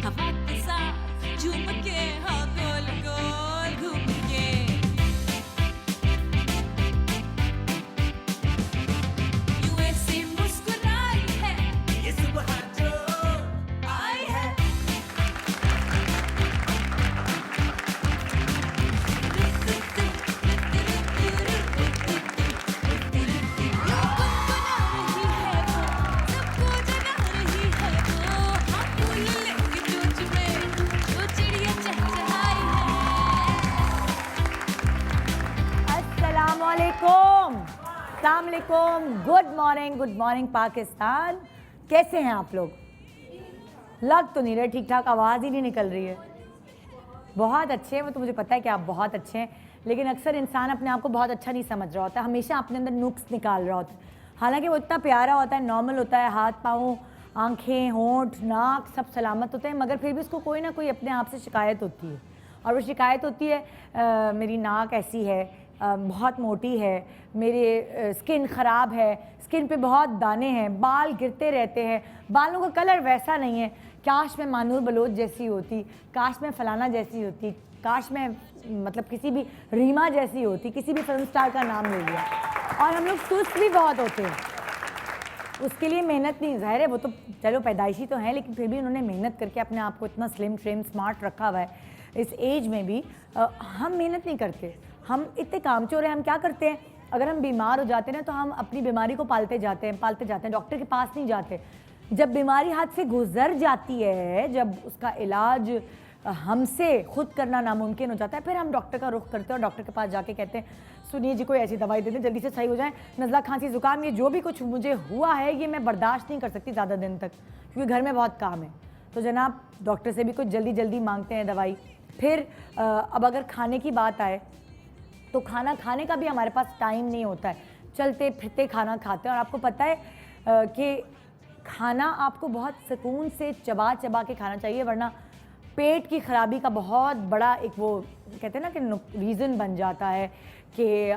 हवा के साथ झूम के हाँ गोल गोल घूम के यूं ऐसे मुस्कुराई है ये सुबह जो आई है अस्सलामुअलैकुम, गुड मॉर्निंग पाकिस्तान। कैसे हैं आप लोग? लग तो नहीं रहे ठीक ठाक, आवाज़ ही नहीं निकल रही है। बहुत अच्छे हैं, वो तो मुझे पता है कि आप बहुत अच्छे हैं, लेकिन अक्सर इंसान अपने आप को बहुत अच्छा नहीं समझ रहा होता, हमेशा अपने अंदर नुक्स निकाल रहा होता है। हालांकि वो इतना प्यारा होता है, नॉर्मल होता है, हाथ पाँव आँखें होंठ नाक सब सलामत होते हैं, मगर फिर भी उसको कोई ना कोई अपने आप से शिकायत होती है। और वो शिकायत होती है मेरी नाक ऐसी है, बहुत मोटी है, मेरे स्किन ख़राब है, स्किन पे बहुत दाने हैं, बाल गिरते रहते हैं, बालों का कलर वैसा नहीं है, काश मैं मानूर बलोच जैसी होती, काश मैं फलाना जैसी होती, काश मैं मतलब किसी भी रीमा जैसी होती, किसी भी फिल्म स्टार का नाम ले लिया। और हम लोग सुस्त भी बहुत होते हैं, उसके लिए मेहनत नहीं, ज़ाहिर है वो तो चलो पैदाइशी तो है, लेकिन फिर भी उन्होंने मेहनत करके अपने आप को इतना स्लिम ट्रिम स्मार्ट रखा हुआ है। इस एज में भी हम मेहनत नहीं करते, हम इतने कामचोर हैं। हम क्या करते हैं, अगर हम बीमार हो जाते हैं ना तो हम अपनी बीमारी को पालते जाते हैं, डॉक्टर के पास नहीं जाते। जब बीमारी हाथ से गुजर जाती है, जब उसका इलाज हमसे खुद करना नामुमकिन हो जाता है, फिर हम डॉक्टर का रुख करते हैं और डॉक्टर के पास जाके कहते हैं सुनिए जी कोई ऐसी दवाई दे दें जल्दी से सही हो जाए, नज़ला खांसी ज़ुकाम ये जो भी कुछ मुझे हुआ है ये मैं बर्दाश्त नहीं कर सकती ज़्यादा दिन तक, क्योंकि घर में बहुत काम है। तो जनाब डॉक्टर से भी कुछ जल्दी जल्दी मांगते हैं दवाई। फिर अब अगर खाने की बात आए तो खाना खाने का भी हमारे पास टाइम नहीं होता है, चलते फिरते खाना खाते हैं। और आपको पता है कि खाना आपको बहुत सुकून से चबा चबा के खाना चाहिए, वरना पेट की ख़राबी का बहुत बड़ा एक वो कहते हैं ना कि रीज़न बन जाता है कि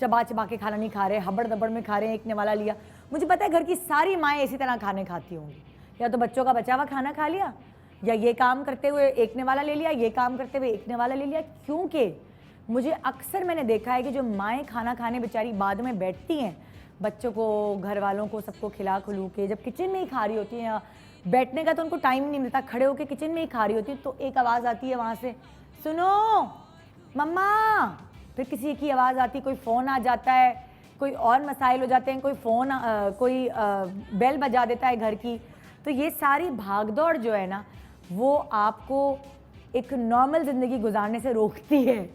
चबा चबा के खाना नहीं खा रहे, हबड़ दबड़ में खा रहे हैं, एक ने वाला लिया। मुझे पता है घर की सारी माएँ इसी तरह खाने खाती होंगी, या तो बच्चों का बचा हुआ खाना खा लिया, या ये काम करते हुए एक ने वाला ले लिया, ये काम करते हुए एक ने वाला ले लिया। क्योंकि मुझे अक्सर मैंने देखा है कि जो माएँ खाना खाने बेचारी बाद में बैठती हैं, बच्चों को घर वालों को सबको खिला खिलू के जब किचन में ही खा रही होती हैं, बैठने का तो उनको टाइम नहीं मिलता, खड़े होकर किचन में ही खा रही होती है, तो एक आवाज़ आती है वहाँ से सुनो मम्मा, फिर किसी की आवाज़ आती, कोई फ़ोन आ जाता है, कोई और मसाइल हो जाते हैं, कोई बेल बजा देता है घर की। तो ये सारी भागदौड़ जो है ना वो आपको एक नॉर्मल ज़िंदगी गुजारने से रोकती है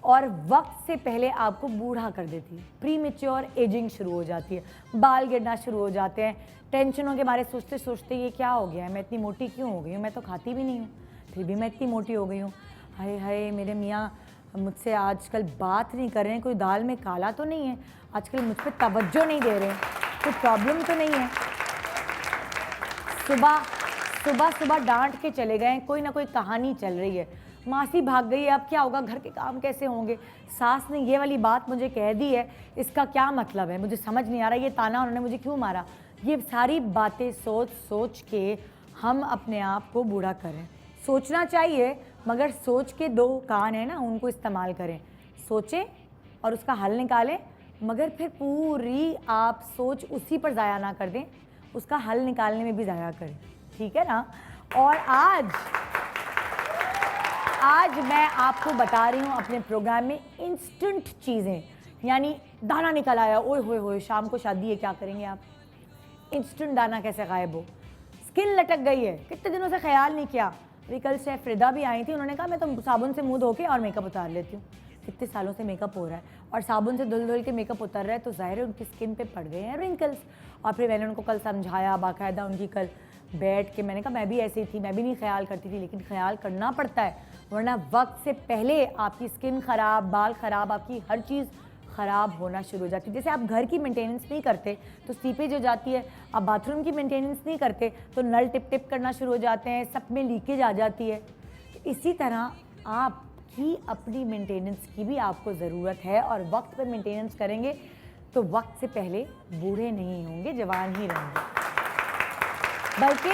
और वक्त से पहले आपको बूढ़ा कर देती है। प्रीमेच्योर एजिंग शुरू हो जाती है, बाल गिरना शुरू हो जाते हैं, टेंशनों के बारे सोचते सोचते ये क्या हो गया है, मैं इतनी मोटी क्यों हो गई हूँ, मैं तो खाती भी नहीं हूँ फिर भी मैं इतनी मोटी हो गई हूँ, हाय हाय मेरे मियाँ मुझसे आजकल बात नहीं कर रहे हैं, कोई दाल में काला तो नहीं है, आजकल मुझ पर तवज्जो नहीं दे रहे हैं, कोई प्रॉब्लम तो नहीं है। सुबह डांट के चले गए, कोई ना कोई कहानी चल रही है, मासी भाग गई है, अब क्या होगा, घर के काम कैसे होंगे, सास ने ये वाली बात मुझे कह दी है, इसका क्या मतलब है, मुझे समझ नहीं आ रहा, ये ताना उन्होंने मुझे क्यों मारा। ये सारी बातें सोच सोच के हम अपने आप को बूढ़ा करें। सोचना चाहिए, मगर सोच के दो कान है ना उनको इस्तेमाल करें, सोचें और उसका हल निकालें, मगर फिर पूरी आप सोच उसी पर ज़ाया ना कर दें, उसका हल निकालने में भी ज़ाया करें, ठीक है ना। और आज मैं आपको बता रही हूँ अपने प्रोग्राम में इंस्टेंट चीज़ें, यानी दाना निकल आया, ओए होए होए शाम को शादी है, क्या करेंगे आप, इंस्टेंट दाना कैसे गायब हो, स्किन लटक गई है, कितने दिनों से ख्याल नहीं किया। अभी कल शेफ फ्रिदा भी आई थी, उन्होंने कहा मैं तो साबुन से मुंह धो के और मेकअप उतार लेती हूँ, कितने सालों से मेकअप हो रहा है और साबुन से धुल धुल के मेकअप उतर रहा है, तो ज़ाहिर है उनकी स्किन पे पड़ गए हैं रिंकल्स। और फिर मैंने उनको कल समझाया बाकायदा, उनकी कल बैठ के मैंने कहा मैं भी ऐसी थी, मैं भी नहीं ख्याल करती थी, लेकिन ख्याल करना पड़ता है, वरना वक्त से पहले आपकी स्किन ख़राब, बाल ख़राब, आपकी हर चीज़ ख़राब होना शुरू हो जाती है। जैसे आप घर की मेंटेनेंस नहीं करते तो सीपेज हो जाती है, आप बाथरूम की मेंटेनेंस नहीं करते तो नल टिप टिप करना शुरू हो जाते हैं, सब में लीकेज आ जाती है। इसी तरह आपकी अपनी मेंटेनेंस की भी आपको ज़रूरत है, और वक्त पर मेंटेनेंस करेंगे तो वक्त से पहले बूढ़े नहीं होंगे, जवान ही रहेंगे। बल्कि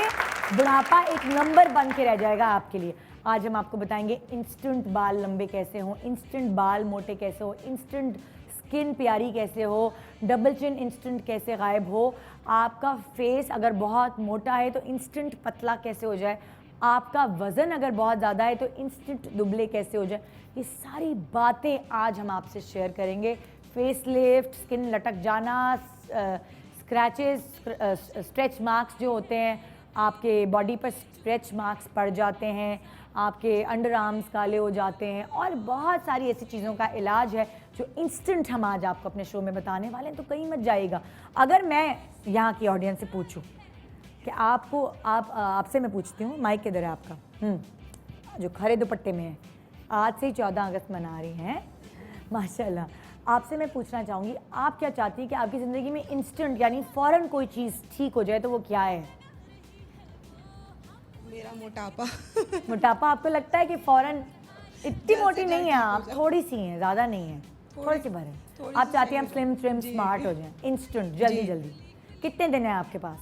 बुढ़ापा एक नंबर बन के रह जाएगा आपके लिए। आज हम आपको बताएंगे इंस्टेंट बाल लंबे कैसे हों, इंस्टेंट बाल मोटे कैसे हो, इंस्टेंट स्किन प्यारी कैसे हो, डबल चिन इंस्टेंट कैसे गायब हो, आपका फेस अगर बहुत मोटा है तो इंस्टेंट पतला कैसे हो जाए, आपका वज़न अगर बहुत ज़्यादा है तो इंस्टेंट दुबले कैसे हो जाए। ये सारी बातें आज हम आपसे शेयर करेंगे। फेस लिफ्ट, स्किन लटक जाना, स्क्रैचेस, स्ट्रेच मार्क्स जो होते हैं, आपके बॉडी पर स्ट्रेच मार्क्स पड़ जाते हैं, आपके अंडर आर्म्स काले हो जाते हैं, और बहुत सारी ऐसी चीज़ों का इलाज है जो इंस्टेंट हम आज आपको अपने शो में बताने वाले हैं। तो कहीं मत जाइएगा। अगर मैं यहाँ की ऑडियंस से पूछूं कि आपसे मैं पूछती हूँ, माइक किधर है आपका, जो खरे दुपट्टे में है, आज से ही 14 अगस्त मना रही हैं माशाल्लाह, आपसे मैं पूछना चाहूँगी, आप क्या चाहती हैं कि आपकी ज़िंदगी में इंस्टेंट यानी फ़ौरन कोई चीज़ ठीक हो जाए, तो वो क्या है? मेरा मोटापा। मोटापा आपको लगता है कि फ़ौरन? इतनी मोटी नहीं है आप, थोड़ी सी हैं, ज़्यादा नहीं है, थोड़ी सी भरे। आप चाहती हैं आप स्लिम ट्रिम स्मार्ट हो जाएं, इंस्टेंट, जल्दी जल्दी। कितने दिन है आपके पास?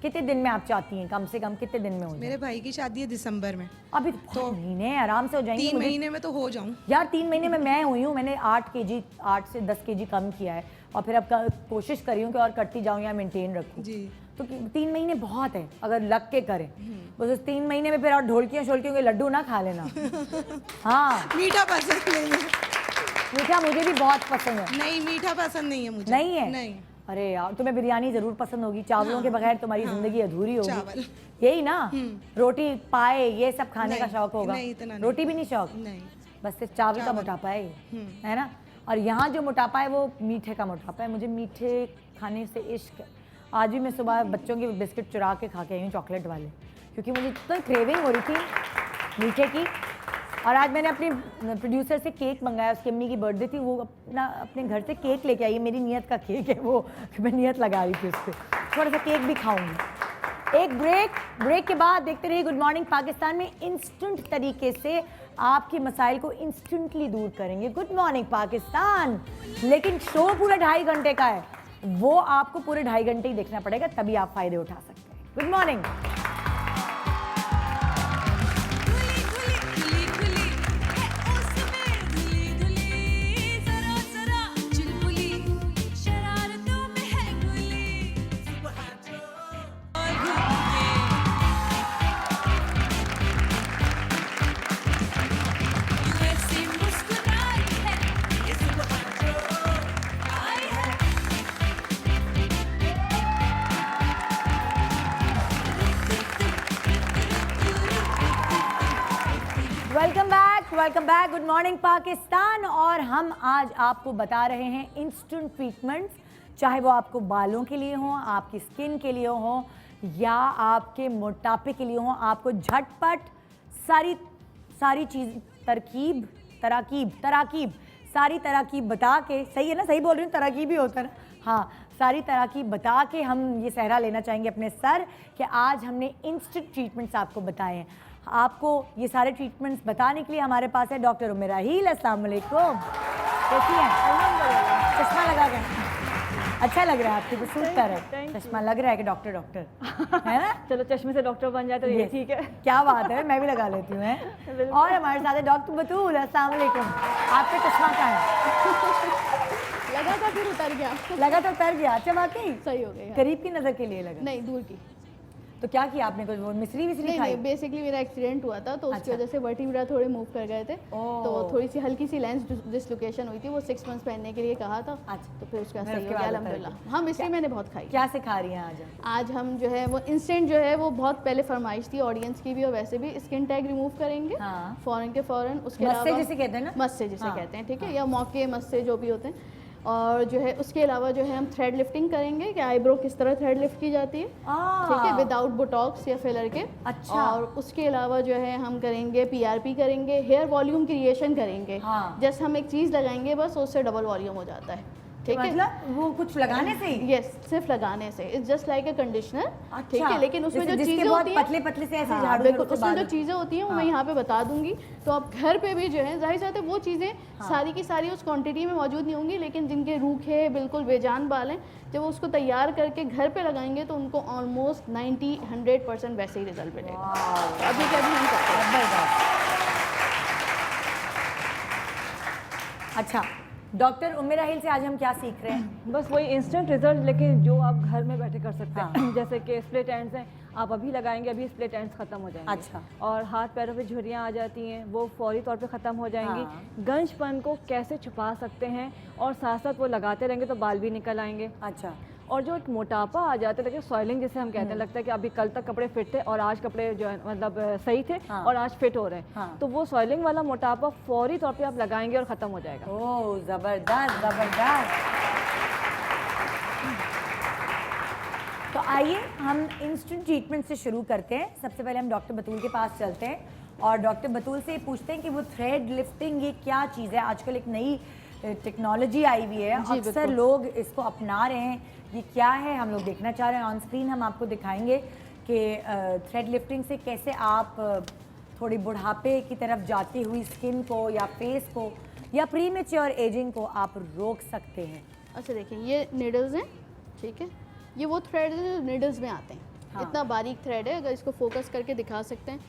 कितने दिन में आप चाहती हैं, कम से कम कितने दिन में हो जाए? मेरे भाई की शादी है दिसंबर में। अभी तो महीने हैं, आराम से हो जाएंगे। 3 महीने में तो हो जाऊं यार। 3 महीने में मैं हुई हूँ, मैंने 8 से 10 केजी कम किया है, और फिर अब कोशिश कर रही हूँ कि और करती जाऊँ या मेंटेन रखूँ जी। तो 3 महीने बहुत है अगर लग के करें। बस उस 3 महीने में फिर और ढोलकियों शोलकियों के लड्डू ना खा लेना। हाँ, मीठा पसंद नहीं है। मीठा मुझे भी बहुत पसंद है। नहीं, मीठा पसंद नहीं है मुझे। नहीं है? नहीं। अरे यार, तुम्हें बिरयानी जरूर पसंद होगी। चावलों के बगैर तुम्हारी जिंदगी अधूरी होगी। चावल। यही ना, रोटी पाए ये सब खाने का नहीं, शौक होगा? नहीं, इतना नहीं। रोटी भी नहीं शौक? नहीं। बस सिर्फ चावल का मोटापा है ये, है ना। और यहाँ जो मोटापा है वो मीठे का मोटापा है। मुझे मीठे खाने से इश्क है। आज भी मैं सुबह बच्चों की बिस्किट चुरा के खा के आई हूँ, चॉकलेट वाले, क्योंकि मुझे इतनी क्रेविंग हो रही थी मीठे की। और आज मैंने अपने प्रोड्यूसर से केक मंगाया, उसकी अम्मी की बर्थडे थी, वो अपने घर से केक लेके आई है। मेरी नियत का केक है वो, मैं नियत लगा रही थी उस पर, थोड़ा सा केक भी खाऊंगी। एक ब्रेक के बाद देखते रहिए गुड मॉर्निंग पाकिस्तान में इंस्टेंट तरीके से आपके मसाइल को इंस्टेंटली दूर करेंगे। गुड मॉर्निंग पाकिस्तान, लेकिन शो पूरा 2.5 घंटे का है, वो आपको पूरे 2.5 घंटे ही देखना पड़ेगा, तभी आप फायदे उठा सकते हैं। Good morning. Welcome back good morning Pakistan. और हम आज आपको बता रहे हैं इंस्टेंट ट्रीटमेंट्स, चाहे वो आपको बालों के लिए हों, आपकी स्किन के लिए हों, या आपके मोटापे के लिए हों। आपको झटपट सारी चीज़ तराकीब सारी तराकीब बता के, सही है ना, सही बोल रही हूँ, तराकीब ही होता है ना, हाँ, सारी तराकीब बता के हम ये सहरा लेना चाहेंगे अपने सर कि आज हमने इंस्टेंट ट्रीटमेंट्स आपको बताए हैं। आपको ये सारे ट्रीटमेंट्स बताने के लिए हमारे पास है डॉक्टर उमेरा हील। अस्सलाम वालेकुम, कैसी हैं? चश्मा लगा के अच्छा लग रहा है आपकी, तो सूट कर है, चश्मा लग रहा है कि डॉक्टर है ना। चलो चश्मे से डॉक्टर बन जाए तो ये ठीक है। क्या बात है, मैं भी लगा लेती हूँ हैं। और हमारे साथ है डॉक्टर बतूल। अस्सलाम वालेकुम, आपका चश्मा कहाँ है? लगा था फिर उतर गया। लगा तो उतर गया। अच्छा, वाकई सही हो गया। करीब की नजर के लिए लगा? नहीं, दूर की। तो क्या किया आपने, कुछ वो मिश्री खाई? नहीं, बेसिकली मेरा एक्सीडेंट हुआ था, तो उसकी वजह से वर्टिब्रा थोड़े मूव कर गए थे, तो थोड़ी सी हल्की सी लेंस डिसलोकेशन हुई थी। वो 6 मंथ्स पहनने के लिए कहा था। अच्छा, तो फिर उसका सही हो गया अल्हम्दुलिल्लाह। हाँ, मिश्री मैंने बहुत खाई। क्या सिखा रही हैं आज हम जो है वो इंस्टेंट जो है वो बहुत पहले फरमाइश थी ऑडियंस की भी, और वैसे भी स्किन टैग रिमूव करेंगे फौरन के फौरन। उसके अलावा जिसे कहते हैं ना, मस्से जिसे कहते हैं, ठीक है, या मौके मस्से जो भी होते हैं। और जो है उसके अलावा जो है हम थ्रेड लिफ्टिंग करेंगे कि आईब्रो किस तरह थ्रेड लिफ्ट की जाती है, ठीक है, विदाउट बोटॉक्स या फिलर के। अच्छा। और उसके अलावा जो है हम करेंगे पीआरपी करेंगे, हेयर वॉल्यूम क्रिएशन करेंगे। जैसे हम एक चीज़ लगाएंगे बस उससे डबल वॉल्यूम हो जाता है। ठीक है, मतलब वो कुछ लगाने से ही? यस, सिर्फ लगाने से, it's just like a conditioner, ठीक है। लेकिन उसमें जो जिसके चीजें बहुत होती हैं, पतले पतले से ऐसे हाँ, झाड़ू बिल्कुल, झाड़ू से उसमें बाल जो होते हैं। चीजें होती हैं वो मैं यहाँ पे बता दूंगी। तो आप घर पे भी जो है, जाहिर सी बात है वो चीज़ें सारी की सारी उस क्वांटिटी में मौजूद नहीं होंगी, लेकिन जिनके रूखे बिल्कुल बेजान बाल हैं, जब वो उसको तैयार करके घर पे लगाएंगे तो उनको ऑलमोस्ट 90-100% वैसे ही रिजल्ट मिलेगा। तो अभी क्या भी हम करते हैं। अच्छा डॉक्टर उमेरा हिल से आज हम क्या सीख रहे हैं? बस वही इंस्टेंट रिजल्ट, लेकिन जो आप घर में बैठे कर सकते हैं। हाँ। जैसे कि स्प्लिट एंड्स हैं, आप अभी लगाएंगे, अभी स्प्लिट एंड्स खत्म हो जाएंगे। अच्छा। और हाथ पैरों पे झुर्रियाँ आ जाती हैं, वो फौरी तौर पे ख़त्म हो जाएंगी। हाँ। गंजपन को कैसे छुपा सकते हैं, और साथ साथ वो लगाते रहेंगे तो बाल भी निकल आएंगे। अच्छा। और जो एक मोटापा आ जाता है, देखिए सॉइलिंग जिसे हम कहते हैं, लगता है कि अभी कल तक कपड़े फिट थे और आज कपड़े जो है मतलब सही थे हाँ। और आज फिट हो रहे हैं। हाँ। तो वो सॉइलिंग वाला मोटापा फौरी तौर पे आप लगाएंगे और ख़त्म हो जाएगा। ओह जबरदस्त जबरदस्त। तो आइए हम इंस्टेंट ट्रीटमेंट से शुरू करते हैं। सबसे पहले हम डॉक्टर बतूल के पास चलते हैं और डॉक्टर बतूल से पूछते हैं कि वो थ्रेड लिफ्टिंग ये क्या चीज़ है। आजकल एक नई टेक्नोलॉजी आई हुई है, जी, अक्सर बिल्कुल। लोग इसको अपना रहे हैं। ये क्या है हम लोग देखना चाह रहे हैं। ऑन स्क्रीन हम आपको दिखाएंगे कि थ्रेड लिफ्टिंग से कैसे आप थोड़ी बुढ़ापे की तरफ जाती हुई स्किन को या फेस को या प्रीमेच्योर एजिंग को आप रोक सकते हैं। अच्छा देखिए, ये नीडल्स हैं, ठीक है, ये वो थ्रेड है जो नीडल्स में आते हैं। हाँ। इतना बारीक थ्रेड है, अगर इसको फोकस करके दिखा सकते हैं,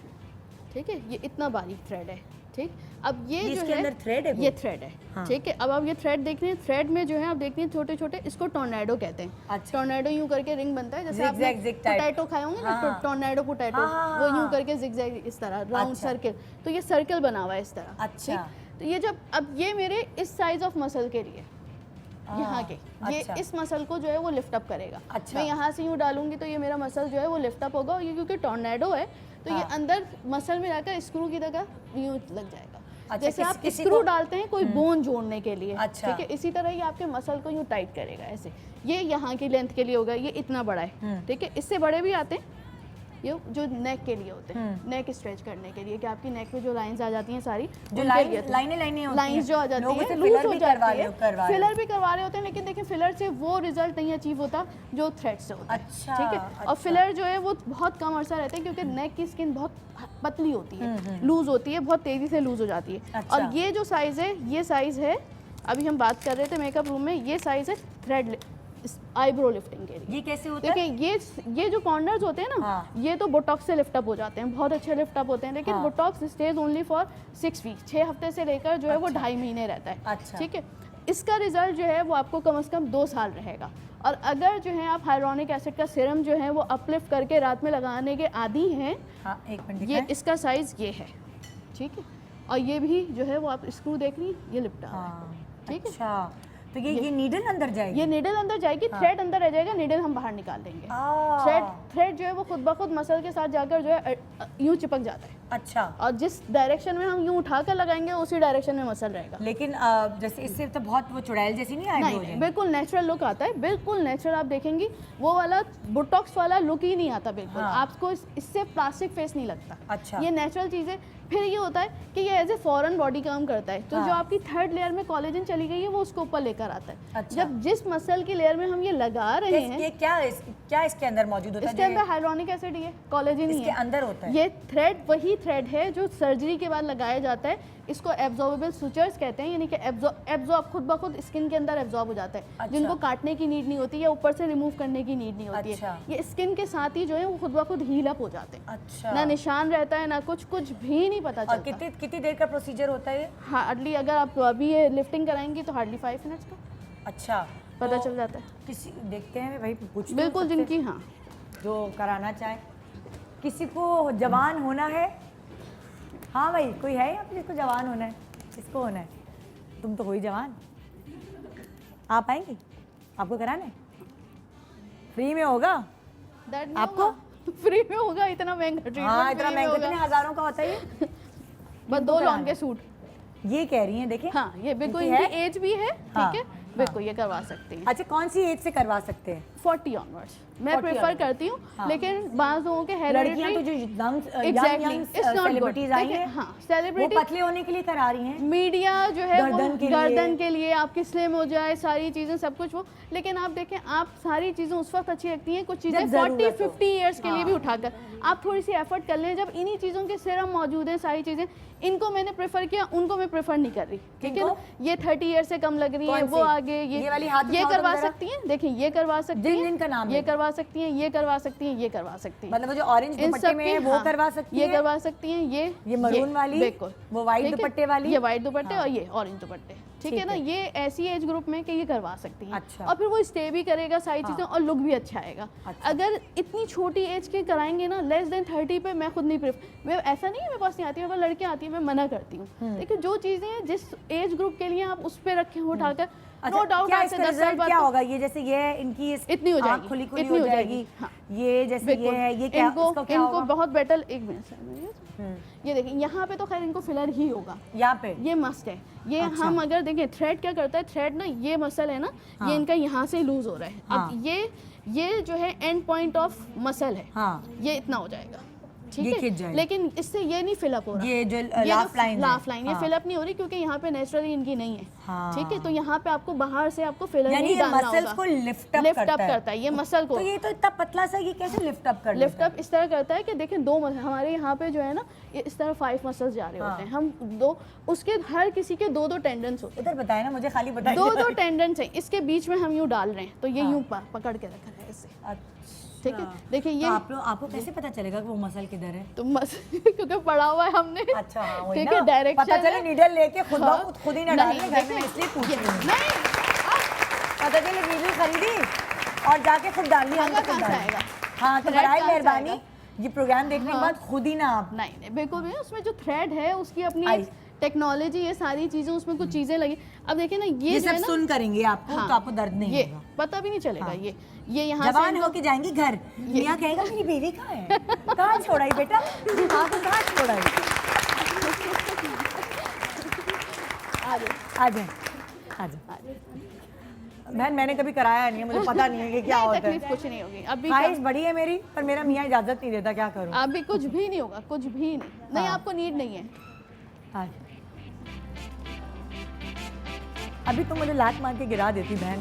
ठीक है, ये इतना बारीक थ्रेड है, ठीक। अब ये जो इसके है अंदर थ्रेड है वो? ये थ्रेड है, हाँ। ठीक है। अब आप ये थ्रेड देख रहे हैं, थ्रेड में जो है आप देख रहे हैं छोटे छोटे, इसको टोर्नेडो कहते हैं। अच्छा। टोर्नेडो यूं करके रिंग बनता है, जैसे Zig आपने zag zig type। पोटैटो खाए होंगे ना, हाँ। टोर्नेडो पोटैटो, हाँ, हाँ, वो यूं हाँ। करके जिगजैग इस तरह राउंड अच्छा। सर्किल। तो ये सर्कल बना हुआ है इस तरह, अच्छा। ठीक? तो ये जब अब ये मेरे इस साइज ऑफ मसल के लिए, यहाँ के ये अच्छा। इस मसल को जो है वो लिफ्ट अप करेगा। अच्छा। मैं यहाँ से यूँ डालूंगी तो ये मेरा मसल जो है वो लिफ्ट अप होगा, और ये क्योंकि टोर्नेडो है तो ये हाँ। अंदर मसल में जाकर स्क्रू की तरह यूँ लग जाएगा। अच्छा, जैसे आप किसी स्क्रू को- डालते हैं कोई बोन जोड़ने के लिए, अच्छा। ठीक है, इसी तरह ये आपके मसल को यूँ टाइट करेगा ऐसे। ये यहाँ की लेंथ के लिए होगा, ये इतना बड़ा है, ठीक है। इससे बड़े भी आते हैं, ये जो नेक के लिए होते हैं, नेक स्ट्रेच करने के लिए, कि आपकी नेक में जो लाइंस आ जाती हैं सारी, जो उनके लाइन लिए होते हैं। लाइनें होती लाइंस हैं, जो आ जाती लोग है उसे लूज फिलर हो भी करवा जाती रहे है, फिलर भी करवा रहे होते हैं, लेकिन देखिए फिलर से वो रिजल्ट नहीं अचीव होता जो थ्रेड से होता है। अच्छा, ठीक है। अच्छा। और फिलर जो है वो बहुत कम अरसा रहता है, क्योंकि नेक की स्किन बहुत पतली होती है, लूज होती है, बहुत तेजी से लूज हो जाती है। अच्छा। और ये जो साइज है, ये साइज है, अभी हम बात कर रहे थे मेकअप रूम में, ये साइज है थ्रेड आईब्रो लिफ्टिंग के लिए। ये कैसे होता है? देखिए ये जो कॉर्नर्स होते हैं ना, हाँ। ये तो बोटॉक्स से लिफ्ट अप हो जाते हैं, बहुत अच्छे लिफ्ट अप होते हैं, लेकिन हाँ। Botox stage only for 6 week, 6 हफ्ते से लेकर जो है वो अच्छा। 2.5 महीने रहता है। अच्छा। ठीक है। इसका रिजल्ट जो है वो आपको कम से कम 2 साल रहेगा। और अगर जो है आप हाइलोरॉनिक एसिड का सीरम जो है वो अपलिफ्ट करके रात में लगाने के आदी हैं, हाँ एक मिनट ये दिखाएं। इसका साइज ये है, ठीक है। और ये भी जो है वो आप स्क्रू देख रही हैं, ये लिपटा हुआ है, हाँ, ठीक है। अच्छा तो ये नीडल अंदर जाएगी? ये नीडल अंदर जाएगी, थ्रेड अंदर रह जाएगा, नीडल हम बाहर निकाल देंगे। आ, थ्रेड जो है वो खुद ब खुद मसल के साथ जाकर जो है यूं चिपक जाता है, अच्छा। और जिस डायरेक्शन में हम यूं उठाकर लगाएंगे उसी डायरेक्शन में मसल रहेगा। लेकिन जैसे इससे तो बहुत वो चुड़ैल जैसी नहीं आएगी? नहीं, बिल्कुल नेचुरल लुक आता है, बिल्कुल नेचुरल। आप देखेंगी वो वाला बोटॉक्स वाला लुक ही नहीं आता बिल्कुल। हाँ। आपको इससे प्लास्टिक फेस नहीं लगता। अच्छा। ये नेचुरल चीज़ है। फिर ये होता है कि ये एज ए फॉरेन बॉडी काम करता है, तो हाँ। जो आपकी थर्ड लेयर में कोलेजन चली गई है वो उसको ऊपर लेकर आता है। अच्छा। जब जिस मसल की लेयर में हम ये लगा रहे हैं, ये क्या इसके अंदर मौजूद होता है? इसके अंदर हाइलोरॉनिक एसिड ही है, कोलेजन ही इसके है। अंदर होता है? ये थ्रेड वही थ्रेड है जो सर्जरी के बाद लगाया जाता है। इसको एब्जॉर्बेबल सुचर्स कहते हैं, यानी कि एब्जॉर्ब खुद ब खुद स्किन के अंदर एब्जॉर्ब हो जाता है। अच्छा। जिनको काटने की नीड नहीं होती या ऊपर से रिमूव करने की नीड नहीं होती अच्छा। है। ये स्किन के साथ ही जो है वो खुद ब खुद हील अप हो जाते हैं। अच्छा। ना निशान रहता है, ना कुछ भी नहीं पता और चलता। कितनी देर का प्रोसीजर होता है ये? हार्डली, अगर आप अभी ये लिफ्टिंग कराएंगी तो हार्डली 5 मिनट्स का अच्छा पता तो चल जाता है। किसी देखते हैं भाई, पूछते हैं बिल्कुल, सबसे जिनकी हाँ जो कराना चाहे। किसी को जवान होना है? हाँ भाई, कोई है यहाँ पे जिसको जवान होना है? किसको होना है? तुम तो हो ही जवान। आप आएंगी? आपको कराना है? फ्री में होगा? दैट आपको? फ्री में होगा? इतना महंगा ट्रीटमेंट? हाँ इतना महंगा, कितने हजारों का होता है ये? बस 2 लॉन्ग के सूट। ये कह रही हैं, देखिए। हाँ, ये बिल्कुल इनकी इनकी एज भी है, हाँ, ठीक है, बिल्कुल ये करवा सकते हैं। अच्छा, कौन सी एज से करवा सकते हैं? 40 ऑनवर्ड्स मैं 40 प्रेफर onwards। करती हूँ हाँ। लेकिन बाज़ लोगों के लड़कियां तो जो सेलिब्रिटीज आई हैं हाँ वो सेलिब्रिटी पतले होने के लिए करा रही हैं। मीडिया जो है वो गर्दन के लिए। गर्दन के लिए आपकी स्लिम हो जाए सारी चीज़ें सब कुछ वो, लेकिन आप देखें आप सारी चीज़ें उस वक्त अच्छी लगती हैं, कुछ चीज़ें जब जरूरत 40 हो। 50 ईयर्स के लिए भी उठाकर आप थोड़ी सी एफर्ट कर लें। जब इन्हीं चीज़ों के सिरम मौजूद हैं सारी चीज़ें, इनको मैंने प्रेफर किया, उनको मैं प्रेफर नहीं कर रही, ठीक है ना। ये 30 ईयर से कम लग रही है, कौन वो सी? आगे ये वाली हाथ ये दिखाओ करवा तुम जरा। सकती हैं, देखिए ये करवा सकती जिन हैं, जिनका नाम ये है। करवा सकती हैं, ये करवा सकती हैं, ये करवा सकती हैं, मतलब वो जो ऑरेंज इन दुपट्टे सब में की, है वो हाँ, करवा सकती ये है, करवा सकती हैं, ये मरून वाली, बिल्कुल वो वाइट ठीक है? दुपट्टे वाली, ये वाइट दुपट्टे हाँ। और ये ऑरेंज दुपट्टे, ठीक ठीक है ना। है। ये ऐसी एज ग्रुप में कि ये करवा सकती हैं, अच्छा। और फिर वो स्टे भी करेगा सारी चीज़ें और लुक भी अच्छा आएगा। अच्छा। अगर इतनी छोटी एज के कराएंगे ना, लेस देन 30 पे मैं खुद नहीं मैं ऐसा नहीं है मेरे पास नहीं आती है, अगर लड़कियाँ आती हैं मैं मना करती हूँ, लेकिन जो चीज़ें जिस एज ग्रुप के लिए आप उस पर रखें उठाकर, नो डाउट क्या आज इसका से 10 साल रिजल्ट बाद क्या तो होगा? ये जैसे ये है, इनकी इतनी हो आँख जाएगी, खुली खुली इतनी हो हो जाएगी, जाएगी, हाँ। ये जैसे ये है, ये क्या इनको इसका क्या इनको होगा? बहुत बेटर एक मिनट ये देखिए यहाँ पे तो खैर इनको फिलर ही होगा, यहाँ पे ये मस्ट है। ये अच्छा। हम अगर देखें थ्रेड क्या करता है, थ्रेड ना ये मसल है ना, हाँ। ये इनका यहाँ से लूज हो रहा है। हाँ। अब ये जो है एंड पॉइंट ऑफ मसल है, हाँ। ये इतना हो जाएगा, ठीक ये है, खिंच जाएगा। लेकिन इससे ये नहीं फिलअप हो रहा, ये जो लाफ लाइन है। लाफ लाइन ये हाँ। फिलअप नहीं हो रही क्योंकि यहाँ पे नेचुरली इनकी नहीं है, हाँ। ठीक है। तो यहाँ पे आपको बाहर से आपको फिलर यानी नहीं ये डालना मसल्स होगा, को लिफ्ट अप करता है ये मसल को। तो ये तो इतना पतला सा, ये कैसे लिफ्ट अप कर लिफ्ट लेता है? अप इस तरह करता है कि देखें दो हमारे यहाँ पे जो है ना, ये इस तरह 5 मसल्स जा रहे होते हैं, हम दो उसके हर किसी के दो टेंडेंस होते इधर बताए ना मुझे, खाली हैं, बताइए। दो टेंडेंस हैं, इसके बीच में हम यूँ डाल रहे हैं, तो ये यूँ पकड़ के रखा है ऐसे, ठीक है। देखिए तो ये आपको कैसे पता चलेगा कि वो मसल किधर है? तो क्योंकि पढ़ा हुआ है हमने, अच्छा, हाँ, वही ठीक ना। है, डायरेक्शन पता चले नीडल लेके हाँ। खुद ही ना नहीं, डालने घर में, देखिए, इसलिए पूछ रही हूँ। नहीं पता चले नीडल खरीदी और जाके खुद डालनी, धागा कहाँ से आएगा? हाँ, तो थ्रेड बड़ाई कहाँ से मेहरबानी, आएगा? ये प्रोग्राम देखने के हाँ। बाद खुद ही ना आप नहीं बिल्कुल भी नहीं। उसमें जो थ्रेड है उसकी अपनी आई। टेक्नोलॉजी, ये सारी चीजें उसमें कुछ चीजें लगी। अब देखिए ना ये ये जो है सब ना, सुन करेंगे आपको, हाँ, तो आपको दर्द नहीं ये होगा। पता भी नहीं चलेगा। हाँ। ये यहाँ जवान से होके जाएंगी घर, मियाँ कहेगा मेरी बीवी कहाँ है, कहाँ छोड़ाई बेटा, हाँ तो कहाँ छोड़ाई, आ जाए आ जाए। बहन मैंने कभी कराया नहीं है, मुझे पता नहीं है कि क्या होता तकलीफ है। कुछ नहीं होगी अभी। ख्वाहिश बड़ी है मेरी, पर मेरा मियाँ इजाजत नहीं देता, क्या करूँ? अभी कुछ भी नहीं होगा, कुछ भी नहीं। नहीं, आपको नीड नहीं है। हाँ। अभी तो मुझे लात मार के गिरा देती बहन,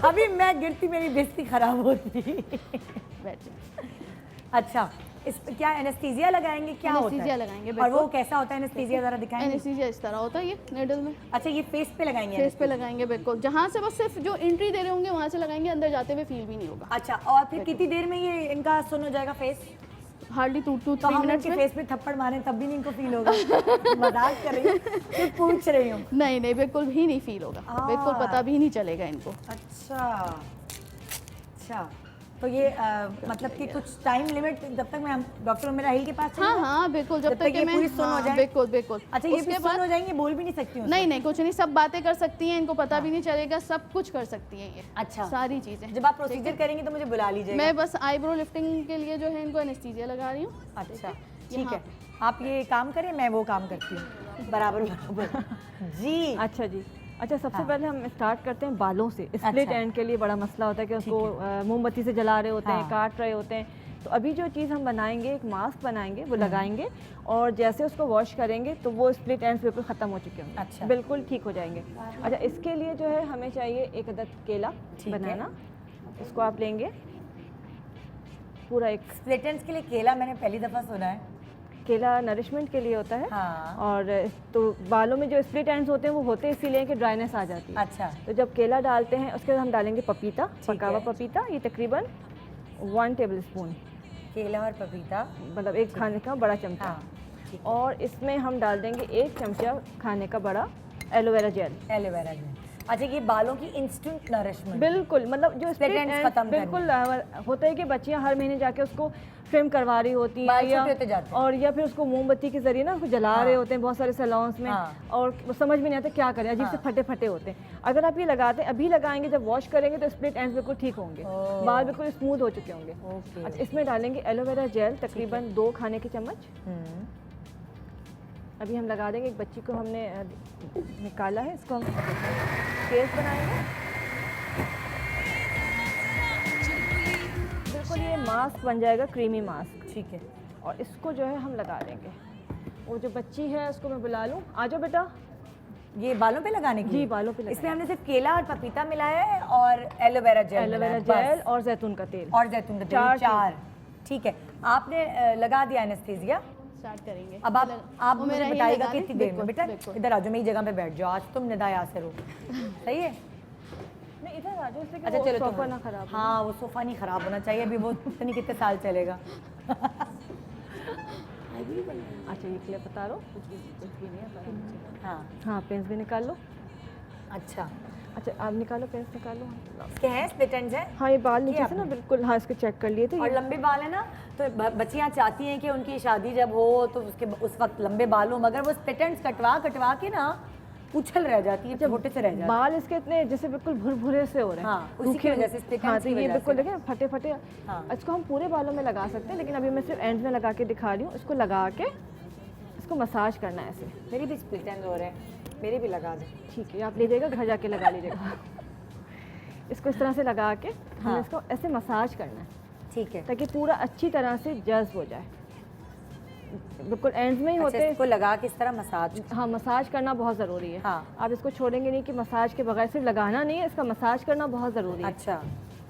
अभी मैं गिरती मेरी बेइज्जती खराब होती। बैठ जाओ। अच्छा, इस पे क्या एनेस्थीसिया लगाएंगे, क्या होता है? एनेस्थीसिया लगाएंगे, और वो बिल्कुल। कैसा होता है एनेस्थीसिया, जरा दिखाएंगे? एनेस्थीसिया इस तरह होता है, ये नेडल में अच्छा, ये फेस पे लगाएंगे? फेस पे लगाएंगे, बिल्कुल। जहाँ से बस सिर्फ जो एंट्री दे रहे होंगे वहाँ से लगाएंगे, अंदर जाते हुए फील भी नहीं होगा। अच्छा, और फिर कितनी देर में ये इनका सुन हो जाएगा फेस? हार्डली 2 to तो 3 हम मिनट्स इनके में। फेस पे थप्पड़ मारे तब भी नहीं इनको फील होगा? मजाक कर रही हूँ, सिर्फ पूछ रही हूँ। नहीं नहीं, बिल्कुल भी नहीं फील होगा, बिल्कुल पता भी नहीं चलेगा इनको। अच्छा अच्छा, तो ये मतलब कि कुछ टाइम लिमिट, जब तक मैं डॉक्टर उमेरा हिल के पास हाँ चलूँ? हाँ बिल्कुल, जब जब तक तक कि ये मैं पूरी सुन हो जाए? बिल्कुल बिल्कुल। अच्छा, ये भी उसके सुन बाद हो जाएंगे, बोल भी नहीं सकती हूँ? नहीं नहीं, कुछ नहीं, सब बातें कर सकती हैं, इनको पता भी नहीं चलेगा, सब कुछ कर सकती हैं ये। अच्छा, सारी चीजें। जब आप प्रोसीजर करेंगी तो मुझे बुला लीजिएगा। मैं बस आईब्रो लिफ्टिंग के लिए जो है इनको एनेस्थीसिया लगा रही हूँ। अच्छा ठीक है, आप ये काम करें, मैं वो काम करती हूँ, बराबर बराबर। जी अच्छा जी। अच्छा, सबसे पहले हम स्टार्ट करते हैं बालों से। स्प्लिट अच्छा। एंड के लिए बड़ा मसला होता है कि उसको मोमबत्ती से जला रहे होते हैं, हाँ। काट रहे होते हैं। तो अभी जो चीज़ हम बनाएंगे, एक मास्क बनाएंगे, वो लगाएंगे और जैसे उसको वॉश करेंगे तो वो स्प्लिट एंड्स बिल्कुल ख़त्म हो चुके होंगे। अच्छा। बिल्कुल ठीक हो जाएंगे। अच्छा, इसके लिए जो है हमें चाहिए एक अदद केला ठीक है। बनाना। इसको आप लेंगे पूरा एक। स्प्लिट एंड्स के लिए केला मैंने पहली दफ़ा सुना है। केला नरिशमेंट के लिए होता है। हाँ। और तो बालों में जो स्प्लिट एंड्स होते हैं वो होते इसीलिए कि ड्राइनेस आ जाती है। अच्छा। तो जब केला डालते हैं उसके बाद हम डालेंगे पपीता, पका हुआ है। पपीता, ये तकरीबन 1 टेबल स्पून, केला और पपीता, मतलब एक खाने का बड़ा चमचा। हाँ ठीक है। और इसमें हम डाल देंगे 1 चमचा खाने का बड़ा एलोवेरा जेल। Aloe vera gel. अच्छा, ये बालों की इंस्टेंट नरिशमेंट। बिल्कुल, मतलब जो Split ends ends खत्म करने। बिल्कुल होता है कि बच्चियां हर महीने जाके उसको ट्रिम करवा रही होती बाल हैं, छोटे होते जाते हैं। और या फिर उसको मोमबत्ती के जरिए ना उसको जला रहे होते हैं बहुत सारे सैलून्स में। हाँ। और वो समझ में नहीं आता क्या करें, अजीब से फटे फटे होते हैं। अगर आप ये लगाते हैं, अभी लगाएंगे, जब वॉश करेंगे तो स्प्लिट एंड्स बिल्कुल ठीक होंगे, ओह। बाल बिल्कुल स्मूथ हो चुके होंगे। ओके। अच्छा, इसमें डालेंगे एलोवेरा जेल तकरीबन 2 खाने के चम्मच। अभी हम लगा देंगे। एक बच्ची को हमने निकाला है, इसको हम केस बनाएंगे। मास्क बन जाएगा क्रीमी मास्क। ठीक है। और इसको जो है हम लगा देंगे। वो जो बच्ची है उसको मैं बुला लूँ, आ जाओ बेटा। ये बालों पे लगाने के जी, लिए? बालों पे लगाने। इसमें हमने सिर्फ केला और पपीता मिलाया है और एलोवेरा जेल एलोवेरा मिलाया है, जेल बस। और जैतून का तेल। और जैतून का तेल, चार। ठीक है, आपने लगा दिया एनेस्थीसिया। स्टार्ट करेंगे। अब आप वो मुझे मेरा ही बताइएगा लगा दें? कितनी देर में। बिल्कुल, बेटा बिल्कुल। इधर आ जाओ, मेरी जगह पे बैठ जाओ, आज तुम निदा यासर हो। सही है? नहीं, इधर आ जाओ, इससे कि अच्छा वो चलो सोफा तुम। ना खराब हो। हाँ, वो सोफा नहीं खराब होना चाहिए, अभी वो पता नहीं कितने साल चलेगा। अच्छा, ये क्लिप बता लो। कुछ भी नहीं है। हाँ हाँ, पेंस भी निकाल लो। अच्छा, अच्छा, आप निकालो, पेंस निकालो। इसके हैं स्प्लिट एंड्स हैं? हाँ, ये बाल नीचे से आपने? ना बिल्कुल, हाँ, इसको चेक कर लिए थे। और लंबे बाल है ना, तो बच्चियाँ चाहती हैं कि उनकी शादी जब हो तो उस वक्त लंबे बाल हो, मगर वो स्प्लिट एंड्स कटवा के ना उछल रह जाती है, छोटे से रह जाती है। बाल इसके इतने जैसे बिल्कुल भुरभुरे से हो रहे हैं। हाँ, उसी की वजह से split हाँ, ends तो की ये वजह बिल्कुल से। देखें फटे फटे। हाँ। इसको हम पूरे बालों में लगा सकते हैं, लेकिन अभी मैं सिर्फ एंड में लगा के दिखा रही हूँ। इसको लगा के इसको मसाज करना है ऐसे। मेरी भी स्प्लिट एंड हो रहे हैं, मेरे भी लगा दे। ठीक है, आप लीजिएगा, घर जाके लगा लीजिएगा। इसको इस तरह से लगा के हमें हाँ। इसको ऐसे मसाज करना है, ठीक है। ताकि पूरा अच्छी तरह से जज्ब हो जाए। बिल्कुल एंड्स में ही अच्छा, होते हैं। इसको लगा के इस तरह मसाज। हाँ, मसाज करना बहुत ज़रूरी है। हाँ। आप इसको छोड़ेंगे नहीं कि मसाज के बगैर, सिर्फ लगाना नहीं है, इसका मसाज करना बहुत ज़रूरी है। अच्छा,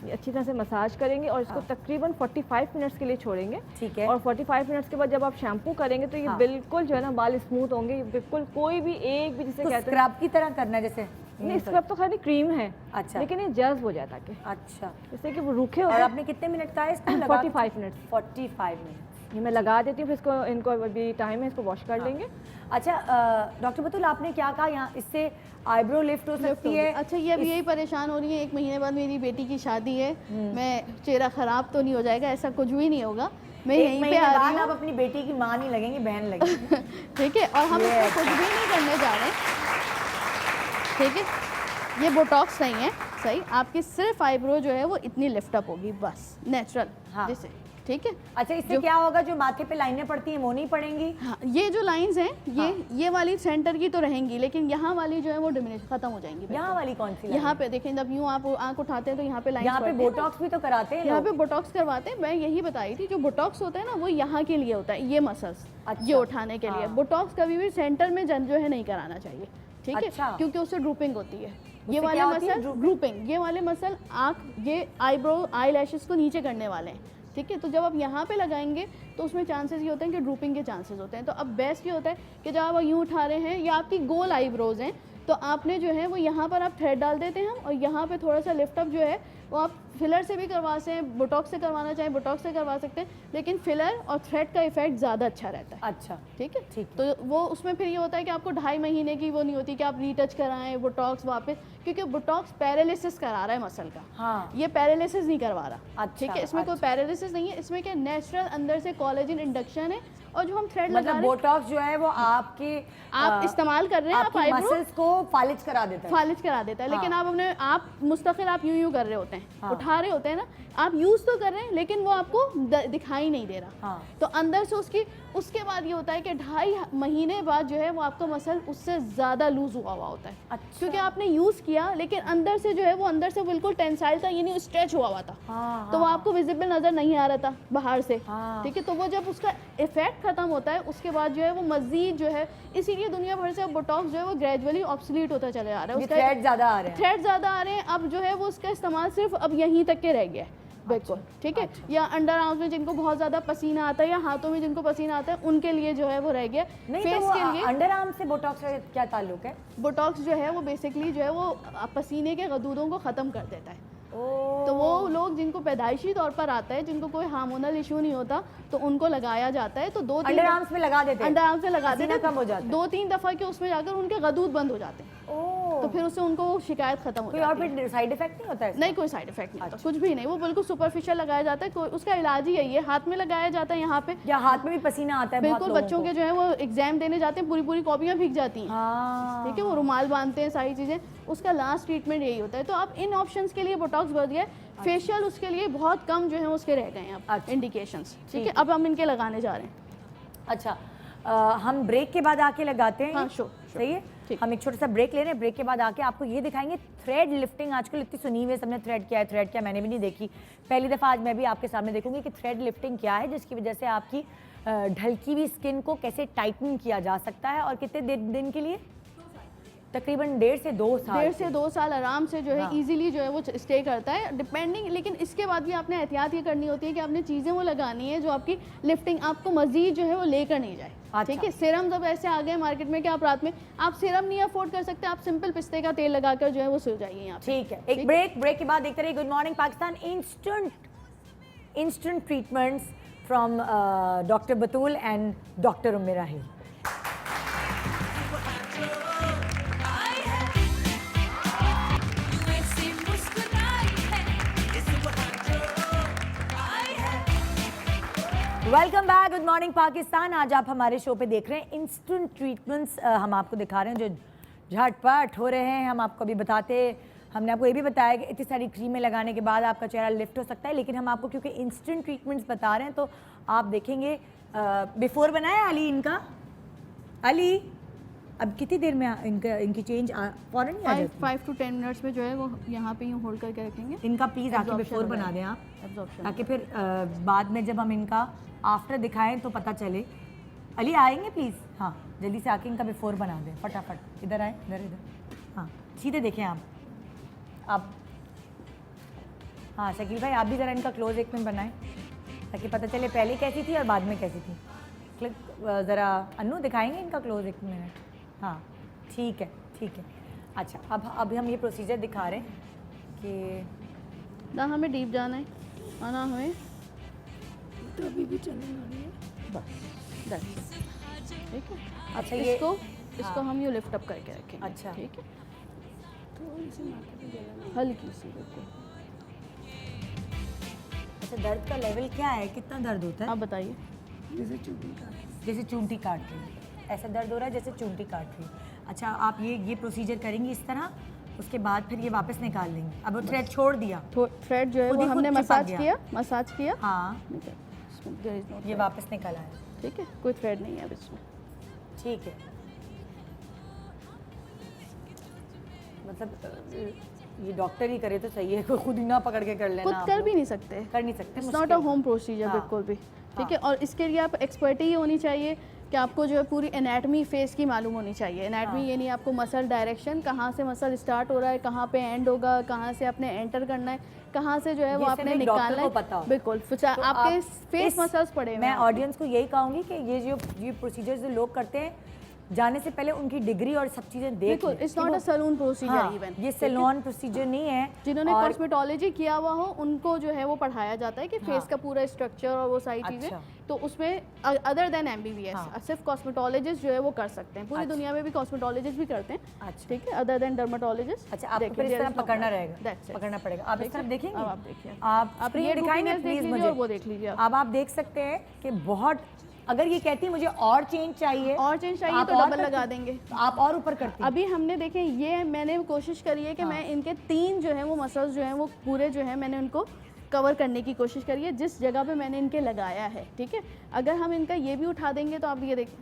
ये अच्छी तरह से मसाज करेंगे और इसको तकरीबन 45 मिनट्स के लिए छोड़ेंगे। ठीक है। और 45 मिनट्स के बाद जब आप शैम्पू करेंगे तो ये हाँ। बिल्कुल जो है ना बाल स्मूथ होंगे। ये बिल्कुल कोई भी एक भी जिसे तो कहते हैं, स्क्रब की तरह करना है जैसे? नहीं, स्क्रब तो खाली क्रीम है। अच्छा। लेकिन ये जज्ब हो जाता है, अच्छा, जैसे कि वो रूखे हो और जाए। आपने कितने मिनट का है इसको लगा? 45 मिनट्स। 45 मिनट। ये मैं लगा देती हूँ, फिर इसको इनको अभी टाइम है, इसको वॉश कर लेंगे। अच्छा, डॉक्टर बतुल आपने क्या कहा यहाँ, इससे आईब्रो लिफ्ट हो सकती है? अच्छा, ये अभी यही परेशान हो रही है, 1 महीने बाद मेरी बेटी की शादी है, मैं चेहरा खराब तो नहीं हो जाएगा? ऐसा कुछ भी नहीं होगा, मैं एक यहीं पे महीने आ बाद रही आप हूँ। अपनी बेटी की माँ नहीं लगेंगी, बहन लगेंगी। ठीक है, और हम इसमें कुछ भी नहीं करने जा रहे हैं। ठीक है, ये बोटॉक्स नहीं है, सही। आपकी सिर्फ आईब्रो जो है वो इतनी लिफ्ट अप होगी, बस नेचुरल। हाँ। जैसे, ठीक है। अच्छा, इससे क्या होगा, जो माथे पे लाइनें पड़ती हैं वो नहीं पड़ेंगी? हाँ, ये जो लाइंस हैं ये वाली सेंटर की तो रहेंगी, लेकिन यहाँ वाली जो है वो डिमिनिश खत्म हो जाएंगी। यहाँ वाली कौन सी? यहाँ पे देखें, जब यूँ आप आंख उठाते हैं तो यहाँ पे लाइन, यहाँ पे बोटॉक्स भी तो कराते हैं यहाँ लोग। पे बोटॉक्स करवाते हैं। मैं यही बताई थी, जो बोटॉक्स होता है ना वो यहाँ के लिए होता है, ये मसल्स अच्छा। ये उठाने के लिए। हाँ। बोटॉक्स कभी भी सेंटर में जो है नहीं कराना चाहिए, ठीक है, अच्छा। क्योंकि उससे ड्रूपिंग होती है। उससे ये वाले क्या होती है? मसल ड्रूपिंग, ये वाले मसल आँख, ये आईब्रो आई लैशेस को नीचे करने वाले हैं, ठीक है। तो जब आप यहाँ पे लगाएंगे तो उसमें चांसेस ये होते हैं कि ड्रूपिंग के चांसेस होते हैं। तो अब बेस्ट ये होता है कि जब आप यूँ उठा रहे हैं या आपकी गोल आईब्रोज हैं, तो आपने जो है वो यहाँ पर आप थ्रेड डाल देते हैं, और यहाँ पे थोड़ा सा लिफ्ट अप जो है वो आप फिलर से भी करवा सकते हैं, बोटॉक्स से करवाना चाहें बोटॉक्स से करवा सकते हैं, लेकिन फिलर और थ्रेड का इफेक्ट ज़्यादा अच्छा रहता है। अच्छा, ठीक है, ठीक। तो वो उसमें फिर ये होता है कि आपको 2.5 महीने की वो नहीं होती कि आप रीटच कराएं बोटॉक्स वापस, क्योंकि बोटॉक्स पैरालिसिस करा रहा है मसल का। हाँ। ये पैरालिसिस नहीं करवा रहा। अच्छा, ठीक है, इसमें कोई पैरालिसिस नहीं है, इसमें क्या नेचुरल अंदर से कोलेजन इंडक्शन है, और जो हम थ्रेड लगा मतलब रहे हैं बोटॉक्स जो है वो आपके आप इस्तेमाल कर रहे हैं, आप आईब्रो मसल्स को फालिज करा देता है। फालिज करा देता है। लेकिन आप मुस्तकिल आप यूं कर रहे होते हैं, हाँ। उठा रहे होते हैं ना, आप यूज तो कर रहे हैं, लेकिन वो आपको दिखाई नहीं दे रहा। हाँ। तो अंदर से उसके बाद ये होता है कि 2.5 महीने बाद जो है वो आपका मसल उससे ज़्यादा लूज हुआ होता है। अच्छा। क्योंकि आपने यूज़ किया, लेकिन अंदर से जो है वो अंदर से बिल्कुल टेंसाइल था, यानी स्ट्रेच हुआ हुआ था। हाँ, तो वो आपको विजिबल नज़र नहीं आ रहा था बाहर से। हाँ। ठीक है, तो वो जब उसका इफेक्ट खत्म होता है उसके बाद जो है वो मजीद जो है, इसीलिए दुनिया भर से अब बोटॉक्स जो है वो ग्रेजुअली ऑब्सोलीट होता चला जा रहा है। थ्रेड ज्यादा आ रहे हैं। थ्रेड ज़्यादा आ रहे हैं, अब जो है वो उसका इस्तेमाल सिर्फ अब यहीं तक के रह गया है। बिल्कुल, ठीक है। या अंडर आर्म्स में जिनको बहुत ज़्यादा पसीना आता है, या हाथों में जिनको पसीना आता है, उनके लिए जो है वो रह गया। नहीं, फेस तो के लिए अंडर आर्म से बोटॉक्स का क्या ताल्लुक है? बोटॉक्स जो है वो बेसिकली जो है वो पसीने के गदूदों को ख़त्म कर देता है। तो वो लोग जिनको पैदाइशी तौर पर आता है, जिनको कोई हार्मोनल इशू नहीं होता, तो उनको लगाया जाता है। तो 2-3 अंडर आर्म्स में लगा देते हैं? अंडर आर्म्स में लगा देते पसीना कम हो जाता है। 2-3 दफ़ा के उसमें जाकर उनके गदूद बंद हो जाते हैं, तो फिर उससे उनको वो शिकायत खत्म हो कोई और जाती है। फिर साइड इफेक्ट नहीं होता है इसका? नहीं, कोई साइड इफेक्ट नहीं होता, कुछ भी नहीं। वो बिल्कुल सुपरफिशियल लगाया जाता है। उसका इलाज ही यही है, हाथ में लगाया जाता है, यहाँ पे। या हाथ में भी पसीना आता है बहुत बिल्कुल, लोगों बच्चों को। के जो है वो एग्जाम देने जाते हैं, पूरी पूरी कॉपियाँ भीग जाती हैं। हाँ। ठीक है, वो रुमाल बांधते हैं, सारी चीज़ें। उसका लास्ट ट्रीटमेंट यही होता है। तो आप इन ऑप्शंस के लिए बोटॉक्स बढ़ गया, फेशियल उसके लिए बहुत कम जो है उसके रह गए हैं अब अच्छा। इंडिकेशंस। ठीक है, अब हम इनके लगाने जा रहे हैं। अच्छा, हम ब्रेक के बाद आके लगाते हैं। हाँ, sure, सही है। ठीक। हम एक छोटा सा ब्रेक ले रहे हैं, ब्रेक के बाद आके आपको ये दिखाएंगे थ्रेड लिफ्टिंग। आजकल इतनी सुनी हुई है सबने, थ्रेड क्या है, थ्रेड क्या, मैंने भी नहीं देखी, पहली दफ़ा आज मैं भी आपके सामने देखूंगी कि थ्रेड लिफ्टिंग क्या है, जिसकी वजह से आपकी ढलकी हुई स्किन को कैसे टाइटन किया जा सकता है। और कितने दिन के लिए? तकरीबन 1.5 से 2 साल। 1.5 से 2 साल आराम से जो है हाँ। इजीली जो है वो स्टे करता है डिपेंडिंग। लेकिन इसके बाद भी आपने एहतियात ये करनी होती है कि आपने चीज़ें वो लगानी है जो आपकी लिफ्टिंग आपको मजीद जो है वो लेकर नहीं जाए। अच्छा। ठीक है, सीरम जब ऐसे आ गए मार्केट में कि आप रात में आप सीरम नहीं अफोर्ड कर सकते, आप सिंपल पिस्ते का तेल लगाकर जो है वो सो जाइए यहाँ पे। ठीक है, एक ब्रेक के बाद देखते रहिए good morning Pakistan. Instant treatments from doctor Batool and doctor Umme Rahil. यूएसए मुस्कुराई है, ये सुबह जो आई है। Welcome back, good morning Pakistan. आज आप हमारे शो पे देख रहे हैं इंस्टेंट ट्रीटमेंट्स। हम आपको दिखा रहे हैं जो झटपट हो रहे हैं। हम आपको अभी बताते, हमने आपको ये भी बताया कि इतनी सारी क्रीमें लगाने के बाद आपका चेहरा लिफ्ट हो सकता है, लेकिन हम आपको क्योंकि इंस्टेंट ट्रीटमेंट्स बता रहे हैं तो आप देखेंगे बिफोर बनाया अली इनका। अली अब कितनी देर में इनकी चेंज फौरन ही आ जाती है? 5 to 10 मिनट्स में जो है वो यहाँ पे यूँ होल्ड करके रखेंगे। इनका प्लीज़ आके Absorption बिफोर हो बना जाएगा। दें आप, Absorption। ताकि फिर बाद में जब हम इनका आफ्टर दिखाएं तो पता चले। अली आएंगे प्लीज़? हाँ, जल्दी से आके इनका बिफोर बना दें फटाफट। इधर आए, इधर। हाँ, सीधे देखें आप। हाँ शकील भाई, आप भी ज़रा इनका क्लोज एक में बनाएं ताकि पता चले पहले कैसी थी और बाद में कैसी थी। क्लिक ज़रा अन्नू दिखाएंगे इनका क्लोज एक मिनट। हाँ ठीक है। अच्छा, अब अभी हम ये प्रोसीजर दिखा रहे हैं कि ना हमें डीप जाना है और ना हमें तो अभी भी चलने वाली है। बस that's it। ठीक है, अच्छा ये इसको हम यूँ लिफ्ट अप करके रखेंगे। अच्छा। ठीक है, हल्की सी बिल्कुल। अच्छा, दर्द का लेवल क्या है, कितना दर्द होता है? आप बताइए। जैसे चूंटी काट रही है, ऐसा दर्द हो रहा है जैसे चूंटी काट रही है। अच्छा, आप ये प्रोसीजर करेंगी इस तरह, उसके बाद फिर ये वापस निकाल लेंगे। अब वो थ्रेड छोड़ दिया, थ्रेड जो है खुद वो ही खुद हमने चिपक गया। मसाज किया। हाँ निकल, इसमें there is no ये thread। वापस निकल आया। ठीक है, कोई थ्रेड नहीं है अब इसमें। ठीक है, मतलब ये डॉक्टर ही करे तो सही है, कोई खुद ही ना पकड़ के कर लेना। खुद आप कर लोग। भी नहीं सकते, कर नहीं सकते, इट्स नॉट मुश्किल अ है। होम प्रोसीजर हाँ। बिल्कुल भी। ठीक है, और इसके लिए आप एक्सपर्टी ही होनी चाहिए कि आपको जो है पूरी एनाटमी फेस की मालूम होनी चाहिए। एनाटमी हाँ। ये नहीं, आपको मसल डायरेक्शन, कहाँ से मसल स्टार्ट हो रहा है, कहाँ पे एंड होगा, कहाँ से आपने एंटर करना है, कहाँ से जो है वो ये आपने सिर्फ एक डॉक्टर निकालना को है। पता हो। बिल्कुल, तो आपके आप फेस इस- मसल्स पड़े हुए मैं हैं आपको। ऑडियंस को यही कहूँगी कि ये प्रोसीजर जो लोग करते हैं, जाने से पहले उनकी डिग्री और सब चीज़ें देख बिल्कुल, लें इट्स कि नॉट वो- अ सैलून प्रोसीजर हाँ, इवन। ये सैलून प्रोसीजर नहीं है। जिन्होंने और- कॉस्मेटोलॉजी किया हुआ हो उनको जो है वो पढ़ाया जाता है कि फेस हाँ। का पूरा स्ट्रक्चर और वो सारी अच्छा। चीज़ें, तो उसमें अदर देन MBBS हाँ। सिर्फ कॉस्मेटोलॉजिस्ट जो है वो कर सकते हैं। पूरी अच्छा। दुनिया में भी कॉस्मेटोलॉजिस्ट भी करते हैं। अच्छा। ठीक है, अदर देन डर्माटोलॉजिस्ट। अच्छा, आपको फिर इस तरह पकड़ना रहेगा, पकड़ना पड़ेगा। आप इस तरफ देखेंगे, अब आप देखिए। आप आप स्प्रे ये दिखाएंगे routiness देख प्लीज लीजिए मुझे। और वो देख लीजिए आप। अब आप देख सकते हैं कि बहुत, अगर ये कहती है मुझे और चेंज चाहिए, और चेंज चाहिए आप तो और डबल करती- लगा देंगे। तो आप और ऊपर करती हैं। अभी हमने देखे, ये मैंने कोशिश करी है कि मैं इनके 3 जो है वो मसल्स जो हैं वो पूरे जो है मैंने उनको कवर करने की कोशिश करी है जिस जगह पे मैंने इनके लगाया है। ठीक है, अगर हम इनका ये भी उठा देंगे तो आप ये देखिए,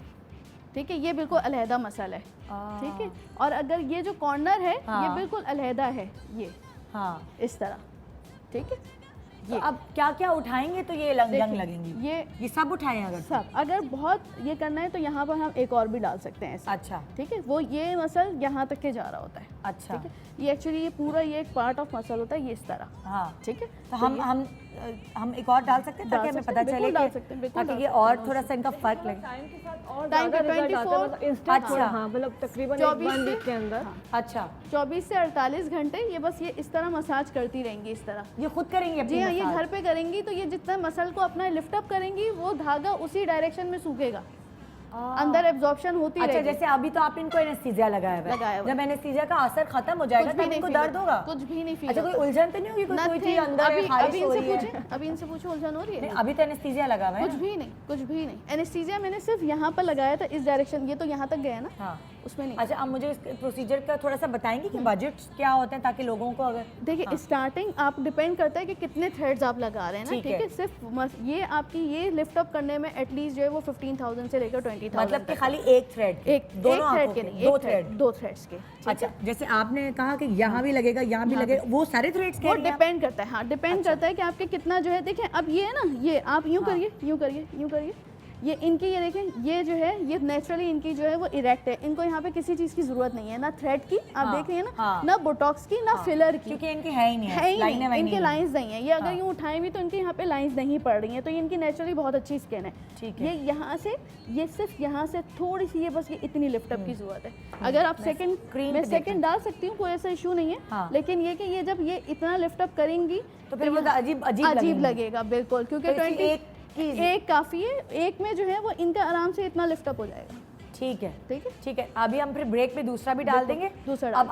ठीक है, ये बिल्कुल अलहदा मसल है। ठीक है, और अगर ये जो कॉर्नर है हाँ। ये बिल्कुल अलहदा है, ये हाँ, इस तरह। ठीक है, तो अब क्या क्या उठाएंगे तो ये लंग देखिए, लगेंगी। ये ये सब उठाएं अगर सब, अगर बहुत ये करना है तो यहाँ पर हम एक और भी डाल सकते हैं ऐसे। अच्छा ठीक है, वो ये मसल यहाँ तक के जा रहा होता है। अच्छा। ठीक है, ये एक्चुअली ये पूरा ये एक पार्ट ऑफ मसल होता है, ये इस तरह। हाँ, ठीक है, तो हम एक और डाल सकते हैं ताकि डाल हमें सकते पता हैं, चले बिल्कुल डाल कि सकते हैं, बिल्कुल ताकि डाल ये सकते और थोड़ा सा इनका फर्क लगे। टाइम के साथ और टाइम ज़्यादा पे रिजल्ट आता है, 24 मतलब इंस्टेंट अच्छा। हाँ, मतलब तकरीबन 24 1 से- वीक के अंदर। अच्छा, 24 से 48 घंटे ये बस ये इस तरह मसाज करती रहेंगी, इस तरह। ये खुद करेंगे अपनी जी हाँ, ये मसाज? घर पे करेंगी तो ये जितना मसल को अपना लिफ्ट अप करेंगी वो धागा उसी डायरेक्शन में सूखेगा, अंदर एब्जॉर्प्शन होती अच्छा, रहेगी। जैसे अभी तो आप इनको एनेस्थीसिया लगाया हुआ लगाया है, हुआ है। जब एनेस्थीसिया का असर खत्म हो जाएगा तब इनको दर्द होगा? कुछ भी नहीं फील अच्छा, कोई उलझन तो नहीं होगी, कोई चीज अंदर है, खारिश हो रही है? अभी इनसे पूछो उलझन हो रही है? नहीं, अभी तो एनेस्थीसिया लगा हुआ है कुछ ना? भी नहीं, कुछ भी नहीं। एनेस्थीसिया मैंने सिर्फ यहाँ पर लगाया था, इस डायरेक्शन, ये तो यहाँ तक गया ना, हाँ। उसमें नहीं। अच्छा, अब मुझे इस प्रोसीजर का थोड़ा सा बताएंगे कि बजट क्या होते हैं ताकि लोगों को अगर देखिए, स्टार्टिंग आप डिपेंड करता है कि कितने थ्रेड्स आप लगा रहे हैं ना। ठीक ठीक है। है, सिर्फ ये आपकी ये लिफ्ट अप करने में एटलीस्ट जो है वो 15,000 से लेकर 20,000 मतलब कि तक। खाली एक थ्रेड, एक दोनों थ्रेड आंखों के के, नहीं, दो एक थ्रेड। दो थ्रेड्स के, ठीक है? अच्छा, जैसे आपने कहा कि यहाँ भी लगेगा, यहाँ भी लगेगा, वो सारे थ्रेड्स वो के लिए डिपेंड करता है, हाँ डिपेंड अच्छा। करता है कि आपके कितना जो है। देखिए अब ये है ना, ये आप यूँ हाँ। करिए, यूँ करिए, यूँ करिए, ये इनकी, ये देखें, ये जो है ये नेचुरली इनकी जो है वो इरेक्ट है, इनको यहाँ पे किसी चीज़ की ज़रूरत नहीं है, ना थ्रेड की आप हाँ, देख रही हैं ना, हाँ। ना बोटॉक्स की, ना फिलर की, क्योंकि इनके है ही नहीं, है ही लाइनें नहीं, वाइनें इनके नहीं। लाइंस नहीं है। ये अगर हाँ। यूँ उठाएं भी तो इनके यहाँ पे लाइंस नहीं पड़ रही हैं, तो ये इनकी नेचुरली बहुत अच्छी स्किन है। ठीक ये है। यहाँ से, ये सिर्फ यहाँ से थोड़ी सी, ये बस ये इतनी लिफ्टअप की ज़रूरत है। अगर आप सेकंड, screen मैं पे सेकंड डाल सकती हूँ, कोई ऐसा इशू नहीं है, हाँ। लेकिन ये कि ये जब ये इतना लिफ्टअप करेंगी तो फिर वो यहाँ अजीब अजीब लगेगा, बिल्कुल, क्योंकि तो इसकी 20 एक की- एक काफ़ी है, एक में जो है वो इनका आराम से इतना लिफ्टअप हो जाएगा। ठीक है, ठीक है, ठीक है। अभी हम फिर ब्रेक में दूसरा भी डाल देंगे। दूसरा अब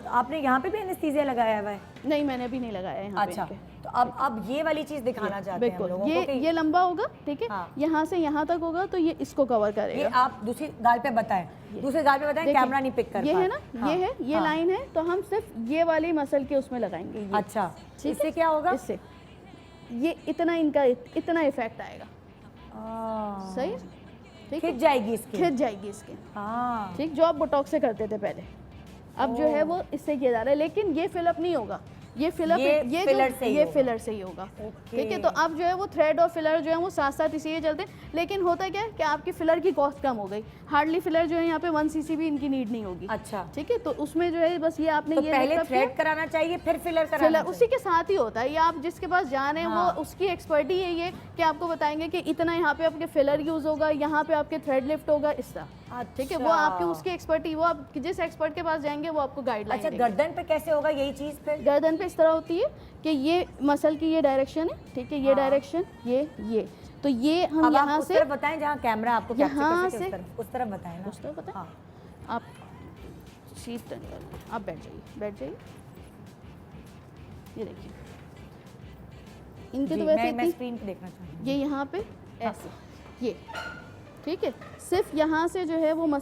आपने यहाँ पे भी एनेस्थीसिया लगाया हुआ है? नहीं मैंने भी नहीं लगाया है यहाँ पे अच्छा, इनके। तो अब ये वाली चीज दिखाना चाहते हैं हम बिल्कुल, लोगों को कि ये लंबा होगा, ठीक है, हाँ। यहाँ से यहाँ तक होगा, तो ये इसको कवर ये करेगा। आप दूसरी गाल पे बताएं, दूसरे गाल पे बताएं, देखिए, कैमरा नहीं पिक कर ये पा है रहा। ना, हाँ, ये है, ये हाँ। लाइन है, तो हम सिर्फ ये वाली मसल के उसमें लगाएंगे ये। अच्छा, ठीक है? इससे क्या होगा? इससे ये इतना इनका इतना इफेक्ट आएगा, सही है? ठीक है, खिंच जाएगी इसकी। खिंच जाएगी इसके, हाँ, ठीक, जो आप बोटॉक्स से करते थे पहले, अब जो है वो इससे किया जा रहा है, लेकिन ये फिलअप नहीं होगा, ये फिलअप ये फिलर से ही ये होगा। फिलर से ही होगा। ओके। ठीक है, तो अब जो है वो थ्रेड और फिलर जो है वो साथ साथ इसीलिए चलते हैं, लेकिन होता क्या है कि आपकी फिलर की कॉस्ट कम हो गई, हार्डली फिलर जो है यहाँ पे 1 cc भी इनकी नीड नहीं होगी। अच्छा, ठीक है, तो उसमें जो है बस ये आपने तो ये पहले lift up थ्रेड किया, कराना चाहिए, फिर फिलर कराना फिलर चाहिए। उसी के साथ ही होता है। ये आप जिसके पास जा रहे हैं हाँ। वो उसकी एक्सपर्टी है, ये कि आपको बताएंगे कि इतना यहाँ पे आपके फिलर यूज होगा, यहाँ पे आपके थ्रेड लिफ्ट होगा, इस तरह। ठीक है, वो अच्छा। आपकी उसकी एक्सपर्टी, वो आप जिस एक्सपर्ट के पास जाएंगे वो आपको गाइडलाइन अच्छा, गर्दन पे कैसे होगा यही चीज फिर? गर्दन पे इस तरह होती है कि ये मसल की ये डायरेक्शन है, ठीक है, ये हाँ। डायरेक्शन, ये तो ये हम अब यहाँ आप उस से तरफ बताएं जहाँ कैमरा आपको कैप्चर यहाँ कर सके, से- उस तरफ बताएं ना। उस तरह पता है? हाँ, आप सीट टर्न कर, आप बैठ जाइए, बैठ जाइए, ये देखिए इनके जी, तो वैसे मैं इतनी, स्क्रीन पे देखना चाहूँ। ये यहाँ पे ऐसे, ये ठीक है, सिर्फ यहाँ से जो है वो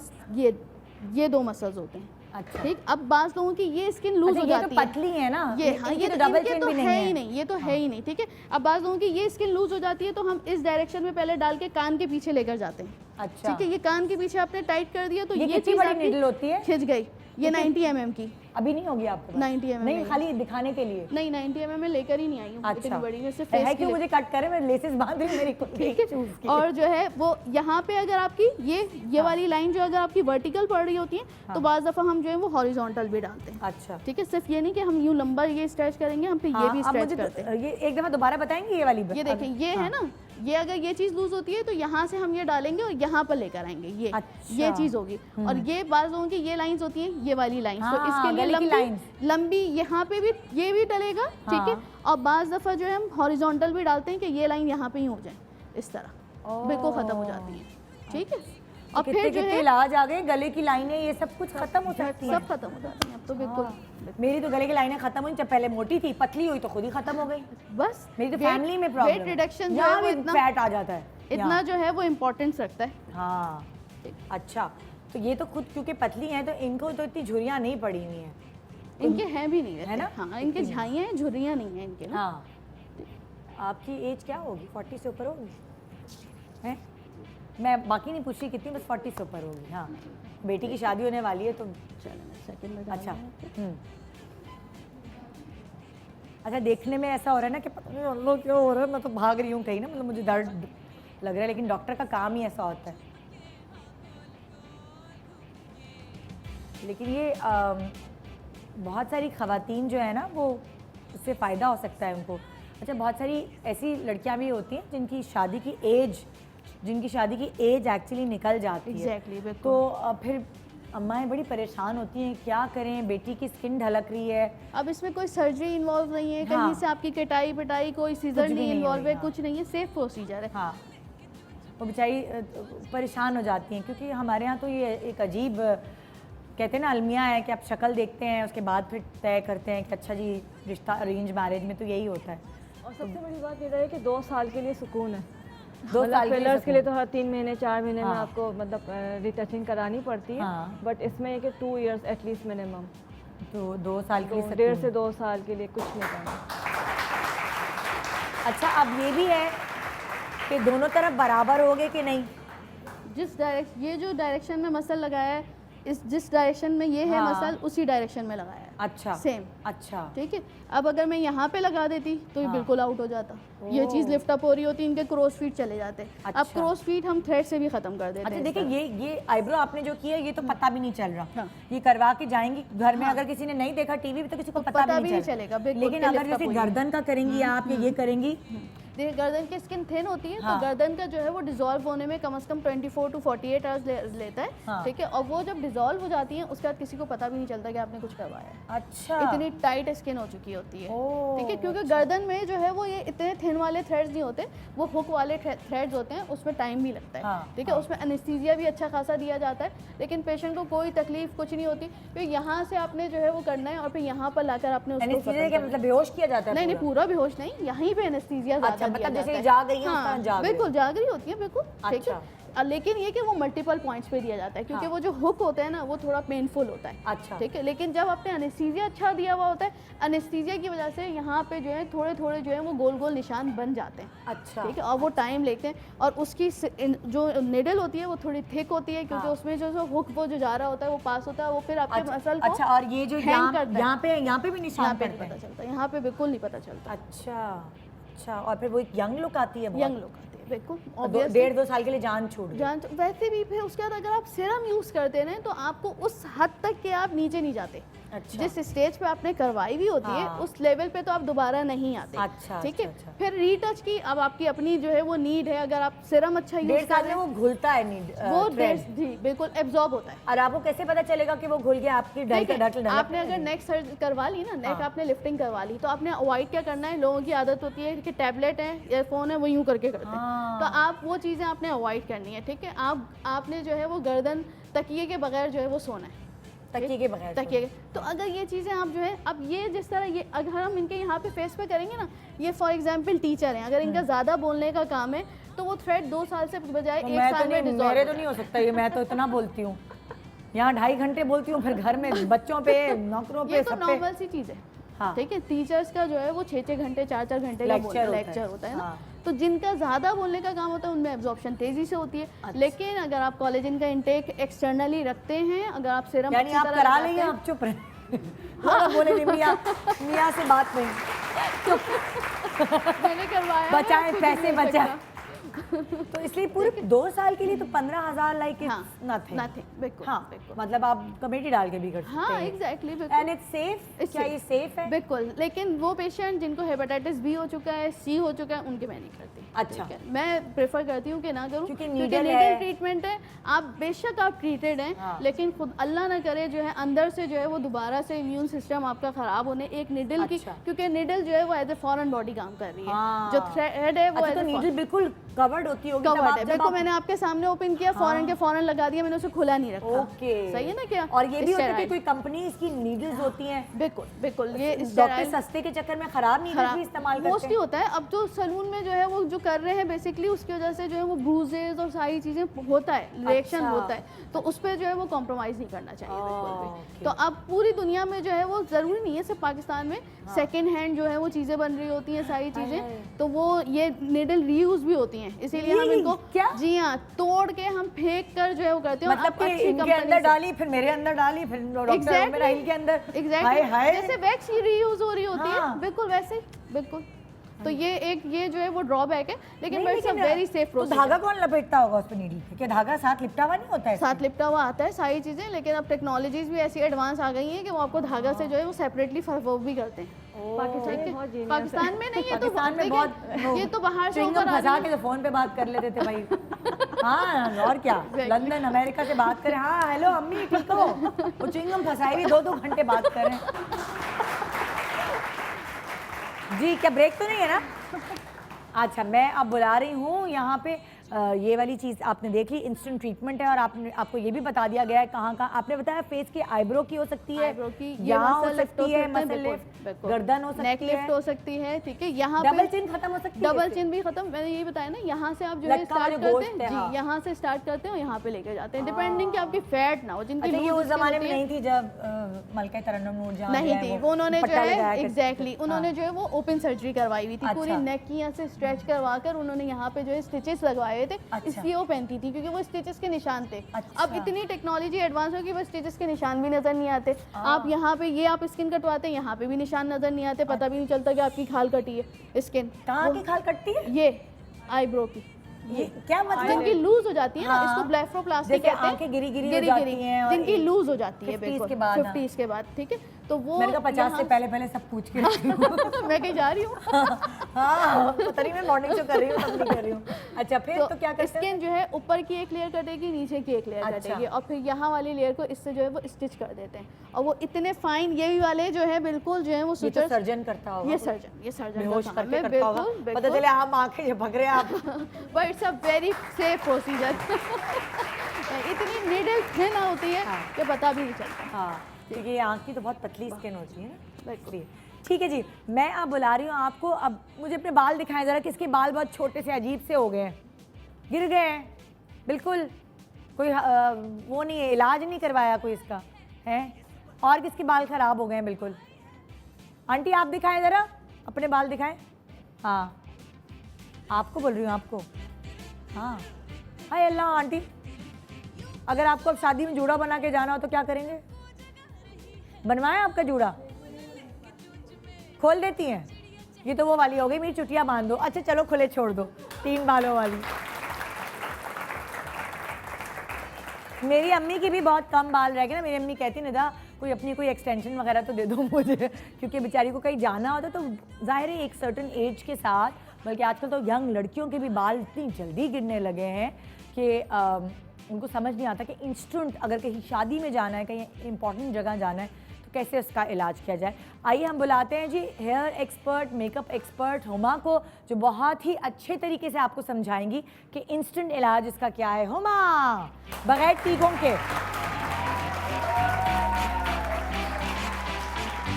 ये 2 मसल्स होते हैं। अच्छा, ठीक, अब बाज़ लोगों की ये स्किन लूज अच्छा, हो ये तो जाती है, पतली है ना, ये हाँ, इनकी ये तो तो डबल इनके चिन तो भी नहीं है ही नहीं, ये तो है ही नहीं। ठीक है, अब बाज़ लोगों की ये स्किन लूज हो जाती है, तो हम इस डायरेक्शन में पहले डाल के कान के पीछे लेकर जाते हैं। अच्छा, ठीक है, ये कान के पीछे आपने टाइट कर दिया, तो ये ये कितनी चीज़ बड़ी आपकी नीडल होती है? खिंच गई। ये 90 mm की, अभी नहीं होगी आपको? 90 mm नहीं, खाली दिखाने के लिए। नहीं 90 mm में लेकर ही नहीं आई हूँ, अच्छा, इतनी बड़ी, मैं सिर्फ है फेस के क्यों लिए। मुझे कट करे, मैं लेसेस बांध रही हूँ मेरी ठीक है, और जो है वो यहाँ पे अगर आपकी ये वाली लाइन जो अगर आपकी वर्टिकल पड़ रही होती है, तो बाज़ दफ़ा हम जो है वो हॉरिजॉन्टल भी डालते हैं। अच्छा, ठीक है, सिर्फ ये नहीं कि हम यूँ लंबा ये स्ट्रेच करेंगे, हम फिर ये भी अब स्ट्रेच मुझे करते हैं। ये एक दफा दोबारा बताएंगे ये वाली? ये देखें, ये है ना, ये अगर ये चीज़ लूज होती है तो यहाँ से हम ये डालेंगे और यहाँ पर लेकर आएंगे, ये अच्छा। ये चीज़ होगी। और ये बाज़ लोगों की ये लाइंस होती हैं, ये वाली लाइंस, तो हाँ, इसके लिए गले की लंबी लंबी यहाँ पे भी ये भी डलेगा। ठीक है, और बाज़ दफ़ा जो है हम हॉरिजॉन्टल भी डालते हैं कि ये लाइन यहाँ पे ही हो जाए, इस तरह बिल्कुल ख़त्म हो जाती है। ठीक है, और कितने फिर जो कितने है इलाज आ गए, गले की लाइनें ये सब कुछ खत्म हो जाती है। सब खत्म हो जाती हैं अब तो बिल्कुल। मेरी तो गले की लाइनें खत्म हुई, जब पहले मोटी थी, पतली हुई तो खुद ही खत्म हो गई। बस मेरी तो weight- फैमिली में प्रॉब्लम वेट रिडक्शन जो है यहाँ वो भी इतना फैट आ जाता है इतना जो है वो इम्पोर्टेंस रखता है। हाँ, अच्छा, तो ये तो खुद क्योंकि पतली हैं तो इनको तो इतनी झुर्रियाँ नहीं पड़ी हुई हैं। इनके हैं भी नहीं है ना? हाँ, इनके झाइयाँ हैं, झुर्रियाँ नहीं हैं इनके ना। हाँ, आपकी एज क्या होगी? 40 से ऊपर होगी हैं? मैं बाकी नहीं पूछ रही कितनी, बस 40 से ऊपर होगी। हाँ, बेटी की शादी होने वाली है तो चलो सेकंड में अच्छा। डालूंगी। अच्छा, देखने में ऐसा हो रहा है ना कि पता नहीं अल्लाह क्या हो रहा है, मैं तो भाग रही हूँ कहीं ना, मतलब मुझे दर्द लग रहा है, लेकिन डॉक्टर का काम ही ऐसा होता है। लेकिन ये बहुत सारी ख़वातीन जो है ना वो उससे फ़ायदा हो सकता है उनको। अच्छा, बहुत सारी ऐसी लड़कियां भी होती हैं जिनकी शादी की एज एक्चुअली निकल जाती है। Exactly, बिल्कुल। तो फिर अम्माएँ बड़ी परेशान होती हैं, क्या करें, बेटी की स्किन ढलक रही है। अब इसमें कोई सर्जरी इन्वॉल्व नहीं है, हाँ। कहीं से आपकी कटाई पिटाई कोई सीजर कुछ भी नहीं नहीं इन्वॉल्व है, होगा। कुछ नहीं है, सेफ प्रोसीजर है। हाँ, वो बेचारी परेशान हो जाती हैं, क्योंकि हमारे यहाँ तो ये एक अजीब कहते हैं ना अलमिया है कि आप शक्ल देखते हैं उसके बाद फिर तय करते हैं कि अच्छा जी रिश्ता अरेंज मैरिज में तो यही होता है। और सबसे बड़ी बात ये है कि 2 साल के लिए सुकून है। 2 साल फिलर्स के लिए तो हर 3 महीने 4 महीने में हाँ। आपको मतलब रिटचिंग करानी पड़ती है। हाँ। बट इसमें है कि 2 इयर्स एटलीस्ट मिनिमम, तो 2 साल के लिए 1.5 सुकून। से 2 साल के लिए कुछ नहीं करना। अच्छा, अब ये भी है कि दोनों तरफ बराबर हो गए कि नहीं? ये जो डायरेक्शन में मसल लगाया है, इस जिस डायरेक्शन में ये है हाँ। मसल, उसी डायरेक्शन में लगाया है। अच्छा सेम। अच्छा ठीक है, अब अगर मैं यहाँ पे लगा देती तो ये हाँ। बिल्कुल आउट हो जाता। ये चीज़ लिफ्ट अप हो रही होती, इनके क्रॉस फीट चले जाते। अब अच्छा। क्रॉस फीट हम थ्रेड से भी खत्म कर देते अच्छा हैं। देखिए, ये आईब्रो आपने जो किया ये तो पता भी नहीं चल रहा। हाँ। ये करवा के जाएंगी घर में, अगर किसी ने नहीं देखा टीवी पे तो किसी को पता भी नहीं चलेगा, बिल्कुल, लेकिन कि अगर lift up जैसे हुई है। गर्दन का करेंगी आप या ये करेंगी, देखिए गर्दन की स्किन थिन होती है, हाँ। तो गर्दन का जो है वो डिजोल्व होने में कम से कम 24 to 48 आवर्स लेता है। हाँ। ठीक है, और वो जब डिजोल्व हो जाती है उसके बाद किसी को पता भी नहीं चलता कि आपने कुछ करवाया है। अच्छा इतनी टाइट स्किन हो चुकी होती है। ओह, ठीक है, क्योंकि गर्दन में जो है वो ये इतने थिन वाले थ्रेड्स नहीं होते, वो हुक वाले थ्रेड्स होते हैं, उसमें टाइम भी लगता है। हाँ, ठीक है, उसमें एनेस्थीसिया भी अच्छा खासा दिया जाता है, लेकिन पेशेंट को कोई तकलीफ कुछ नहीं होती, क्योंकि यहाँ से आपने जो है वो करना है और फिर यहाँ पर लाकर आपने उसको एनेस्थीसिया खत्म क्या करना है। मतलब बेहोश किया जाता है? नहीं नहीं, पूरा बेहोश नहीं, यहीं पे एनेस्थीसिया अच्छा, ज़्यादा दिया मतलब जैसे जाता है। जाग गई हैं, उस तरह जाग रही बिल्कुल जाग रही होती है, बिल्कुल। ठीक है, अच्छा। लेकिन ये कि वो मल्टीपल पॉइंट्स पे दिया जाता है, क्योंकि हाँ। वो जो हुक होता है ना वो थोड़ा पेनफुल होता है। अच्छा। ठीक है, लेकिन जब आपने एनेस्थीसिया अच्छा दिया हुआ होता है, एनेस्थीसिया की वजह से यहाँ पे जो है थोड़े थोड़े जो है वो गोल गोल निशान बन जाते हैं। अच्छा ठीक है, और वो टाइम लेते हैं, और उसकी जो निडल होती है वो थोड़ी थिक होती है, क्योंकि हाँ। उसमें जो हुक वो जो जा रहा होता है वो पास होता है, वो फिर आपके मसल को अच्छा, और ये जो hang करता है। यहाँ पे भी यहाँ निशान पे नहीं पड़ते पता हैं? चलता, यहाँ पे बिल्कुल नहीं पता चलता। अच्छा अच्छा, और फिर वो एक यंग लुक आती है बहुत। यंग लोग आते हैं, बिल्कुल। और obviously। 1.5-2 साल के लिए जान छूट गई। जान वैसे भी फिर उसके बाद अगर आप सीरम यूज़ करते हैं तो आपको उस हद तक के आप नीचे नहीं जाते। अच्छा। जिस स्टेज पे आपने करवाई भी होती है हाँ। उस लेवल पे तो आप दोबारा नहीं आते। अच्छा, ठीक है, अच्छा। फिर रीटच की अब आपकी अपनी जो है वो नीड है, अगर आप सीरम अच्छा 1.5 यूज़ कर साल रहे में हैं वो घुलता है नीड वो thread। जी बिल्कुल एब्जॉर्ब होता है। और आपको कैसे पता चलेगा कि वो घुल गया? आपकी ठीक है, डॉक्टर आपने अगर नेक सर्ज करवा ली ना, नेक हाँ। आपने लिफ्टिंग करवा ली, तो आपने अवॉइड क्या करना है, लोगों की आदत होती है कि टैबलेट है या फ़ोन है वो यूँ करके करते हैं, हाँ। तो आप वो चीज़ें आपने अवॉइड करनी है। ठीक है, आपने जो है वो गर्दन तकिए के बगैर जो है वो सोना है, तकिए के बगैर तकिए के। तो अगर ये चीज़ें आप जो है, अब ये जिस तरह ये अगर हम इनके यहाँ पे फेस पे करेंगे ना, ये फॉर एग्जांपल टीचर हैं, अगर इनका ज़्यादा बोलने का काम है तो वो थ्रेड 2 साल से बजाय 1 मैं तो साल में नहीं, dissolve मेरे हो तो जाए। नहीं हो सकता ये, मैं तो इतना बोलती हूँ यहाँ 2.5 घंटे बोलती हूँ, फिर घर में बच्चों पे नौकरों पे ये तो सब पे नॉर्मल सी चीज़ है। हाँ। ठीक है, टीचर्स का जो है वो 6-6 घंटे 4-4 घंटे का लेक्चर होता है ना, हाँ। तो जिनका ज़्यादा बोलने का काम होता है उनमें एब्जॉर्प्शन तेज़ी से होती है। अच्छा। लेकिन अगर आप कोलेजन का इंटेक एक्सटर्नली रखते हैं, अगर आप सीरम यानी आप करा लेंगे, आप चुप रहे हाँ बोले नहीं, मियाँ से बात नहीं, मैंने करवाया है, बचाएं कुछ पैसे नहीं बचाएं। सकता। तो इसलिए पूरे 2 साल के लिए तो 15,000 लाइक हाँ, नथिंग। nothing, बिल्कुल, हाँ, बिल्कुल। मतलब आप कमेटी डाल के भी कर सकते हाँ हैं। एग्जैक्टली, एंड बिल्कुल। It's safe? It's क्या safe। ये सेफ है? बिल्कुल, लेकिन वो पेशेंट जिनको हेपेटाइटिस बी हो चुका है, सी हो चुका है, उनके मैं नहीं करती। अच्छा। ठीक है, मैं प्रेफर करती हूँ कि ना करूँ, क्योंकि क्योंकि needle नीडल है। ट्रीटमेंट है। आप बेशक आप ट्रीटेड हैं, हाँ। लेकिन खुद अल्लाह ना करे जो है अंदर से जो है वो दोबारा से इम्यून सिस्टम आपका ख़राब होने एक निडल की, अच्छा। क्योंकि निडल जो है वो एज ए फॉरेन बॉडी काम कर रही है। हाँ। जो थ्रेड है वो अच्छा, as तो a नीडल बिल्कुल कवर्ड होती होगी तब कवर्ड आप है, जब बिल्कुल। आप- मैंने आपके सामने ओपन किया, फॉरेन के फॉरेन लगा दिया, मैंने उसे खुला नहीं रखा। ओके, सही है ना क्या? और ये भी होता है कि Steroid। कोई कंपनी इसकी नीडल्स होती हैं, बिल्कुल बिल्कुल, ये डॉक्टर steroid- सस्ते के चक्कर में खराब नीडल्स भी इस्तेमाल करते मोस्टली हैं। होता है। अब जो सलून में जो है वो जो कर रहे हैं बेसिकली उसकी वजह से जो है वो ब्रूजेज और सारी चीज़ें होता है, रिएक्शन अच्छा। होता है, तो उस पर जो है वो कॉम्प्रोमाइज़ नहीं करना चाहिए बिल्कुल भी। ओके। तो अब पूरी दुनिया में जो है वो ज़रूरी नहीं है सिर्फ पाकिस्तान में, सेकेंड हैंड जो है वो चीज़ें बन रही होती हैं सारी हाय। चीज़ें, तो वो ये निडल रीयूज भी होती हैं, इसीलिए हम Really? इनको क्या? जी हाँ तोड़ के हम फेंक कर जो है वो करते हैं। और मतलब आपको कि अच्छी इनके company अंदर से- डाली, फिर मेरे अंदर डाली, फिर डॉक्टर मेरा इनके अंदर, हाय हाय। जैसे वैक्स रीयूज हो रही होती हाँ। है, बिल्कुल वैसे, बिल्कुल। तो ये जो है वो ड्रॉबैक है, लेकिन नहीं, इट्स अ लेकिन वेरी सेफ तो प्रोसेस। धागा कौन लपेटता होगा उस पर नीडल पे? क्या धागा साथ लिपटा हुआ नहीं होता है इसमें? साथ लिपटा हुआ आता है सारी चीज़ें, लेकिन अब टेक्नोलॉजीज भी ऐसी एडवांस आ गई हैं कि वो आपको धागा से जो है वो सेपरेटली फरवोक भी करते हैं। पाकिस्तान ठीक में है, बहुत genius है। पाकिस्तान में नहीं है तो पाकिस्तान में देखिए, बहुत ये तो बाहर से चिंगम ऊपर आ फंसा रही के है। तो फोन पे बात कर लेते थे भाई हाँ, और क्या, लंदन अमेरिका से बात करें, हाँ हेलो अम्मी ठीक हो, वो चिंगम फंसाई भी 2-2 घंटे बात करें। जी, क्या ब्रेक तो नहीं है ना? अच्छा, मैं अब बुला रही हूँ यहाँ पे ये वाली चीज़ आपने देख ली, इंस्टेंट ट्रीटमेंट है, और आपको ये भी बता दिया गया है कहाँ का। आपने बताया फेस की आईब्रो की हो सकती है, आईब्रो की, ये यहाँ हो मसल लिफ्ट सकती है, मसल बिल्कुल, लिफ्ट, बिल्कुल। गर्दन हो नेक सकती लिफ्ट है, हो सकती है। ठीक है, यहाँ डबल पे चिन खत्म हो सकती है, डबल इससे? चिन भी खत्म, मैंने यही बताया ना, यहाँ से आप जो है लटका स्टार्ट जो करते गोश्त हैं है, हाँ। जी, यहाँ से स्टार्ट करते हैं और यहाँ पे लेके जाते हैं, डिपेंडिंग कि आपकी फैट ना हो, जिनकी अच्छा, ये loose उस skin जमाने होती में है, नहीं थी जब मलका तरन्नुम नूर जहां नहीं जो है थी, वो उन्होंने जो पट्टा लगाया है करती थी। एग्जैक्टली उन्होंने जो है वो ओपन सर्जरी करवाई हुई थी, पूरी अच्छा। नेक की यहाँ से स्ट्रेच करवा कर उन्होंने यहाँ पे जो है स्टिचेस लगवाए गए थे, अच्छा। इसलिए वो पहनती थी, क्योंकि वो स्टिचेस के निशान थे। अच्छा। अब इतनी टेक्नोलॉजी एडवांस हो कि वो स्टिचेस के निशान भी नज़र नहीं आते। आप यहाँ पे ये आप स्किन कटवाते हैं, यहाँ पे भी निशान नज़र नहीं आते, पता भी नहीं चलता कि आपकी खाल कटी है स्किन। कहाँ की खाल कटती है? ये आईब्रो की, ये क्या मतलब? जिनकी लूज हो जाती है ना, हाँ। इसको ब्लेफरोप्लास्टी जैसे कहते हैं। आंखें गिरी-गिरी हो जाती हैं और जिनकी एक लूज हो जाती है 50s बिल्कुल के बाद, हाँ। 50s के बाद, ठीक है। तो वो मैंने कहा 50 से यहाँ- पहले सब पूछ के रखती हूँ। मैं कहीं जा रही हूँ। हाँ, पता नहीं मैं मॉर्निंग शो कर रही हूँ तब नहीं कर रही हूँ। अच्छा फिर तो क्या करते हैं? स्किन जो है ऊपर की एक लेयर कटेगी, नीचे की एक लेयर अच्छा। कटेगी, और फिर यहाँ वाली लेयर को इससे जो है वो स्टिच कर देते हैं। और वो इतने फाइन, ये भी वाले जो है बिल्कुल जो है वो ये तो सुचर, सर्जन करता होगा। ये सर्जन बेहोश का काम करके है, करता होगा। बिल्कुल पता चले हम आंखें झपक रहे हैं आप। But it's a very safe procedure. इतनी नीडल थिन होती है हाँ। कि पता भी नहीं चलता। हाँ, क्योंकि ये आँख की तो बहुत पतली स्किन होती है ना। बिल्कुल। इसलिए। ठीक है जी, मैं अब बुला रही हूँ आपको। अब मुझे अपने बाल दिखाएं ज़रा, किसके बाल बहुत छोटे से अजीब से हो गए हैं, गिर गए हैं बिल्कुल, कोई वो नहीं है, इलाज नहीं करवाया कोई इसका है, और किसके बाल ख़राब हो गए हैं बिल्कुल। आंटी आप दिखाएं ज़रा, अपने बाल दिखाएं। हाँ, आपको बोल रही हूँ, आपको। हाँ, हाय अल्लाह आंटी, अगर आपको अब शादी में जूड़ा बना के जाना हो तो क्या करेंगे? बनवाएं आपका जूड़ा? खोल देती हैं? ये तो वो वाली हो गई, मेरी चुटिया बांध दो। अच्छा चलो खुले छोड़ दो, 3 बालों वाली। मेरी अम्मी की भी बहुत कम बाल रह गए ना। मेरी अम्मी कहती निदा कोई एक्सटेंशन वगैरह तो दे दो मुझे, क्योंकि बेचारी को कहीं जाना होता तो जाहिर है एक सर्टन एज के साथ, बल्कि आजकल तो यंग लड़कियों के भी बाल इतनी जल्दी गिरने लगे हैं कि उनको समझ नहीं आता कि इंस्टेंट अगर कहीं शादी में जाना है, कहीं इंपॉर्टेंट जगह जाना है, तो कैसे उसका इलाज किया जाए। आइए हम बुलाते हैं जी hair expert, makeup expert Huma को, जो बहुत ही अच्छे तरीके से आपको समझाएंगी कि इंस्टेंट इलाज इसका क्या है। हुमा, बगैर टीकों के।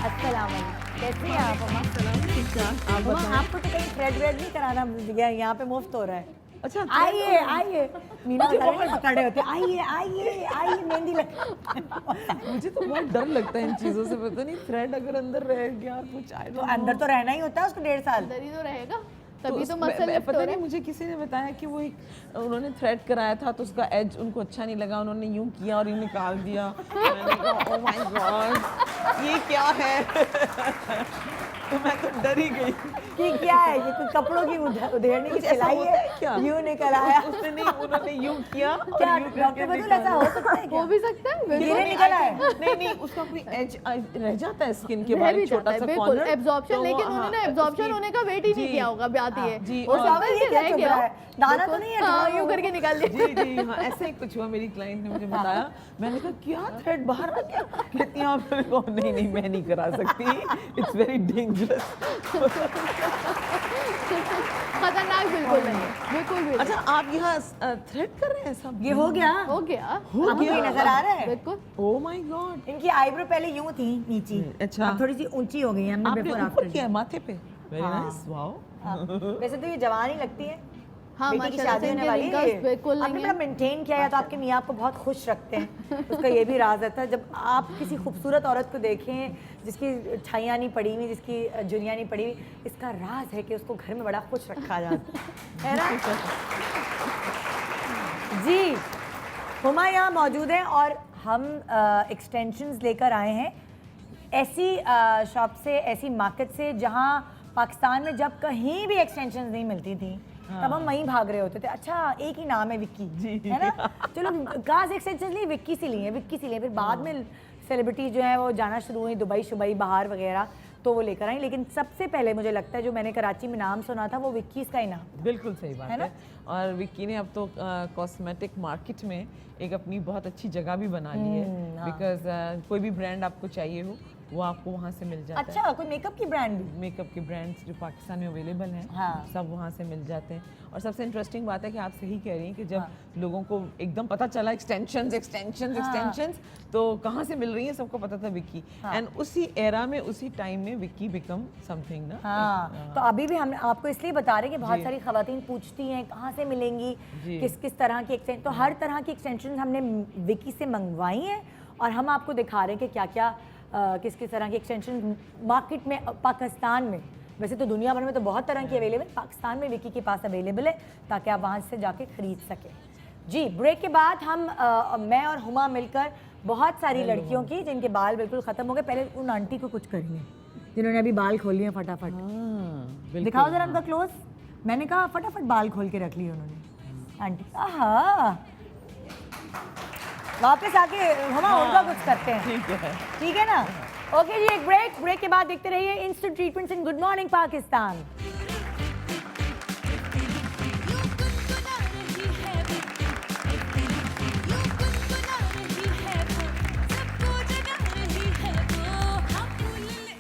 अस्सलाम वालेकुम, कैसी हैं आप हुमा? हुमा, आपको तो कहीं थ्रेड व्रेड नहीं कराना दिया, यहाँ पे मुफ्त हो रहा है। अच्छा आइए आइए, मीना पकड़े होते, आइए आइए आइए, मेहंदी लग। मुझे तो बहुत डर लगता है इन चीज़ों से, पता नहीं थ्रेड अगर अंदर रह गया कुछ आए तो अंदर तो रहना ही होता है उसको 1.5 साल। अंदर ही तो रहेगा, तभी तो मसल लिफ्ट हो पता रहे नहीं, हैं। मुझे किसी ने बताया कि वो एक उन्होंने थ्रेड कराया था तो उसका एज उनको अच्छा नहीं लगा, उन्होंने यूं किया और यूं निकाल दिया। मैंने कहा ओह माय गॉड ये क्या है। तो मैं तो डर ही गई कि क्या है ये, कोई कपड़ों की उधेड़ने की कुछ ऐसा सिलाई होता है है क्या? यूं निकल आया। उसने नहीं, उन्होंने यूं किया और क्या यूं डॉक्टर करके बदल ऐसा हो सकता है हो क्या? भी सकता है, धीरे बिल्कुल। निकल आए। नहीं नहीं, उसका कोई एज रह जाता है स्किन के रह बाहर भी एक जाता छोटा है, सा बिल्कुल कॉर्नर एब्जॉर्प्शन, लेकिन उन्होंने एब्जॉर्प्शन होने का वेट ही नहीं किया होगा, बात ये है। जी, वो और समझ ये के क्या रह चुभ गया, रहा है? दाना तो नहीं है, हाँ, यूं यूं करके निकाल दिया। जी जी हाँ, ऐसे ही कुछ हुआ। मेरी क्लाइंट ने मुझे बताया, मैंने कहा क्या थ्रेड बाहर आ गया? कहती हैं आप मेरे को, नहीं नहीं मैं नहीं करा सकती, इट्स वेरी डेंजरस। खतरनाक बिल्कुल नहीं है, बिल्कुल भी अच्छा नहीं। आप यहाँ थ्रेड कर रहे हैं सब? ये हो गया, हो गया, आपको ये नजर आ रहा है? बिल्कुल। Oh my God. इनकी आईब्रो पहले यूं थी नीची, अच्छा। अब थोड़ी सी ऊंची हो गई है। हमने आपने बिफोर ऊपर आफ्टर किया है माथे पे? वेरी हाँ। Nice, wow. वैसे तो ये जवान ही लगती है। हाँ, बेटी की माशाल्लाह शादी से होने इनके वाली wrinkles है, बिल्कुल आपने नहीं बड़ा है। मेंटेन किया है तो आपके मियाँ आपको बहुत खुश रखते हैं। उसका ये भी राज रहता है, जब आप किसी खूबसूरत औरत को देखें जिसकी छाइयाँ नहीं पड़ी हुई, जिसकी जुनिया नहीं पड़ी हुई, इसका राज है कि उसको घर में बड़ा खुश रखा जाता है ना जी। हुमा यहाँ मौजूद हैं और हम एक्सटेंशंस लेकर आए हैं ऐसी शॉप से, ऐसी मार्केट से जहाँ पाकिस्तान में जब कहीं भी एक्सटेंशंस नहीं मिलती थी तब हम वहीं भाग रहे होते थे। अच्छा एक ही नाम है विक्की, है ना, चलो कहाँ से एक्सटेंशंस लिए, विक्की से लिए, विक्की से लिए। फिर बाद में सेलिब्रिटी जो है वो जाना शुरू हुई दुबई शुबई बाहर वगैरह, तो वो लेकर आई। लेकिन सबसे पहले मुझे लगता है जो मैंने कराची में नाम सुना था वो विक्कीज़ का ही नाम। बिल्कुल सही बात है ना? है। और विक्की ने अब तो कॉस्मेटिक मार्केट में एक अपनी बहुत अच्छी जगह भी बना ली है, हाँ। बिकॉज कोई भी ब्रांड आपको चाहिए हो वो आपको वहाँ से मिल जाता है। अच्छा कोई मेकअप की ब्रांड भी? मेकअप के ब्रांड्स जो पाकिस्तान में अवेलेबल हैं, हाँ। सब वहाँ से मिल जाते हैं। और सबसे इंटरेस्टिंग बात है कि आप सही कह रही हैं कि जब लोगों को एकदम पता चला एक्सटेंशंस एक्सटेंशंस एक्सटेंशंस, तो कहाँ से मिल रही है सबको पता था विक्की। एंड उसी एरा में, उसी टाइम में विक्की बिकम समथिंग ना। हाँ, तो अभी भी हम आपको इसलिए बता रहे हैं कि बहुत सारी खवातीन पूछती हैं कहाँ से मिलेंगी, किस किस तरह की एक्सटेंशन। तो हर तरह की एक्सटेंशन हमने विक्की से मंगवाई हैं और हम आपको दिखा रहे हैं कि क्या क्या किस किस तरह की एक्सटेंशन मार्केट में पाकिस्तान में वैसे तो दुनिया भर में तो बहुत तरह की अवेलेबल, पाकिस्तान में विकी के पास अवेलेबल है ताकि आप वहाँ से जाके खरीद सकें। जी, ब्रेक के बाद हम मैं और हुमा मिलकर बहुत सारी लड़कियों की जिनके बाल बिल्कुल ख़त्म हो गए, पहले उन आंटी को कुछ करेंगे जिन्होंने अभी बाल खोल लिए फटाफट। दिखाओ जरा उनका क्लोज। मैंने कहा फटाफट बाल खोल के रख लिए उन्होंने आंटी। आहा, वापस आके हुमा उनका कुछ करते हैं, ठीक है ना? ओके जी, एक ब्रेक के बाद देखते रहिए instant treatments in good morning Pakistan.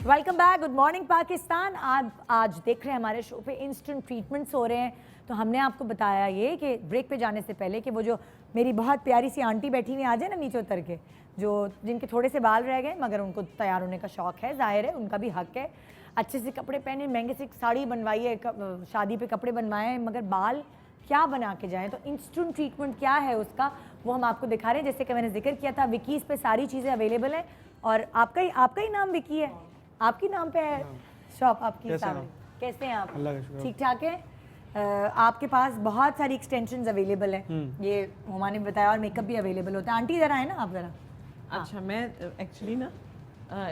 Welcome back, good morning Pakistan. आज देख रहे हैं हमारे शो पे इंस्टेंट ट्रीटमेंट्स हो रहे हैं। तो हमने आपको बताया ये कि ब्रेक पे जाने से पहले कि वो जो मेरी बहुत प्यारी सी आंटी बैठी हुई आ जाए ना नीचे उतर के, जो जिनके थोड़े से बाल रह गए मगर उनको तैयार होने का शौक़ है, जाहिर है उनका भी हक है। अच्छे से कपड़े पहने, महंगे से साड़ी बनवाई है, शादी पे कपड़े बनवाए, मगर बाल क्या बना के जाएँ। तो इंस्टेंट ट्रीटमेंट क्या है उसका वो हम आपको दिखा रहे हैं। जैसे कि मैंने जिक्र किया था, विकीज़ पे सारी चीज़ें अवेलेबल हैं। और आपका ही नाम विकी है, आपकी नाम पे है शॉप आपकी? कैसे हैं आप? ठीक ठाक है। आपके पास बहुत सारी एक्सटेंशंस अवेलेबल हैं, ये हुमा ने बताया, और मेकअप भी अवेलेबल होता है। आंटी ज़रा है ना आप ज़रा। अच्छा, मैं एक्चुअली ना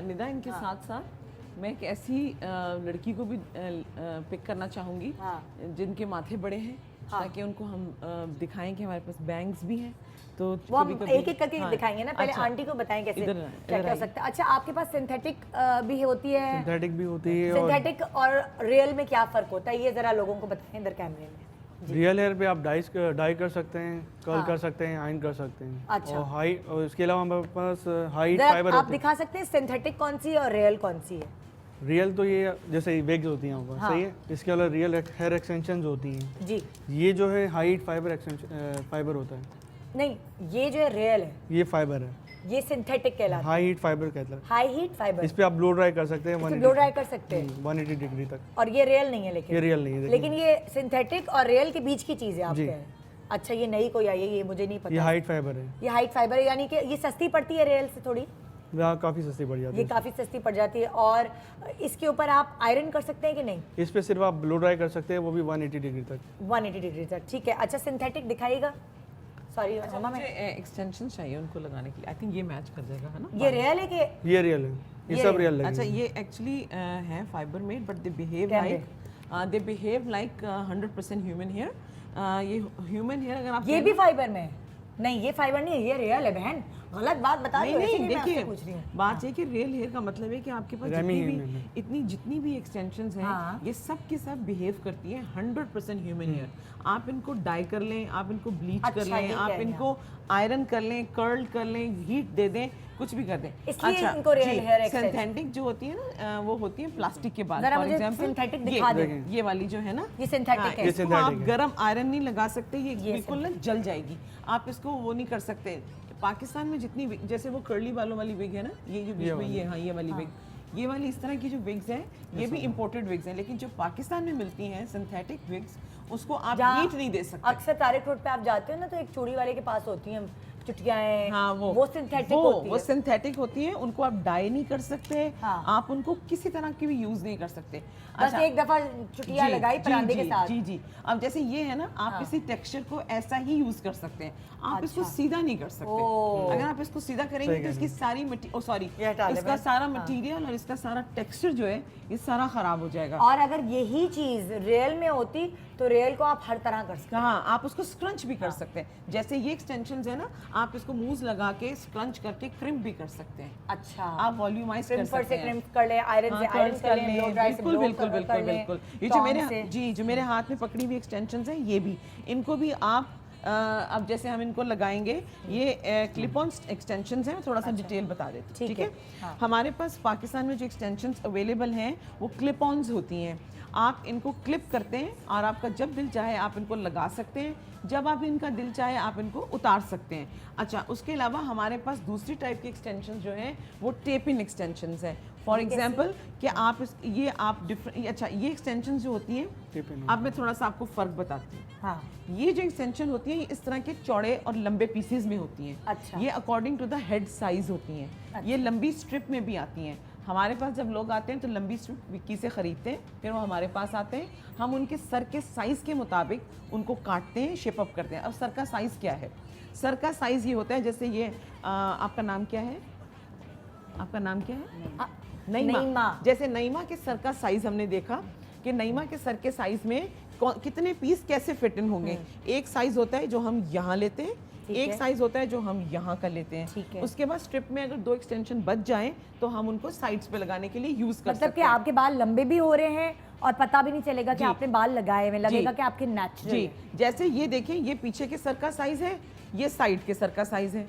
निदा इनके साथ साथ मैं एक ऐसी लड़की को भी पिक करना चाहूँगी जिनके माथे बड़े हैं, ताकि उनको हम दिखाएं कि हमारे पास बैंग्स भी हैं। तो वो हम एक एक करके दिखाएंगे ना। पहले आंटी को बताएं कैसे क्या हो सकता है। अच्छा, आपके पास सिंथेटिक भी होती है? सिंथेटिक भी होती है। सिंथेटिक और रियल में क्या फ़र्क होता है, ये ज़रा लोगों को बताएं इधर कैमरे में। रियल हेयर पे आप डाई कर सकते हैं, कर्ल कर सकते हैं, आयन कर सकते हैं। अच्छा। और हाई, और इसके अलावा हमारे पास हाइट फाइबर आप दिखा सकते हैं सिंथेटिक कौन सी और रियल कौन सी है? रियल तो ये जैसे वेग्स होती हैं ऊपर, सही है। इसके अलावा रियल हेयर एक्सटेंशन होती हैं जी। ये जो है हाइट फाइबर होता है। नहीं, ये जो है रियल है, ये फाइबर है, ये सिंथेटिक कहलाता है। हाई हीट फाइबर कहता है। High heat fibre. इस पे आप ब्लो ड्राई कर सकते हैं, ब्लो ड्राई कर सकते हैं 180 डिग्री तक। और ये रियल नहीं है, लेकिन ये रियल नहीं है, लेकिन ये सिंथेटिक और रियल के बीच की चीज़ है आपके। अच्छा, ये नई कोई आई है, ये मुझे नहीं पता। ये हाइट फाइबर है। ये हाइट फाइबर है, यानी कि ये सस्ती पड़ती है रियल से थोड़ी? काफ़ी सस्ती पड़ जाती है। ये काफ़ी सस्ती पड़ जाती है। और इसके ऊपर आप आयरन कर सकते हैं कि नहीं? इस पे सिर्फ आप ब्लो ड्राई कर सकते हैं, वो भी 180 डिग्री तक। 180 डिग्री तक, ठीक है। अच्छा, सिंथेटिक दिखाइएगा। सॉरी मम्मा, मैं एक्सटेंशन चाहिए उनको लगाने के लिए। आई थिंक ये मैच कर जाएगा, है ना? ये रियल है कि ये रियल है? ये सब रियल लगेंगे। अच्छा, ये एक्चुअली है fibre made, but they behave like 100% human hair. ये ह्यूमन हेयर अगर आप ये भी फाइबर में है? नहीं, ये फाइबर नहीं है, ये रियल है बहन। गलत बात बता रही हो। नहीं, इसीलिए मैं आपसे देखिए, पूछ रही हूँ। बात ये कि रियल हेयर का मतलब है कि आपके पास जितनी भी एक्सटेंशंस हैं, ये सब के सब बिहेव करती हैं 100% ह्यूमन हेयर। आप इनको डाई कर लें, आप इनको ब्लीच कर लें, आप इनको आयरन कर लें, कर्ल कर लें, हीट दे दें, कुछ भी कर दें। इसलिए इनको रियल हेयर सिंथेटिक जो होती है ना, वो होती है प्लास्टिक के बाद। जरा फॉर मुझे एग्जांपल सिंथेटिक दिखा दें। ये वाली जो है ना, ये सिंथेटिक है। इसको आप गरम आयरन नहीं लगा सकते, ये बिल्कुल ना जल जाएगी। आप इसको वो नहीं कर सकते। पाकिस्तान में जितनी जैसे वो कर्ली बालों वाली विग है ना, ये जो बीच में ये वाली विग, ये वाली इस तरह की जो विग्स हैं, ये भी इंपोर्टेड विग्स हैं। लेकिन जो पाकिस्तान में मिलती हैं सिंथेटिक विग्स, उसको आप हीट नहीं दे सकते। अक्सर तारिक रोड पे आप जाते हो ना, तो एक चूड़ी वाले के पास होती हैं चुटियाएं। हाँ, वो सिंथेटिक होती है। वो सिंथेटिक होती है, उनको आप डाई नहीं कर सकते। हाँ। आप उनको किसी तरह की भी यूज नहीं कर सकते। बस एक दफा चुटिया लगाई परांदे के साथ। जी। अब जैसे ये है ना, आप इसी टेक्सचर को ऐसा ही यूज कर सकते हैं। आप इसको सीधा नहीं कर सकते। अगर आप इसको सीधा करेंगे तो इसकी सारी इसका सारा मटेरियल और इसका सारा टेक्सचर जो है, ये सारा खराब हो जाएगा। और अगर यही चीज रियल में होती तो रियल को आप हर तरह कर सकते हैं। हाँ, आप उसको स्क्रंच भी कर सकते हैं। जैसे ये एक्सटेंशंस है ना, आप इसको मूव लगा के स्क्रंच करके क्रिम्प भी कर सकते हैं। अच्छा, आप वॉल्यूमाइज कर सकते हैं, क्रिम्प कर ले, आयरन से आयरन कर ले, ब्लो ड्राई से ब्लो कर ले। ये जो मेरे हाथ में पकड़ी हुई एक्सटेंशंस हैं, ये भी, इनको भी आप अब जैसे हम इनको लगाएंगे, ये क्लिप ऑन एक्सटेंशंस हैं। थोड़ा सा डिटेल बता देती हूँ, ठीक है? हमारे पास पाकिस्तान में जो एक्सटेंशंस अवेलेबल हैं, वो क्लिप ऑन्स होती हैं। आप इनको क्लिप करते हैं और आपका जब दिल चाहे आप इनको लगा सकते हैं, जब आप इनका दिल चाहे आप इनको उतार सकते हैं। अच्छा, उसके अलावा हमारे पास दूसरी टाइप की एक्सटेंशन जो हैं, वो टेप इन एक्सटेंशंस हैं। फॉर एग्जांपल कि आप ये एक्सटेंशन जो होती हैं, अब मैं थोड़ा सा आपको फ़र्क बताती हूँ। हाँ। ये जो एक्सटेंशन होती है, ये इस तरह के चौड़े और लंबे पीसेस में होती हैं। अच्छा। ये according to the head size होती हैं। ये लंबी स्ट्रिप में भी आती हैं। हमारे पास जब लोग आते हैं तो लंबी स्ट्रिप विक्की से ख़रीदते हैं, फिर वो हमारे पास आते हैं, हम उनके सर के साइज़ के मुताबिक उनको काटते हैं, शेप अप करते हैं। अब सर का साइज़ क्या है? सर का साइज़ ये होता है, जैसे ये आपका नाम क्या है? आपका नाम क्या है? नईमा। जैसे नईमा के सर का साइज़ हमने देखा कि नईमा के सर के साइज़ में कितने पीस कैसे फिट इन होंगे। एक साइज़ होता है जो हम यहाँ लेते हैं, एक साइज होता है जो हम यहाँ कर लेते हैं। उसके बाद स्ट्रिप में अगर 2 एक्सटेंशन बच जाएं तो हम उनको साइड्स पे लगाने के लिए यूज कर सकते हैं। मतलब कि आपके बाल लंबे भी हो रहे हैं और पता भी नहीं चलेगा कि आपने बाल लगाए हुए, लगेगा कि आपके नेचुरल। जी, जैसे ये देखें, ये पीछे के सर का साइज है, ये साइड के सर का साइज है,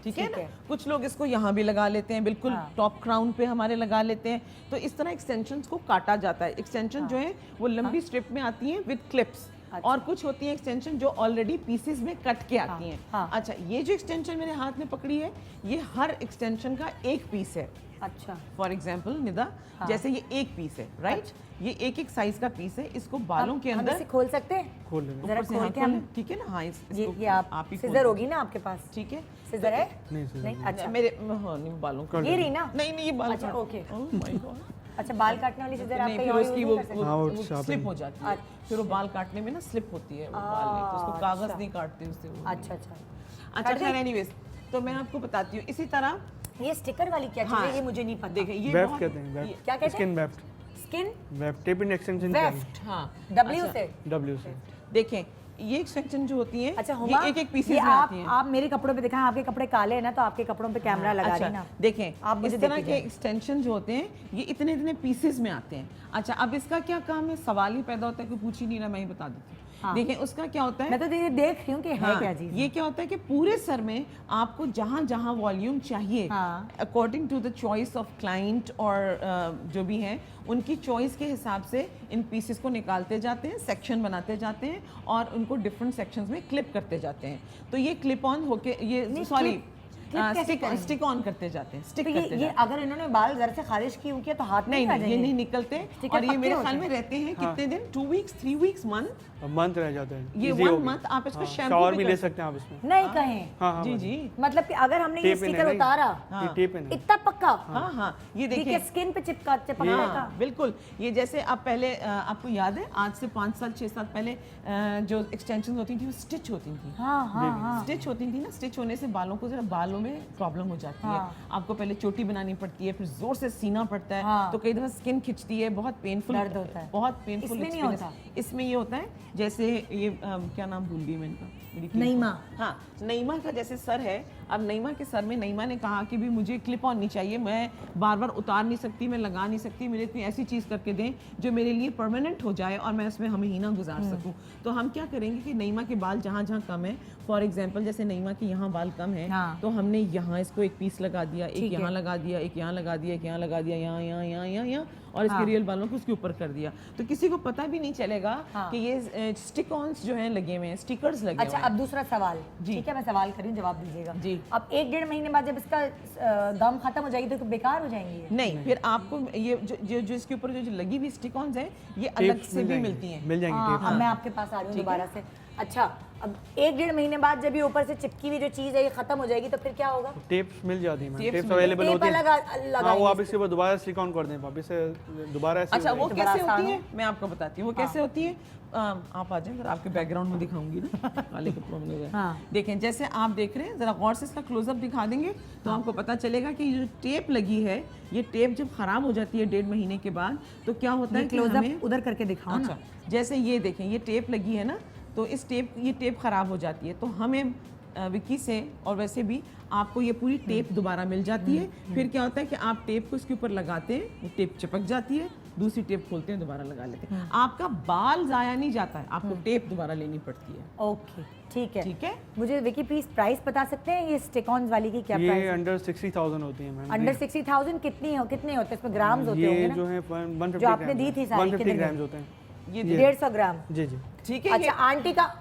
ठीक है ना? कुछ लोग इसको यहाँ भी लगा लेते हैं, बिल्कुल टॉप क्राउन पे हमारे लगा लेते हैं। तो इस तरह एक्सटेंशंस को काटा जाता है। एक्सटेंशन जो है वो लंबी स्ट्रिप में आती हैं विद क्लिप्स। और कुछ होती है एक्सटेंशन जो ऑलरेडी पीसेस में कट के आती हैं। अच्छा, ये जो एक्सटेंशन मेरे हाथ में पकड़ी है, ये हर एक्सटेंशन का एक पीस है। अच्छा, फॉर एग्जाम्पल निदा, जैसे ये एक पीस है, राइट? ये एक एक साइज का पीस है। इसको बालों के अंदर खोल सकते हैं, खोल लेंगे। जरा खोल के हम, ठीक है ना? हाँ, ये आप सिजर होगी ना आपके पास? ठीक है, सिजर है? नहीं, अच्छा, मेरे नहीं बालों का ये रही ना? नहीं ये बाल अच्छा, ओके। Oh my God. अच्छा, बाल काटने वाली सिजर नहीं, आपका फिर यहाँ उसकी यूज नहीं कर सकते? वो स्लिप हो जाती है, फिर वो बाल काटने में ना स्लिप होती है, वो बाल नहीं, तो उसको कागज नहीं काटते उससे वो। अच्छा अच्छा अच्छा, खैर एनीवेज, तो मैं आपको बताती हूँ। इसी तरह ये स्टिकर वाली क्या चीज़ है? ये मुझे नहीं पता। देखें, ये वेफ्ट कहते हैं, वेफ्ट। क्या कहते हैं? Skin weft. Skin weft tape इन एक्सटेंशन वेफ्ट, हाँ, डब्ल्यू से। डब्ल्यू से। देखें, ये एक्सटेंशन जो होती है, अच्छा हुमा, ये एक पीसेस ये में आती हैं। आप मेरे कपड़ों पे दिखाएं, आपके कपड़े काले हैं ना, तो आपके कपड़ों पे कैमरा लगा रही ना। देखें, आप मुझे इस तरह देखिए के एक्सटेंशन जो होते हैं, ये इतने इतने पीसेस में आते हैं। अच्छा, अब इसका क्या काम है? सवाल ही पैदा होता है, कोई पूछ ही नहीं रहा, मैं ही बता देती हूँ। देखें, उसका क्या होता है, मैं तो देख रही हूँ कि है क्या चीज़। ये क्या होता है कि पूरे सर में आपको जहाँ जहाँ वॉल्यूम चाहिए, according to the choice of client और जो भी हैं, उनकी चॉइस के हिसाब से इन पीसेस को निकालते जाते हैं, सेक्शन बनाते जाते हैं और उनको डिफरेंट सेक्शंस में क्लिप करते जाते हैं। तो ये क्लिप ऑन होके, ये सॉरी स्टिक ऑन करते जाते हैं, स्टिक करते ये अगर इन्होंने बाल घर से खारिज किए तो हाथ नहीं, आ ये नहीं निकलते। और ये मेरे ख्याल में हैं। रहते हैं कितने दिन? 2 वीक्स, 3 वीक्स, मंथ रह जाता है। ये 1 मंथ आप इसको शैम्पू शावर भी ले सकते हैं आप इसमें। नहीं कहें, हाँ, जी जी, मतलब कि अगर हमने ये टेप इन है स्टिकर ना, उतारा, ये टेप इन है। इतना पक्का, हाँ हाँ, ये देखिए देखिए, स्किन पे चिपकने का। बिल्कुल। ये जैसे आप पहले, आपको याद है आज से 5 साल 6 साल पहले जो एक्सटेंशन होती थी वो स्टिच होती थी। हाँ, स्टिच होती थी ना, स्टिच होने से बालों को जरा बालों में प्रॉब्लम हो जाती है। आपको पहले चोटी बनानी पड़ती है, फिर जोर से सीना पड़ता है, तो कई दफा स्किन खिंचती है, बहुत पेनफुल दर्द होता है। बहुत पेनफुल। इसमें नहीं होता। इसमें ये होता है, जैसे ये क्या नाम भूल गई मैं इनका, नईमा। हाँ, नईमा का जैसे सर है, अब नईमा के सर में नईमा ने कहा कि भी मुझे क्लिप ऑन नहीं चाहिए, मैं बार बार उतार नहीं सकती, मैं लगा नहीं सकती, मेरे कोई ऐसी चीज़ करके दें जो मेरे लिए परमानेंट हो जाए और मैं उसमें महीना गुजार सकूं। तो हम क्या करेंगे कि नईमा के बाल जहाँ जहाँ कम है, फॉर एग्जांपल जैसे नईमा के यहाँ बाल कम है, तो हमने यहाँ इसको एक पीस लगा दिया, एक यहाँ लगा दिया, एक यहाँ लगा दिया, एक यहाँ लगा दिया, यहाँ यहाँ यहाँ यहाँ यहाँ, और इसके रियल बालों को उसके ऊपर कर दिया। तो किसी को पता भी नहीं चलेगा कि ये स्टिक ऑन्स जो हैं लगे हुए हैं, स्टिकर्स लगे हुए हैं। अच्छा, अब दूसरा सवाल, ठीक है, मैं सवाल करी, जवाब दीजिएगा जी। अब 1-1.5 महीने बाद जब इसका दम खत्म हो जाएगी तो बेकार हो जाएंगे? नहीं, फिर आपको ये जो इसके ऊपर जो लगी हुई स्टिक ऑन्स है, ये अलग से भी मिलती हैं, मिल जाएंगी टेप। मैं आपके पास आ रही हूँ दोबारा से। अच्छा, अब 1-1.5 महीने बाद जब ये ऊपर से चिपकी हुई जो चीज़ है ये खत्म हो जाएगी तो फिर क्या होगा? टेप्स मिल जाती हैं, टेप्स टेप्स अवेलेबल होती हैं। लगा वो आप इसके ऊपर दोबारा स्टिक ऑन कर दें, वापस से दोबारा ऐसे। अच्छा, वो कैसे होती है मैं आपको बताती हूँ। वो कैसे होती है, आप आ जाएं, फिर आपके बैकग्राउंड में दिखाऊंगी ना, काले कपड़ों में। देखें, जैसे आप देख रहे हैं, जरा गौर से इसका क्लोजअप दिखा देंगे तो आपको पता चलेगा कि जो टेप लगी है, ये टेप जब खराब हो जाती है 1.5 महीने के बाद, तो क्या होता है कि हमें उधर करके दिखाओ ना। जैसे ये देखें, ये टेप लगी है ना, तो ये टेप खराब हो जाती है, तो हमें विक्की से और वैसे भी आपको ये पूरी टेप दोबारा मिल जाती है। फिर क्या होता है कि आप टेप को इसके ऊपर लगाते हैं, वो टेप चिपक जाती है, दूसरी टेप खोलते हैं, दोबारा लगा लेते हैं। आपका बाल जाया नहीं जाता है, आपको टेप दोबारा लेनी पड़ती है। ओके, ठीक है, ठीक है। मुझे विकी प्लीज प्राइस बता सकते हैं ये स्टिक ऑन वाली की? क्या प्राइस ये है? अंडर 60,000 होती है मैम। अंडर 60,000 कितने होते हैं? इसमें ग्राम्स होते होंगे ये ना? जो है 150 जो आपने दी थी सारी, 150 ग्राम्स होते हैं। ये 150 ग्राम। जी जी, ठीक है। अच्छा, आंटी का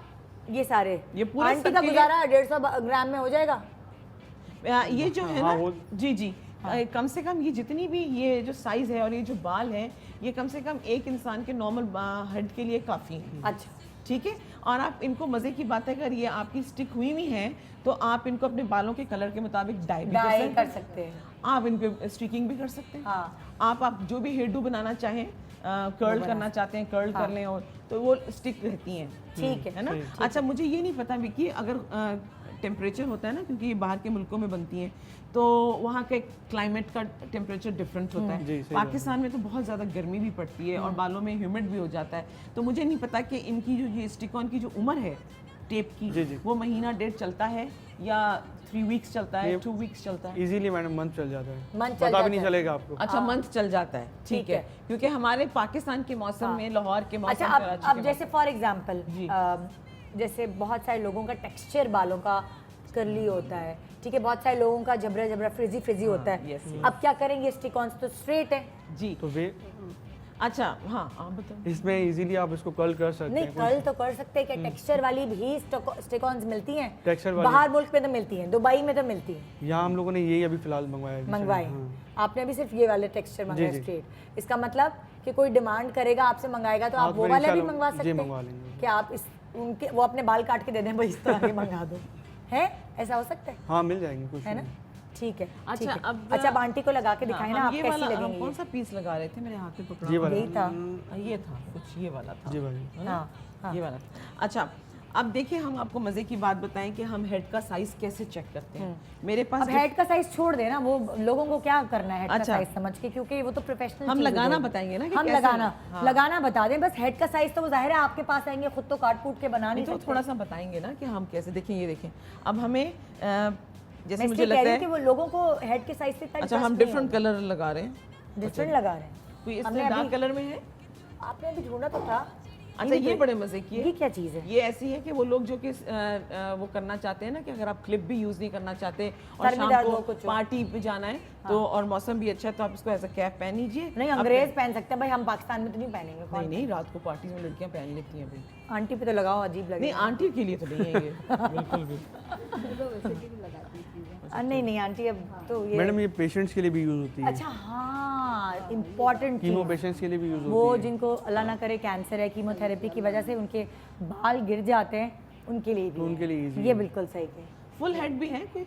ये सारे, ये पूरे आंटी का गुजारा 150 ग्राम में हो जाएगा? ये जो है ना, जी जी, कम से कम ये जितनी भी ये जो साइज है और ये जो बाल है, ये कम से कम एक इंसान के नॉर्मल हेड के लिए काफ़ी है। अच्छा, ठीक है। और आप इनको मजे की बात है, अगर ये आपकी स्टिक हुई है तो आप इनको अपने बालों के कलर के मुताबिक डाई भी डाई कर कर सकते सकते हैं। हैं, आप इन पे स्टिकिंग भी कर सकते हैं। हाँ। आप जो भी हेयर डू बनाना चाहें, कर्ल करना चाहते हैं कर्ल कर लें, और तो वो स्टिक रहती हैं। ठीक है। है ना। अच्छा, मुझे ये नहीं पता विकी, अगर टेम्परेचर होता है ना, क्योंकि ये बाहर के मुल्कों में बनती हैं, तो वहाँ के क्लाइमेट का टेम्परेचर डिफरेंट होता जी, है। सही बात है। पाकिस्तान में तो बहुत ज़्यादा गर्मी भी पड़ती है और बालों में ह्यूमिड भी हो जाता है। तो मुझे नहीं पता कि इनकी जो ये स्टिक ऑन की जो उम्र है टेप की, जी, जी। वो महीना डेढ़ चलता है या 3 वीक्स चलता है, ये 2 वीक्स चलता है? इजीली मैडम मंथ चल जाता है, मंथ चल पता भी नहीं जाता है। चलेगा आपको। अच्छा, मंथ चल जाता है, ठीक है। क्योंकि हमारे पाकिस्तान के मौसम में, लाहौर के मौसम, अच्छा, कराची अब के जैसे फॉर एग्जांपल जी। जैसे बहुत सारे लोगों का टेक्सचर बालों का कर्ली होता है, ठीक है, बहुत सारे लोगों का जबरा जबरा फ्रिजी फ्रिजी होता है। yes, अब क्या करेंगे, स्टिक ऑन तो स्ट्रेट है। जी। तो वे अच्छा, हाँ आप बताओ। इसमें इजीली आप इसको कर्ल कर सकते नहीं, हैं। कर्ल तो कर सकते हैं, क्या टेक्सचर वाली भी स्टिक ऑन्स मिलती हैं? Texture वाली? बाहर मुल्क में तो मिलती हैं, दुबई में तो मिलती हैं। यहाँ हम लोगों ने यही अभी फिलहाल मंगवाया है। मंगवाए हाँ। आपने अभी सिर्फ ये वाले टेक्सचर मंगवाए जी। स्ट्रेट। इसका मतलब कि कोई डिमांड करेगा, आपसे मंगाएगा तो आप आप वो फिर वाले भी इंशाल्लाह- मंगवा जी, सकते मंगवा हैं लेंगे। कि आप इस उनके वो अपने बाल काट के दे दें, भाई इस तरह के मंगा दो, है ऐसा हो सकता है? हाँ, मिल जाएंगे कुछ है ना, नहीं। ठीक है। अच्छा, ठीक है। अब- अच्छा, अब आंटी को लगा के दिखाएं ना, हम आप ये कैसी वाला हम लगेंगी कौन ये? सा पीस लगा रहे थे, मेरे हाथ में पकड़ा ये हुआ वाला। यही था। ये था कुछ, ये वाला था। जी भाई। है ना? हाँ, ये वाला था। अच्छा, अब देखिए, हम आपको मजे की बात बताएं कि हम हेड का साइज कैसे चेक करते हैं। मेरे पास अब हेड का साइज छोड़ देना, वो लोगों को क्या करना है हेड का अच्छा। साइज समझ के, क्योंकि वो तो प्रोफेशनल हम लगाना बताएंगे ना कि हम कैसे- लगाना हाँ। लगाना बता दें बस। हेड का साइज तो वो जाहिर है आपके पास आएंगे, खुद तो काट कूट के बना नहीं तो सकते। थोड़ा सा बताएंगे ना कि हम कैसे। देखें, ये देखें, अब हमें जैसे मैं मुझे इसलिए कह लगता रही हूँ कि है, वो लोगों को हेड के साइज से इतना अच्छा, हम interest नहीं डिफरेंट कलर लगा रहे हैं। है। डिफरेंट लगा रहे हैं। कोई हमने इसमें डार्क अभी- कलर में है। आपने अभी ढूंढा तो था। अच्छा, ये बड़े मजे की ये है। क्या चीज है? ये ऐसी है कि वो लोग जो कि वो करना चाहते हैं ना, कि अगर आप क्लिप भी यूज नहीं करना चाहते और सर में शाम दर्द हो को कुछ हो। पार्टी पे जाना है तो, और मौसम भी अच्छा है, तो आप इसको ऐसा कैप पहन लीजिए। नहीं, अंग्रेज पहन सकते हैं भाई, हम पाकिस्तान में तो नहीं पहनेंगे। कौन? नहीं नहीं, रात को पार्टी में लड़कियां पहन लेती हैं भाई। आंटी पे तो लगाओ, अजीब लगे। नहीं, आंटी के लिए तो नहीं है ये। बिल्कुल भी। नहीं नहीं आंटी, अब तो ये मैडम, ये पेशेंट्स के लिए भी यूज होती है। अच्छा, हाँ, इम्पोर्टेंट कीमो चीज। पेशेंट्स के लिए भी यूज वो होती है। जिनको अल्लाह ना करे कैंसर है, कीमोथेरेपी की वजह से उनके बाल गिर जाते हैं, उनके लिए भी तो उनके है। लिए easy ये है। बिल्कुल सही है। फुल हेड भी है कोई?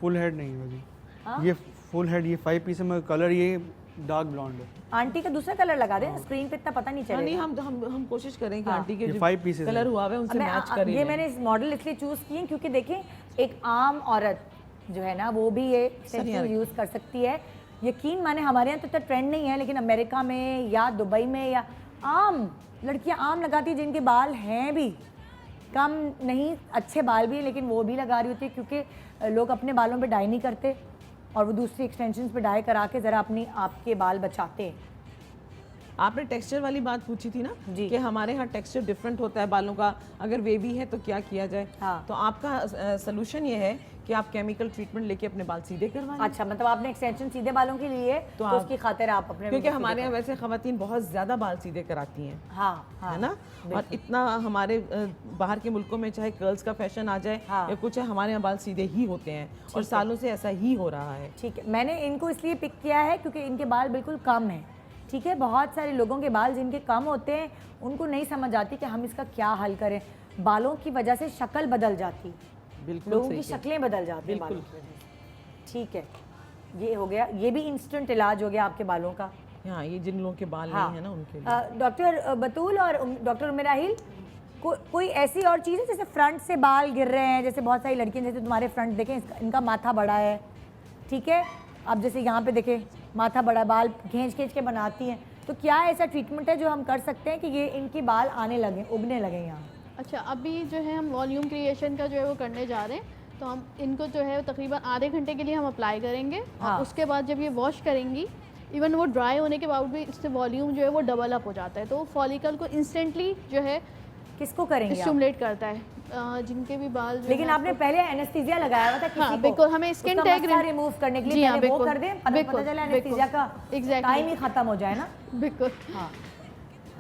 फुल हेड नहीं है हाँ? भाजी। ये फुल हेड, ये 5 पीस में कलर ये डार्क ब्लॉन्ड है। आंटी का दूसरा कलर लगा दें, स्क्रीन पे इतना पता नहीं हाँ, नहीं, चलेगा। हम कोशिश करें कि हाँ। आंटी के ये जो 5 pieces कलर हैं। हुआ है उनसे मैं मैच करें। ये मैंने इस मॉडल इसलिए चूज किए क्योंकि देखें, एक आम औरत जो है ना, वो भी ये सरिया यूज कर सकती है। यकीन माने, हमारे यहाँ तो ट्रेंड नहीं है, लेकिन अमेरिका में या दुबई में या आम लड़कियां आम लगाती हैं, जिनके बाल हैं भी कम नहीं, अच्छे बाल भी हैं, लेकिन वो भी लगा रही होती है, क्योंकि लोग अपने बालों पे डाई नहीं करते और वो दूसरी एक्सटेंशंस पे डाई करा के ज़रा अपनी आपके बाल बचाते हैं। आपने टेक्सचर वाली बात पूछी थी ना, जी। कि हमारे यहाँ टेक्सचर डिफरेंट होता है बालों का, अगर वेवी है तो क्या किया जाए। हाँ। तो आपका सोल्यूशन ये है कि आप केमिकल ट्रीटमेंट लेके अपने बाल सीधे करवा लें। अच्छा, मतलब आपने एक्सटेंशन सीधे बालों के लिए तो आप- उसकी खातिर आप अपने क्योंकि सीधे हमारे यहाँ करें। वैसे खवातीन बहुत ज़्यादा बाल सीधे कराती हैं, हाँ हाँ, है ना। और इतना हमारे बाहर के मुल्कों में चाहे कर्ल्स का फैशन आ जाए हाँ। या कुछ है, हमारे यहाँ बाल सीधे ही होते हैं और सालों से ऐसा ही हो रहा है। ठीक है। मैंने इनको इसलिए पिक किया है क्योंकि इनके बाल बिल्कुल कम हैं, ठीक है। बहुत सारे लोगों के बाल जिनके कम होते हैं, उनको नहीं समझ आती कि हम इसका क्या हल करें। बालों की वजह से शक्ल बदल जाती, बिल्कुल लोगों सही की कहा। शक्लें बदल जाती हैं बिल्कुल। बालों की वजह से। ठीक है, ये हो गया, ये भी इंस्टेंट इलाज हो गया आपके बालों का। हाँ, ये जिन लोगों के बाल हाँ। नहीं है ना, उनके लिए। डॉक्टर बतूल और डॉक्टर उमेराहिल, कोई ऐसी और चीज़ है जैसे फ्रंट से बाल गिर रहे हैं, जैसे बहुत सारी लड़कियां, जैसे तुम्हारे फ्रंट देखें, इनका माथा बड़ा है, ठीक है। अब जैसे यहाँ पे देखें, माथा बड़ा, बाल खींच खींच के बनाती हैं, तो क्या ऐसा ट्रीटमेंट है जो हम कर सकते हैं कि ये इनके बाल आने लगे, उगने लगे यहाँ? अच्छा, अभी जो है हम वॉल्यूम क्रिएशन का जो है वो करने जा रहे हैं, तो हम इनको जो है तकरीबन आधे घंटे के लिए हम अप्लाई करेंगे। हाँ। और उसके बाद जब ये वॉश करेंगी, इवन वो ड्राई होने के बाद भी इससे वॉल्यूम जो है वो डबल अप हो जाता है, तो फॉलिकल को इंस्टेंटली जो है किसको करेंगे आप? स्टिमुलेट करता है, जिनके भी बाल जो लेकिन है आपने पहले एनेस्थीसिया लगाया हुआ था किसी हाँ, को। बिल्कुल, हमें स्किन उसका टैग मस्सा रिमूव करने के लिए जी हाँ, पहले वो बिल्कुल, कर दें, पता बिल्कुल, चला बिल्कुल, एनेस्थीसिया का exactly। टाइम ही खत्म हो जाए ना। बिल्कुल। हाँ,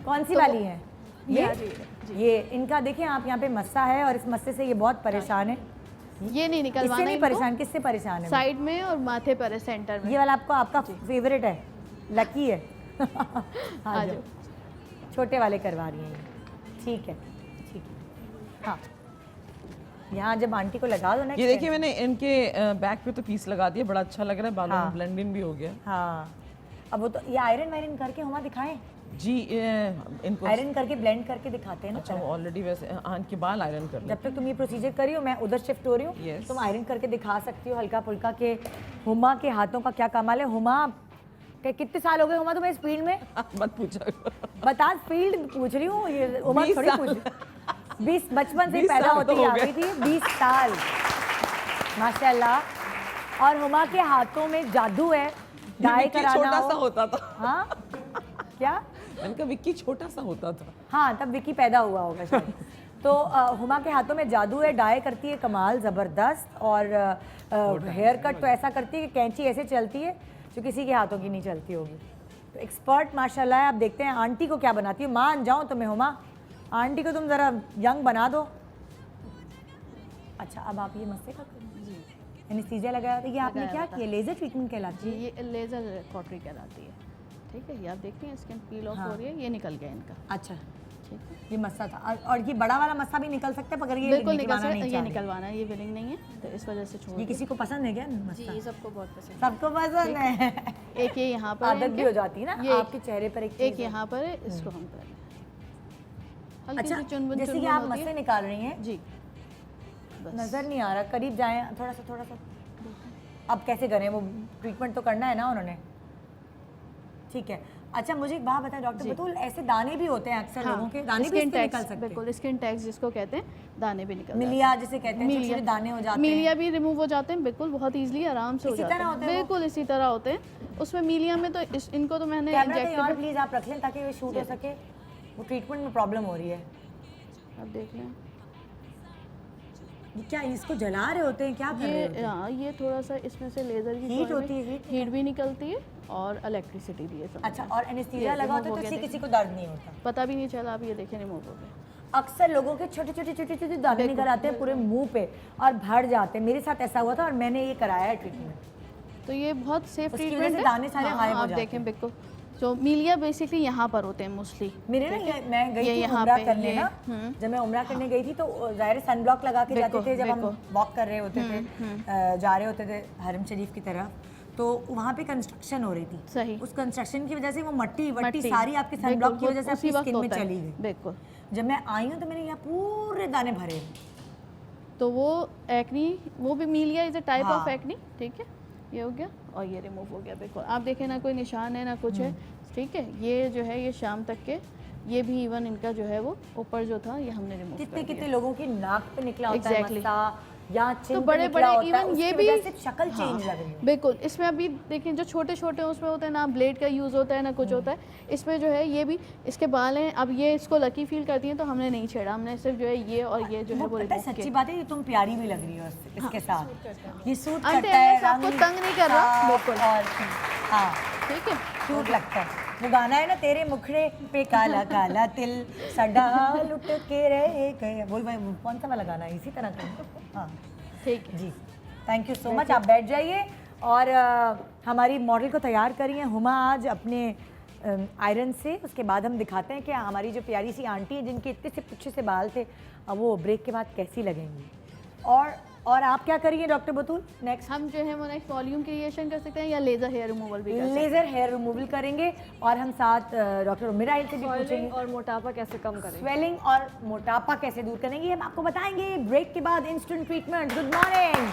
कौन सी तो वाली है ये ये? आ रही है। ये इनका देखें आप, यहाँ पे मस्सा है और इस मस्से से ये बहुत परेशान है। ये नहीं इससे निकलवाना नहीं इनको, परेशान, किससे परेशान है? साइड में और माथे पर है, सेंटर में। ये वाला आपको, आपका फेवरेट है, लकी है। आ हाँ, जाओ। छोटे वाले करवा रही हैं ये। ठीक है, हाँ, यहाँ जब आंटी को लगा दो ना ये देखिए मैंने इनके बैक पे तो पीस लगा दिया, बड़ा अच्छा लग रहा है, बालों में ब्लेंड इन भी हो गया। हाँ, अब वो तो ये आयरन वायरन करके हुमा दिखाएं, जी इनको आयरन करके ब्लेंड करके दिखाते हैं ना। अच्छा ऑलरेडी वैसे इनके बाल आयरन कर जब तक तुम ये प्रोसीजर करी हो मैं उधर शिफ्ट हो रही हूँ, Yes. तुम आयरन करके दिखा सकती हो हल्का फुल्का के हुमा के हाथों का क्या कमाल है। हुमा कितने साल हो गए हुमा तुम्हें इस फील्ड में? मत पूछो। बता, फील्ड पूछ रही हूँ, ये उम्र 20 थोड़ी साल। पूछ 20 बचपन से 20 पैदा साल होती तो ही हो आ गए। गई थी, 20 साल माशाल्लाह। और हुमा के हाथों में जादू है, डाई विक्की कराना छोटा सा हो। होता था। हाँ क्या? मैंने कहा विक्की छोटा सा होता था। हाँ तब विकी पैदा हुआ होगा शायद। तो हुमा के हाथों में जादू है, डाई करती है कमाल ज़बरदस्त, और हेयर कट तो ऐसा करती है कि कैंची ऐसे चलती है जो किसी के हाथों की नहीं चलती होगी। तो एक्सपर्ट माशाल्लाह है। अब देखते हैं आंटी को क्या बनाती है। मान जाऊँ तुम्हें हुमा, आंटी को तुम ज़रा यंग बना दो। अच्छा अब आप ये मस्से का एनेस्थीसिया लगाया, तो ये आपने क्या किया? लेज़र ट्रीटमेंट कहलाती है। ये लेज़र कॉटरी कहलाती है, ठीक है। ये आप देखते हैं स्किन पील ऑफ हो रही है, ये निकल गया इनका, अच्छा ठीक है। ये मस्सा था, और ये बड़ा वाला मस्सा भी निकल सकता है, मगर ये बिल्कुल निकल निकलवाना सकता नहीं है, ये चाह रहे। निकलवाना है, ये विलिंग नहीं है, तो इस वजह से छोड़ ये किसी को पसंद है क्या मस्सा? जी, ये सबको बहुत पसंद सबको पसंद है। है। एक ये यहाँ पर है आदत भी इनके, हो जाती है ना ये आपके चेहरे पर एक एक चीज़ है। यहाँ पर है, इसको हम कर लें हल्की अच्छा सी चुनबुन जैसे कि चुनबुन आप होती मस्से है। निकाल रही हैं, जी बस नजर नहीं आ रहा, करीब जाएं थोड़ा सा। अब कैसे करें, वो ट्रीटमेंट तो करना है ना उन्होंने, ठीक है। अच्छा मुझे एक बात बताएं डॉक्टर बतूल, ऐसे दाने भी होते हैं अक्सर लोगों के, दाने भी स्किन इसके निकल टैक्स, सकते हैं? बिल्कुल स्किन टैक्स जिसको कहते हैं, दाने भी निकल मिलिया जिसे कहते हैं, छोटे-छोटे दाने हो जाते हैं। मिलिया भी रिमूव हो जाते हैं, बिल्कुल बहुत इजीली आराम से हो इसी जाते तरह हैं, होते हैं वो? बिल्कुल इसी तरह होते हैं। उसमें मिलिया में तो इनको तो मैंने कैमरा कहीं और इंजेक्टेबल, प्लीज आप रख लें ताकि वो शूट हो सके, वो ट्रीटमेंट में प्रॉब्लम हो रही है। आप देख लें ये क्या इसको जला रहे होते हैं, क्या कर रहे होते ये हैं? हाँ, ये थोड़ा सा इसमें से लेजर की हीट coil होती में है, हीट भी निकलती है और इलेक्ट्रिसिटी भी है सब। अच्छा और एनेस्थीसिया लगा होता है तो remove हो किसी गया, किसी को दर्द नहीं होता। पता भी नहीं चला, आप ये देखें रिमूव हो गया। अक्सर लोगों के छोटे छोटे दाने निकल आते हैं पूरे मुंह पे और भर जाते हैं। मेरे साथ ऐसा हुआ था और मैंने ये कराया है ट्रीटमेंट। तो ये बहुत सेफ उसकी वजह ट्रीटमेंट से है। दाने सारे हाँ, गायब हो आप जाते देखें बिल्कुल। तो मिलिया बेसिकली यहाँ पर होते हैं मोस्टली। मेरे ना मैं गई ये थी यहाँ उम्रा पे, करने ये, ना, जब मैं उम्रा करने गई थी तो ज़ाहिर सन ब्लॉक लगा के जाते थे जब हम वॉक कर रहे होते थे, जा रहे होते थे हरम शरीफ की तरफ, तो वहाँ पे कंस्ट्रक्शन हो रही थी। सही। उस कंस्ट्रक्शन की वजह से वो मट्टी मट्टी, सारी आपके सन ब्लॉक की वजह से उसी आपकी वक्त स्किन में होता है, चली गई। बिल्कुल। जब मैं आई हूँ तो मैंने यहाँ पूरे दाने भरे हैं। तो वो एक्नी, वो भी मिलिया इज अ टाइप हाँ। ऑफ एक्नी, ठीक है। ये हो गया और ये रिमूव हो गया, बिल्कुल। आप देखें ना कोई निशान है ना कुछ है, ठीक है। ये जो है ये शाम तक के, ये भी इवन इनका जो है वो ऊपर जो था ये हमने रिमूव कितने कर कितने दिया। लोगों की नाक पे निकला होता है Exactly. मस्सा, या चिन तो पे बड़े निकला बड़े होता है, इवन उसकी ये भी वजह से शक्ल चेंज लग रही है। बिल्कुल। इसमें अभी देखें जो छोटे छोटे उसमें होते हैं ना, ब्लेड का यूज़ होता है ना कुछ होता है, इसमें जो है ये भी इसके बाल हैं। अब ये इसको लकी फील करती हैं तो हमने नहीं छेड़ा, हमने सिर्फ जो है ये और ये जो है वो पता है रिमूव सच्ची किया। बात है, ये तुम प्यारी भी लग रही हो इसके साथ, ये सूट आंटी, करता है, ऐसे आपको रंग तंग नहीं कर रहा, साफ बिल्कुल। और हाँ ठीक है। क्यूट लगता है। वो गाना है ना, तेरे मुखड़े पे काला काला तिल सड़ा लुट के रह गए, वो कौन सा वाला गाना है, इसी तरह का। हाँ ठीक है जी, थैंक यू सो मच। आप बैठ जाइए और हमारी मॉडल को तैयार करिए हुमा आज अपने आयरन से। उसके बाद हम दिखाते हैं कि हमारी जो प्यारी सी आंटी है जिनके इतने से पुच्छे से बाल थे, अब वो ब्रेक के बाद कैसी लगेंगी। और आप क्या करिए डॉक्टर बतूल नेक्स्ट? हम जो है वो नेक्स्ट वॉल्यूम क्रिएशन कर सकते हैं या लेज़र हेयर रिमूवल भी कर सकते हैं। लेजर हेयर रिमूवल करेंगे और हम साथ डॉक्टर उमिरा से भी पूछेंगे स्वेलिंग और मोटापा कैसे कम करें। स्वेलिंग और मोटापा कैसे दूर करेंगे, हम आपको बताएंगे ब्रेक के बाद। Instant treatment. Good morning.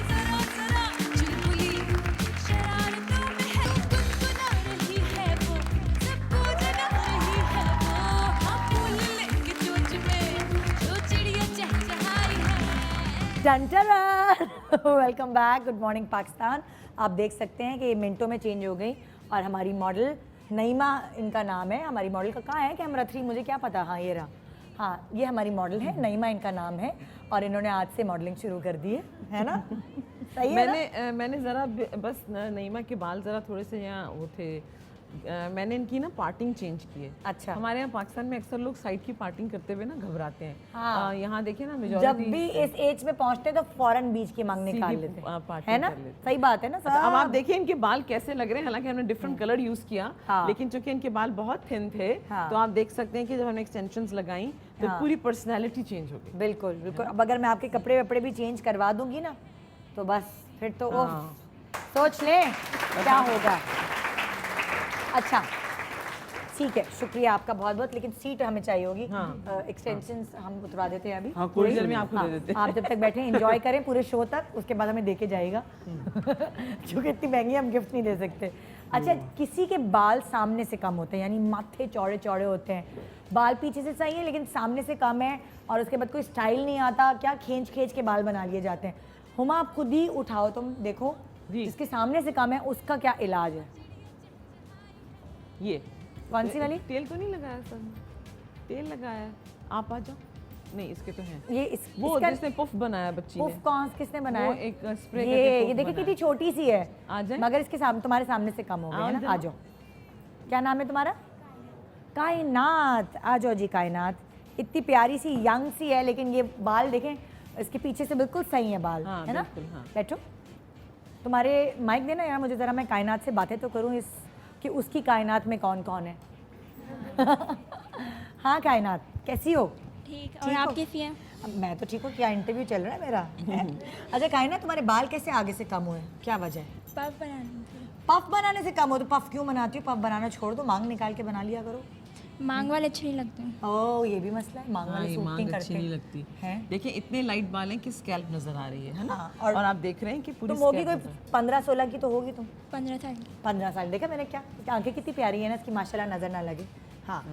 जरा जरा चुलबुली शरारतों में है, गुनगुना रही है वो, सबको जना रही है वो, हाँ फूल लेके चोंच में जो चिड़िया चहचहाई है। Welcome back. Good morning Pakistan. आप देख सकते हैं कि ये मिनटों में चेंज हो गई और हमारी मॉडल नईमा इनका नाम है। हमारी मॉडल का कहाँ है कैमरा 3, मुझे क्या पता। हाँ ये रहा, हाँ ये हमारी मॉडल है, नईमा इनका नाम है और इन्होंने आज से मॉडलिंग शुरू कर दी है ना? सही है ना? मैंने ज़रा बस नईमा के बाल ज़रा थोड़े से यहाँ वो थे मैंने इनकी ना पार्टिंग चेंज की है। अच्छा। हमारे यहाँ पाकिस्तान में अक्सर लोग साइड की पार्टिंग करते हुए ना घबराते हैं। हाँ। यहाँ देखिए ना जब मेजॉरिटी भी इस एज में पहुंचते हैं तो फौरन बीच की मांग निकाल सीधी, लेते parting हैं, है ना? कर लेते सही बात है ना अच्छा, अब आप सब? देखिए इनके बाल कैसे लग रहे हैं। हालांकि हमने डिफरेंट कलर यूज किया, हाँ। लेकिन चूंकि इनके बाल बहुत थिन थे, हाँ। तो आप देख सकते हैं कि जब हमने एक्सटेंशंस लगाई तो हाँ। पूरी पर्सनैलिटी चेंज हो गई। बिल्कुल बिल्कुल। अब अगर मैं आपके कपड़े वपड़े भी चेंज करवा दूंगी ना तो बस फिर तो ओह, हाँ। सोच ले क्या होगा। अच्छा ठीक है, शुक्रिया आपका बहुत बहुत, लेकिन सीट हमें चाहिए होगी। हाँ। एक्सटेंशंस हम उतरवा देते हैं अभी। हाँ, कोई पूरे- देर में आपको दे देते हैं। आप जब तक बैठे एंजॉय करें पूरे शो तक, उसके बाद हमें देके जाएगा क्योंकि इतनी महंगी हम गिफ्ट नहीं दे सकते। अच्छा, किसी के बाल सामने से कम होते हैं, यानी माथे चौड़े चौड़े होते हैं, बाल पीछे से सही है लेकिन सामने से कम है, और उसके बाद कोई स्टाइल नहीं आता, क्या खींच खींच के बाल बना लिए जाते हैं। हुमा आप खुद ही उठाओ, तुम देखो जी। जिसके सामने से कम है उसका क्या इलाज है? ये कौन सी वाली? तेल तो नहीं लगाया सर, तेल लगाया है। आप आ जाओ। नहीं, इसके तो हैं ये वो इसका जिसने पुफ बनाया बच्ची ने, पुफ कौन किसने बनाया? वो एक स्प्रे ये देखिए कितनी छोटी सी है, आ जाए? मगर इसके सामने तुम्हारे सामने से कम हो गया है ना। जाओ। आ जाओ। क्या नाम है तुम्हारा? कायनात। आ जाओ जी कायनात। इतनी प्यारी सी यंग सी है, लेकिन ये बाल देखें इसके पीछे से बिल्कुल सही है बाल, हाँ, है ना? बिल्कुल, हाँ। बैठो। तुम्हारे माइक देना यार मुझे ज़रा, मैं कायनात से बातें तो करूँ इस कि उसकी कायनात में कौन कौन है। हाँ कायनात, कैसी हो? ठीक। और ठीक आप हो? कैसी हैं? अब मैं तो ठीक हूँ, क्या इंटरव्यू चल रहा है मेरा? अच्छा कायनात, तुम्हारे बाल कैसे आगे से कम हुए, क्या वजह है? पफ बनानी थी। पफ बनाने से कम हो तो पफ क्यों बनाती हो? पफ बनाना छोड़ दो, मांग निकाल के बना लिया करो। मांग वाले अच्छे नहीं लगते हैं। ओह ये भी मसला है, मांग हाँ, वाले ये सूट मांग नहीं अच्छी करते नहीं लगती हैं। देखिए इतने लाइट बाल हैं कि स्कैल्प नजर आ रही है ना। हाँ, और, और आप देख रहे हैं कि पूरी तुम होगी scalp कोई नजर- 15-16 की तो होगी तुम। 15 साल की। 15 साल, देखा मैंने क्या, आंखें कितनी प्यारी है ना इसकी, माशाल्लाह नजर ना लगे। हाँ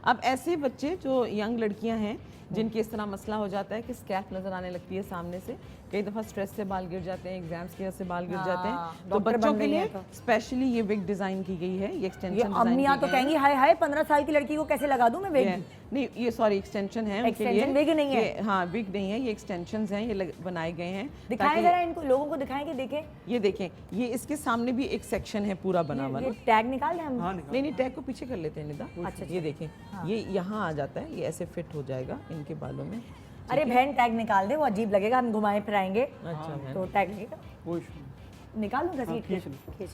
अब ऐसे बच्चे जो यंग लड़कियां हैं जिनके इस तरह मसला हो जाता है कि स्कैल्प नजर आने लगती है सामने से, कई दफ़ा स्ट्रेस से बाल गिर जाते हैं, एग्जाम्स की वजह से बाल गिर जाते हाँ, हैं, तो डॉक्टर बच्चों बन के रही लिए हैं तो। स्पेशली ये विग डिजाइन की गई है, ये ये एक्सटेंशन अम्मियाँ तो कहेंगी हाय हाय 15 साल की लड़की को कैसे लगा दूं मैं वेग। नहीं ये सॉरी एक्सटेंशन है उनके लिए। Extension, wig नहीं है। ये- हाँ विग नहीं है, ये एक्सटेंशंस हैं, ये बनाए गए हैं दिखाएं ताकि- जरा इनको, लोगों को दिखाएं कि देखें। ये देखें, ये इसके सामने भी एक सेक्शन है पूरा बना हुआ ये ना। टैग निकाल दें हम? हाँ निकाल। नहीं नहीं, टैग को पीछे कर लेते हैं निदा। अच्छा, ये देखें, ये यहाँ आ जाता है, ये ऐसे फिट हो जाएगा इनके बालों में। अरे बहन टैग निकाल दे, वो अजीब लगेगा, हम घुमाए फिराएंगे अच्छा है। तो टैग लगेगा। कोई इशू नहीं। निकाल दूँ घसीट के? खींच लो। खींच।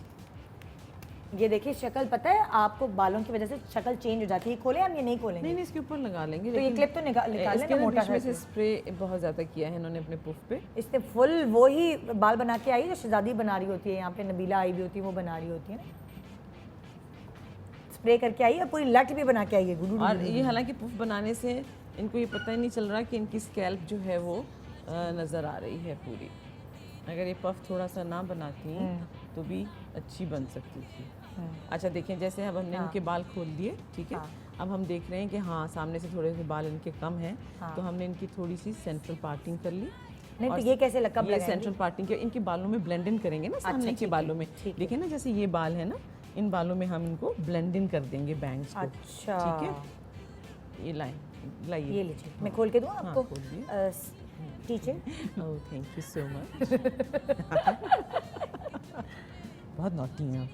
ये देखिए शक्ल, पता है आपको बालों की वजह से शक्ल चेंज हो जाती है। खोले हम, ये नहीं खोलेंगे? नहीं नहीं, इसके ऊपर लगा लेंगे। तो ये लेकिन क्लिप तो निकाल इसके लेना ना मोटा बीच में सा से इसमें। स्प्रे बहुत ज़्यादा किया है इन्होंने अपने पुफ पे। इससे फुल वो ही बाल बना के आई जो शहजादी बना रही होती है, यहाँ पे नबीला आई भी होती है, वो बना रही होती है ना, स्प्रे करके आई है, और पूरी लट भी बना के आई है गुडू। और ये हालांकि पुफ बनाने से इनको ये पता ही नहीं चल रहा कि इनकी स्कैल्प जो है वो नज़र आ रही है पूरी। अगर ये पफ थोड़ा सा ना बनाती तो भी अच्छी बन सकती थी। अच्छा देखें, जैसे अब हमने इनके बाल खोल दिए, ठीक है। अब हम देख रहे हैं कि हाँ सामने से थोड़े से बाल इनके कम हैं, तो हमने इनकी थोड़ी सी सेंट्रल पार्टिंग कर ली। नहीं और तो ये कैसे लकब ये लगाएंगे? सेंट्रल पार्टिंग के इनके बालों में ब्लेंड इन करेंगे ना, सामने ठीक के है, बालों में। ठीक है। देखिए ना, जैसे ये बाल है ना, इन बालों में हम इनको ब्लेंड इन कर देंगे बैंग्स को। अच्छा ठीक है, ये लाइए। ये लीजिए, मैं खोल के दूँ हाँ, आपको? खोल दिए। Teacher oh thank you so much. बहुत नॉटी हैं आप।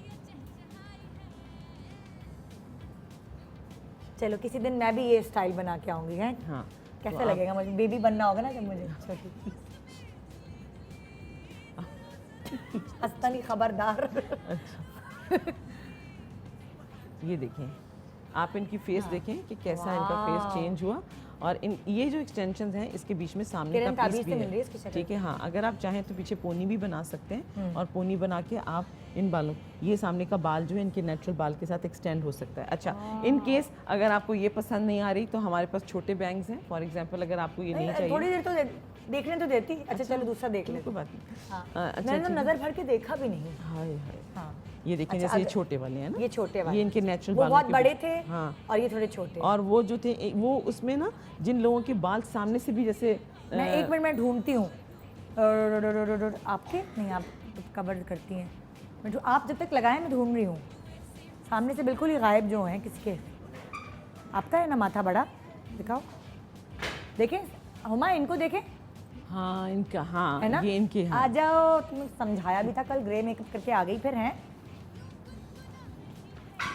चलो किसी दिन मैं भी ये स्टाइल बना के आऊँगी, हैं? हाँ कैसा तो आप- लगेगा मुझे? बेबी बनना होगा ना जब मुझे छोटी। हंसता नहीं, खबरदार। ये देखें, आप इनकी फेस देखें कि कैसा इनका फेस चेंज हुआ। और इन ये जो एक्सटेंशंस हैं इसके बीच में सामने का किरण पीस ताबीज़ भी से मिल रही है है, इसकी शक्ल। ठीक है। हाँ अगर आप चाहें तो पीछे पोनी भी बना सकते हैं, और पोनी बना के आप इन बालों, ये सामने का बाल जो है इनके नेचुरल बाल के साथ एक्सटेंड हो सकता है। अच्छा इन केस अगर आपको ये पसंद नहीं आ रही तो हमारे पास छोटे बैंग्स हैं, फॉर एग्जाम्पल अगर आपको ये नहीं चाहिए। थोड़ी देर तो देखने तो देती। अच्छा चलो दूसरा देख ले। कोई बात नहीं। हाँ। अच्छा मैंने तो नजर भर के देखा भी नहीं। हाय हाय, हाँ ये देखें अच्छा, जैसे ये अगर- छोटे वाले हैं ना, ये छोटे वाले, ये इनके नेचुरल वो बालों बहुत के बड़े बीच- थे हाँ। और ये थोड़े छोटे। और वो जो थे वो उसमें ना जिन लोगों के बाल सामने से भी जैसे मैं एक मिनट में ढूंढती हूँ। आपके नहीं, आप कवर करती हैं। आप जब तक लगाएं मैं ढूंढ रही हूँ। सामने से बिल्कुल ही गायब जो हैं किसके। आपका है ना माथा बड़ा, दिखाओ। देखें हुमा, इनको देखें, हाँ इनका, हाँ है ना? ये इनके, हाँ आ जाओ, तुमने समझाया भी था कल, ग्रे मेकअप करके आ गई फिर हैं।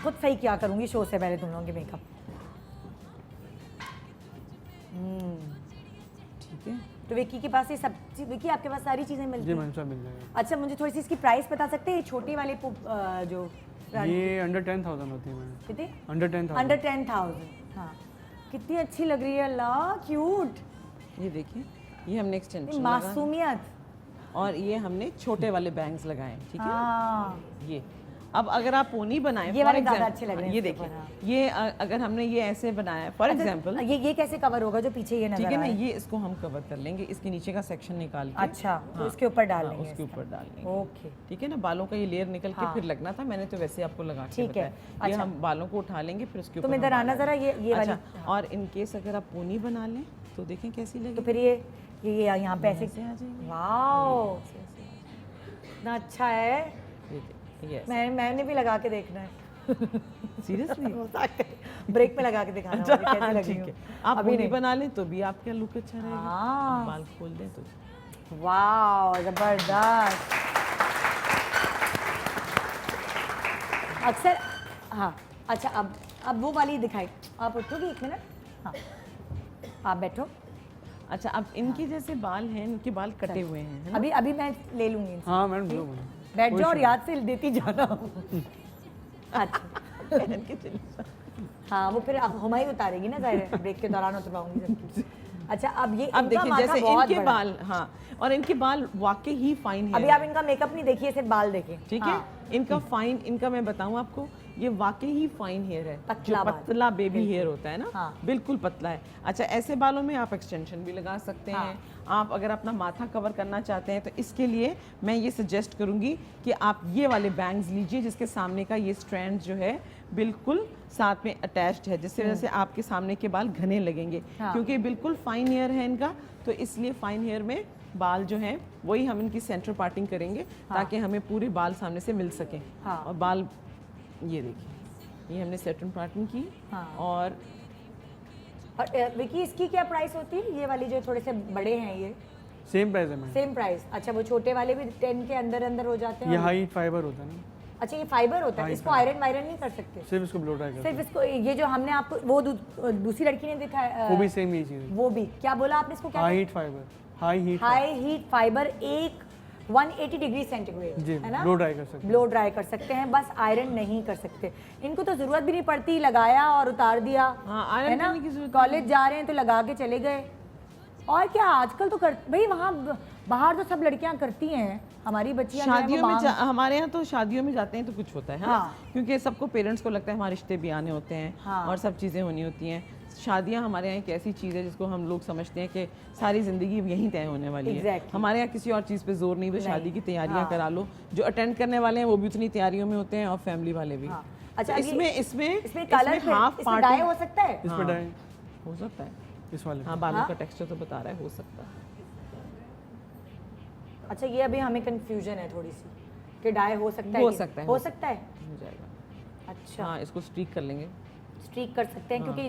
खुद सही क्या करूँगी शो से पहले तुम लोगों के मेकअप। ठीक है। तो विक्की के पास ये सब चीज़, विक्की आपके पास सारी चीज़ें मिलती जी हैं? मैम सब मिल जाएगा। अच्छा मुझे थोड़ी सी इसकी प्राइस बता सकते हैं? ये छोटे वाले जो ये अंडर 10,000 होती है मैम। कितनी? अंडर 10,000। अंडर 10,000। हाँ कितनी अच्छी लग रही है, अल्लाह क्यूट, ये देखिए, ये हमने एक्सटेंशन मासूमियत। और ये हमने छोटे वाले बैंग्स लगाए हैं, ठीक है। हाँ ये अब अगर आप पोनी बनाएं, ये for वाले ज़्यादा example- अच्छे लग रहे हैं ये इसके देखिए, ऊपर, हाँ। ये अगर हमने ये ऐसे बनाया है फॉर एग्जांपल, ये कैसे कवर होगा जो पीछे ये नजर ठीक है आ ना, रहा है? ये इसको हम कवर कर लेंगे, इसके नीचे का सेक्शन निकाल के। अच्छा तो हाँ, इसके ऊपर डाल हाँ, देंगे उसके इसका। ऊपर डाल देंगे। ओके ठीक है ना, बालों का ये लेयर निकल के हाँ। फिर लगना था, मैंने तो वैसे आपको लगा के ठीक है, बताया। ये अच्छा। हम बालों को उठा लेंगे, फिर उसके ऊपर तुम हम इधर बाल आना जरा, डालेंगे। ये वाली। अच्छा, और इन केस अगर आप पोनी बना लें तो देखें कैसी तो लगी। फिर ये यहाँ पे ऐसे ऐसे आ जाएंगे। वाओ इतना अच्छा है। यस, मैंने भी लगा के देखना है। सीरियसली। ब्रेक में लगा के दिखाना मुझे कैसी लगी ठीक हूँ। है, आप अभी पोनी नहीं। बना लें तो भी आपका लुक अच्छा रहेगा। हाँ। बाल खोल दें तो वाओ जबरदस्त। अक्सर हाँ अच्छा अब वो वाली दिखाई, आप उठोगी एक मिनट? हाँ आप बैठो। अच्छा, अब इनके जैसे बाल हैं, इनके बाल कटे हुए हैं, है ना? अभी मैं ले लूंगी इनसे। हाँ मैडम लो मैडम। बैठ जाओ और याद से देती जाना। अच्छा इनके चिल्ला- हाँ वो फिर हम ही उतारेगी ना, जाहिर है ब्रेक के दौरान उतरवाऊंगी सबकी। अच्छा अब ये अब इनका देखिए माथा जैसे बहुत इनके बड़ा। बाल, हाँ, और इनके बाल वाकई ही फाइन है। अभी आप इनका मेकअप नहीं देखिए, सिर्फ बाल देखिए। ठीक हाँ। है, इनका फाइन, इनका मैं बताऊं आपको, ये वाकई ही फाइन हेयर है, पतला जो बाल। पतला बेबी हेयर होता है ना, हाँ। बिल्कुल पतला है। अच्छा, ऐसे बालों में आप एक्सटेंशन भी लगा सकते हाँ। हैं। आप अगर अपना माथा कवर करना चाहते हैं तो इसके लिए मैं ये सजेस्ट करूंगी कि आप ये वाले बैंग्स लीजिए जिसके सामने का ये स्ट्रैंड जो है बिल्कुल साथ में अटैच्ड है, जिससे वजह से आपके सामने के बाल घने लगेंगे। हाँ। क्योंकि बिल्कुल फाइन हेयर है इनका, तो इसलिए फाइन हेयर में बाल जो हैं वही हम इनकी सेंटर पार्टिंग करेंगे ताकि हमें पूरे बाल सामने से मिल सकें। हाँ। और बाल ये देखिए, ये हमने सेंटर पार्टिंग की। हाँ। और विकी इसकी क्या प्राइस होती है? ये वाली जो थोड़े से बड़े हैं ये सेम प्राइस है मैम। Same price? अच्छा वो छोटे वाले भी 10 के अंदर अंदर हो जाते हैं? ये और- हाई फाइबर होता है ना, अच्छा ये फाइबर होता है, हाई इसको फाइबर। आयरन वायरन नहीं कर सकते? सिर्फ इसको ब्लो ड्राई करते सिर्फ इसको, ये जो हमने आपको वो दूसरी लड़की ने दिखाया हैं। वो भी सेम यही चीज़ है। वो भी क्या बोला आपने इसको? क्या high heat fibre, high heat high heat fibre, एक 180 डिग्री सेंटीग्रेड जी, है ना? blow dry कर सकते हैं। ब्लो ड्राई कर सकते हैं, बस आयरन नहीं कर सकते। इनको तो जरूरत भी नहीं पड़ती, लगाया और उतार दिया। हाँ, iron है ना? करने की जरूरत कॉलेज जा रहे हैं तो लगा के चले गए। और क्या आजकल तो कर भाई, वहाँ बाहर तो सब लड़कियां करती हैं, हमारी बच्चियां जो हैं वो शादियों में बाहर- हमारे यहाँ तो शादियों में जाते हैं तो कुछ होता है ना? हाँ। क्योंकि सबको पेरेंट्स को लगता है हमारे रिश्ते भी आने होते हैं। हाँ। और सब चीज़ें होनी होती हैं। शादियाँ हमारे यहाँ एक ऐसी चीज़ है जिसको हम लोग समझते हैं कि सारी ज़िंदगी यहीं तय होने वाली है। Exactly. हमारे यहाँ किसी और चीज़ पे जोर नहीं, बस शादी की तैयारियाँ हाँ। करा लो। जो अटेंड करने वाले हैं वो भी उतनी तैयारियों में होते हैं और फैमिली वाले भी। हाँ। तो अच्छा, अब ये- इसमें कलर हाफ इसमें डाई हो पार्ट सकता है? इस पे डाई हो सकता है। इस वाले हाँ, बालों का टेक्सचर तो बता रहा है, हो सकता है। अच्छा ये अभी हमें कंफ्यूजन है थोड़ी सी कि डाई हो सकता है हो कि- सकता है, हो हो सकता है। हो जाएगा। अच्छा हाँ, इसको स्ट्रीक कर लेंगे। स्ट्रीक कर सकते हैं क्योंकि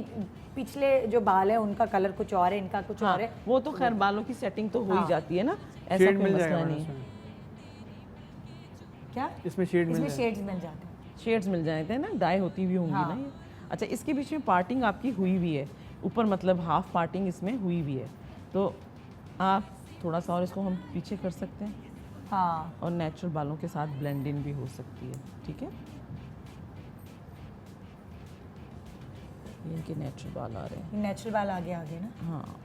पिछले जो बाल है उनका कलर कुछ और है, इनका कुछ हाँ, और है। वो तो खैर बालों की सेटिंग तो हो ही हाँ। जाती है ना, ऐसा शेड कोई मिल मसला जाएगा नहीं मैडम है। इसमें। क्या इसमें शेड मिल इसमें जाएगा। शेड्स मिल जाते हैं? शेड्स मिल जाते हैं ना, डाई होती भी होंगी हाँ। ना ये। अच्छा, इसके बीच में पार्टिंग आपकी हुई भी है ऊपर, मतलब हाफ पार्टिंग इसमें हुई भी है, तो आप थोड़ा सा और इसको हम पीछे कर सकते हैं हाँ और नेचुरल बालों के साथ ब्लेंड इन भी हो सकती है। ठीक है, ये इनके नेचुरल बाल आ रहे हैं। नेचुरल बाल आगे आगे ना। हाँ,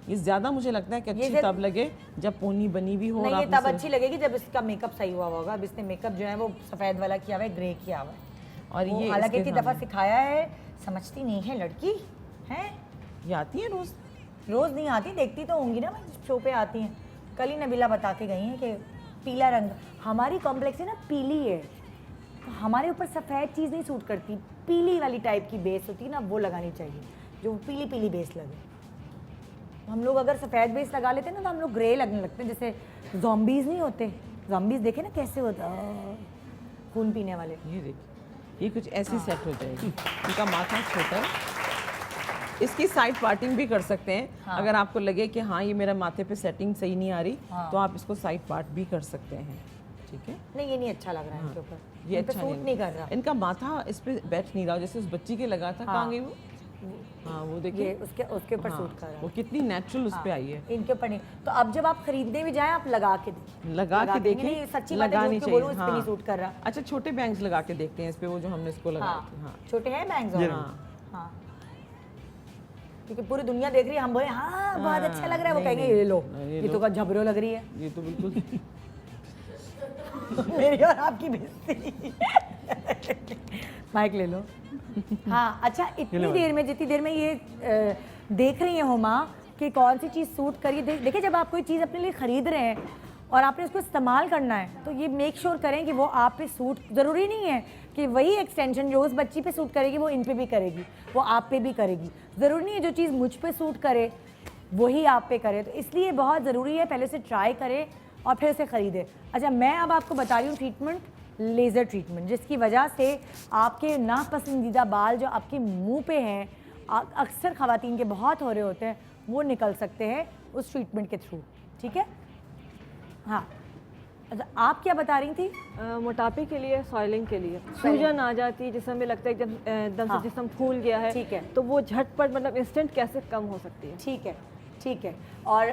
ये ज़्यादा मुझे लगता है कि अच्छी जब- तब लगे जब पोनी बनी भी हो। और नहीं ये आप तब इसे- अच्छी लगेगी जब इसका मेकअप सही हुआ होगा। अब इसने मेकअप जो है वो सफ़ेद वाला किया हुआ है, ग्रे किया हुआ है। और वो ये हालांकि इसके इतनी दफ़ा सामने- सिखाया है, समझती नहीं है लड़की है। ये आती है रोज़। रोज़ नहीं आती, देखती तो होंगी ना, शो पे आती हैं। कल ही नबीला बता के गई हैं कि पीला रंग हमारी कॉम्प्लेक्स है ना, पीली है, तो हमारे ऊपर सफ़ेद चीज़ नहीं सूट करती, पीली वाली टाइप की बेस होती है ना, वो लगानी चाहिए जो पीली पीली बेस लगे। हम लोग अगर सफ़ेद बेस लगा लेते हैं ना तो हम लोग ग्रे लगने लगते हैं, जैसे जॉम्बीज़ नहीं होते। जॉम्बीज़ देखे ना कैसे होता है, खून पीने वाले। ये देखिए, ये कुछ ऐसी सेट हो जाएगी। इनका माथा छोटा है। इसकी साइड पार्टिंग भी कर सकते हैं। हाँ। अगर आपको लगे कि हाँ ये मेरा माथे पे सेटिंग सही नहीं आ रही, हाँ। तो आप इसको साइड पार्ट भी कर सकते हैं। ठीक है। नहीं ये नहीं अच्छा लग रहा है इनके ऊपर, ये इन पे अच्छा सूट नहीं कर रहा। इनका माथा इस पे बैठ नहीं रहा, जैसे उस बच्ची के लगा था। कहाँ गई वो? हाँ वो ये देखिए, उसके उसके ऊपर हाँ, सूट कर रहा वो कितनी नेचुरल उस पे आई है। है, इनके ऊपर नहीं। तो अब जब आप खरीदने भी जाएं आप लगा के देखें, लगा के देखेंगे, देखें, नहीं, सच्ची बात है, लगानी झूठ क्यों बोलूं, चाहिए। इस पे नहीं सूट कर रहा। अच्छा छोटे बैंग्स लगा के देखते हैं इस पे, वो जो हमने इसको लगाए थे। हाँ छोटे हैं बैंग्स ये और हाँ हाँ, क्योंकि पूरी दुनिया देख रही है, हम बोले हाँ बहुत अच्छा लग रहा है, वो नहीं, कहेंगे नहीं, ये लो, ये ये तो का झबरो लग रही है। ये तो बिल्कुल मेरी और आपकी बेइज्जती। माइक ले लो। हाँ अच्छा, इतनी देर में, जितनी देर में ये देख रही हैं हुमा कि कौन सी चीज़ सूट करिए, देखिए जब आप कोई चीज़ अपने लिए ख़रीद रहे हैं और आपने उसको इस्तेमाल करना है तो ये मेक श्योर करें कि वो आप पे सूट, ज़रूरी नहीं है कि वही एक्सटेंशन जो उस बच्ची पे सूट करेगी वो इन पे भी करेगी, वो आप पे भी करेगी। ज़रूरी नहीं है जो चीज़ मुझ पे सूट करे वही आप पे करे, तो इसलिए बहुत ज़रूरी है पहले से ट्राई करें और फिर उसे ख़रीदें। अच्छा मैं अब आपको बता रही हूँ ट्रीटमेंट, लेज़र ट्रीटमेंट, जिसकी वजह से आपके नापसंदीदा बाल जो आपके मुंह पे हैं, अक्सर ख़वातीन के बहुत हो रहे होते हैं, वो निकल सकते हैं उस ट्रीटमेंट के थ्रू। ठीक है, हाँ अच्छा आप क्या बता रही थी? मोटापे के लिए, सॉइलिंग के लिए, सूजन आ जाती है जिसमें लगता है एकदम हाँ। से जिस्म फूल गया है, ठीक है। तो वो झटपट मतलब इंस्टेंट कैसे कम हो सकती है? ठीक है, ठीक है। और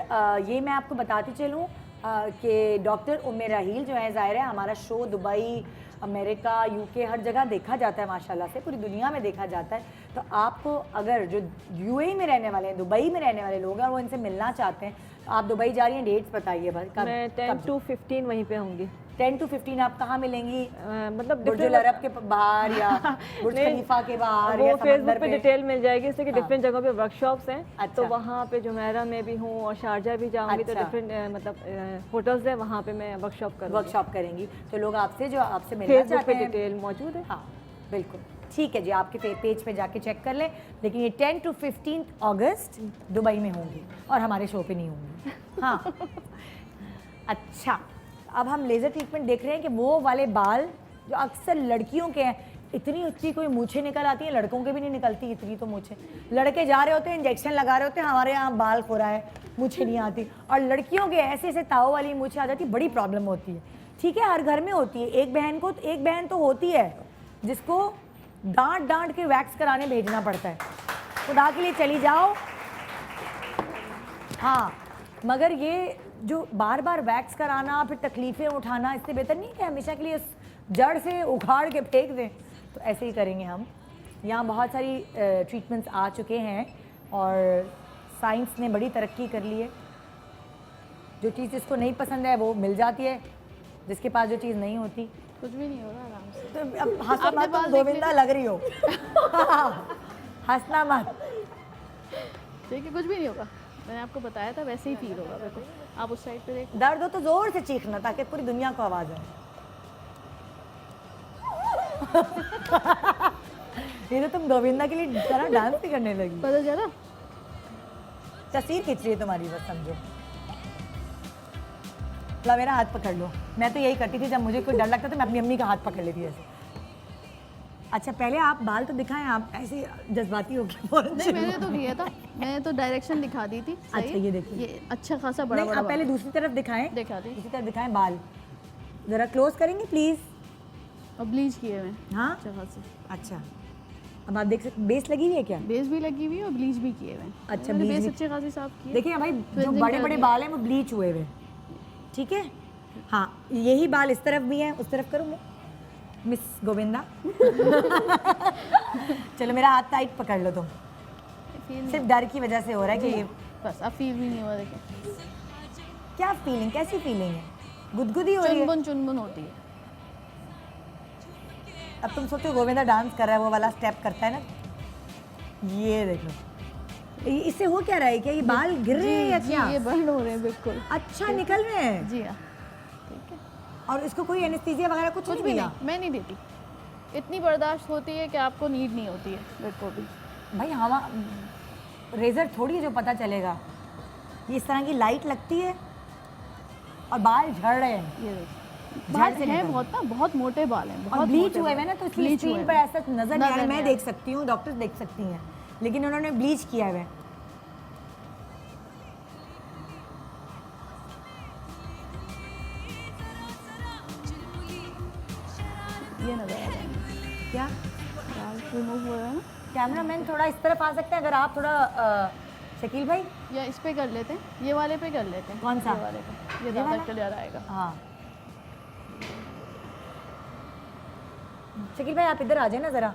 ये मैं आपको बताती चलूँ कि डॉक्टर उम्मे राहील जो है, ज़ाहिर है हमारा शो दुबई, अमेरिका, यूके हर जगह देखा जाता है माशाल्लाह से, पूरी दुनिया में देखा जाता है। तो आपको अगर जो यूएई में रहने वाले हैं, दुबई में रहने वाले लोग हैं और वो इनसे मिलना चाहते हैं, तो आप दुबई जा रही हैं, डेट्स बताइए बस कब? मैं 10 to 15 वहीं पे होंगी। 10 to 15 आप कहाँ मिलेंगी? मतलब बुर्जुल अरब के बाहर या बुर्ज नहीं, खलीफा के बाहर वो या फेसबुक समंदर पे पे? डिटेल मिल जाएगी, इससे कि हाँ। डिफरेंट जगहों पे वर्कशॉप्स हैं। अच्छा। तो वहाँ पे जुमेरा में भी हूँ और शारजा भी जाऊँगी, तो अच्छा। डिफरेंट मतलब होटल्स है, वहाँ पे मैं वर्कशॉप करूँगी। वर्कशॉप करेंगी तो लोग आपसे जो आपसे मिलना फेसबुक चाहते पे हैं, डिटेल मौजूद है। हाँ बिल्कुल ठीक है जी, आपके पेज पे जाके चेक कर लें। लेकिन ये 10 to 15 अगस्त दुबई में होंगी और हमारे शो पे नहीं होंगी। हाँ अच्छा, अब हम लेज़र ट्रीटमेंट देख रहे हैं कि वो वाले बाल जो अक्सर लड़कियों के हैं, इतनी ऊंची कोई मूछें निकल आती हैं, लड़कों के भी नहीं निकलती इतनी तो मूछें। लड़के जा रहे होते हैं, इंजेक्शन लगा रहे होते हैं, हमारे यहाँ बाल खो रहा है, मूछें नहीं आती, और लड़कियों के ऐसे ऐसे ताव वाली मूछें आ जाती, बड़ी प्रॉब्लम होती है। ठीक है, हर घर में होती है, एक बहन तो होती है जिसको डांट के वैक्स कराने भेजना पड़ता है, खुदा के लिए चली जाओ। हाँ मगर ये जो बार बार वैक्स कराना, फिर तकलीफ़ें उठाना, इससे बेहतर नहीं कि हमेशा के लिए उस जड़ से उखाड़ के फेंक दें। तो ऐसे ही करेंगे हम। यहाँ बहुत सारी ट्रीटमेंट्स आ चुके हैं और साइंस ने बड़ी तरक्की कर ली है। जो चीज़ जिसको नहीं पसंद है वो मिल जाती है, जिसके पास जो चीज़ नहीं होती। कुछ भी नहीं हो रहा, आराम से। तो अब हंसो आपने मत, तुम बाल देख गोविंदा लग रही हो। हंसना मत। ठीक है, कुछ भी नहीं होगा, मैंने आपको बताया था, वैसे ही फील होगा। देखो आप उस साइड पे देखो। दर्द हो तो जोर से चीखना ताकि पूरी दुनिया को आवाज आए। ये तो तुम गोविंदा के लिए तरह डांस भी करने लगी। पता चला? तस्वीर खींच रही है तुम्हारी, बस समझो। ला मेरा हाथ पकड़ लो। मैं तो यही करती थी, जब मुझे कोई डर लगता था मैं अपनी अम्मी का हाथ पकड़ लेती ऐसे। अच्छा पहले आप बाल तो दिखाएं, आप ऐसे जज्बाती हो गए। नहीं मैंने तो किया था, मैंने तो डायरेक्शन दिखा दी थी। सही अच्छा, है? ये देखिए। ये अच्छा खासा बड़ा नहीं, बड़ा आप पहले दूसरी तरफ दिखाएं। दिखा दी। दूसरी तरफ दिखाएं बाल, जरा क्लोज करेंगे प्लीज। और ब्लीच किए हुए हाँ अच्छा खासे। अच्छा, अब आप देख सकते, बेस लगी हुई है क्या? बेस भी लगी हुई है और ब्लीच भी किए हुए हैं। अच्छा, मैंने bleach बेस भी- अच्छे खासे साफ किए। देखिए भाई, जो Cleansing बड़े कर बड़े दिया। बाल हैं वो ब्लीच हुए हुए, ठीक है। हाँ यही बाल इस तरफ भी हैं, उस तरफ करूँ मैं? मिस गोविंदा चलो मेरा हाथ टाइट पकड़ लो तुम। फील नहीं सिर्फ डर की वजह से हो रहा है कि ये बस, अब फील भी नहीं हुआ। देखो क्या फीलिंग, कैसी फीलिंग है? गुदगुदी हो रही है? चुनबुन होती है। अब तुम सोचो गोविंदा डांस कर रहा है, वो वाला स्टेप करता है ना, ये देख लो। इससे हो क्या रहा है? क्या ये बाल गिर रहे हैं या जी, क्या? ये बर्न हो रहे हैं बिल्कुल। अच्छा निकल रहे हैं। जी हाँ, ठीक है। और इसको कोई एनेस्थीसिया वगैरह कुछ कुछ नहीं भी दिया? नहीं, मैं नहीं देती। इतनी बर्दाश्त होती है कि आपको नीड नहीं होती है बिल्कुल भी। भाई हवा रेजर थोड़ी है जो पता चलेगा। ये इस तरह की लाइट लगती है और बाल झड़ रहे हैं। ये देखिए, झाड़ बाल से हैं निकल। बहुत ना, बहुत मोटे बाल हैं, और बहुत ब्लीच मोटे हुए बाल। हुए ना, तो इसलिए Bleach हुए स्क्रीन पर हैं। ऐसा नजर नहीं आ रहा। नजर मैं नहीं देख आ सकती हूँ, डॉक्टर्स देख सकती हैं, लेकिन उन्होंने ब्लीच किया हुआ है। ये नज़र आ जाएंगे। क्या बाल रिमूव हो रहा है ना, कैमरामैन थोड़ा इस तरफ आ सकते हैं अगर आप थोड़ा शकील भाई। या इस पे कर लेते हैं, ये वाले पे कर लेते हैं। कौन सा? ये वाले पे, ये ज़्यादा वाला? क्लियर आएगा। हाँ शकील भाई आप इधर आ जाए ना ज़रा।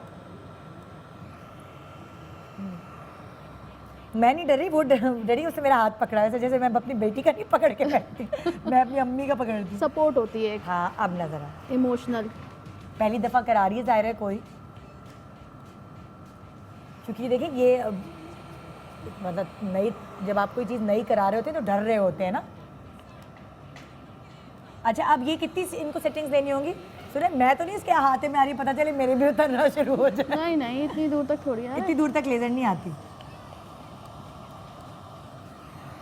मैं नहीं डरी, वो डरी, उसने मेरा हाथ पकड़ा है जैसे मैं अपनी बेटी का नहीं पकड़ के बैठती, मैं अपनी अम्मी का पकड़ती। सपोर्ट होती है एक हाँ अब ना ज़रा, इमोशनल। पहली दफ़ा करा रही है ज़ाहिर है कोई, क्योंकि देखिए ये मतलब नई, जब आप कोई चीज़ नई करा रहे होते हैं तो डर रहे होते हैं ना। अच्छा अब ये कितनी इनको सेटिंग्स देनी होंगी? सुने मैं तो नहीं इसके हाथ में आ रही, पता चले मेरे भी उतरना शुरू हो जाए। नहीं नहीं, इतनी दूर तक थोड़ी है। इतनी दूर तक लेज़र नहीं आती।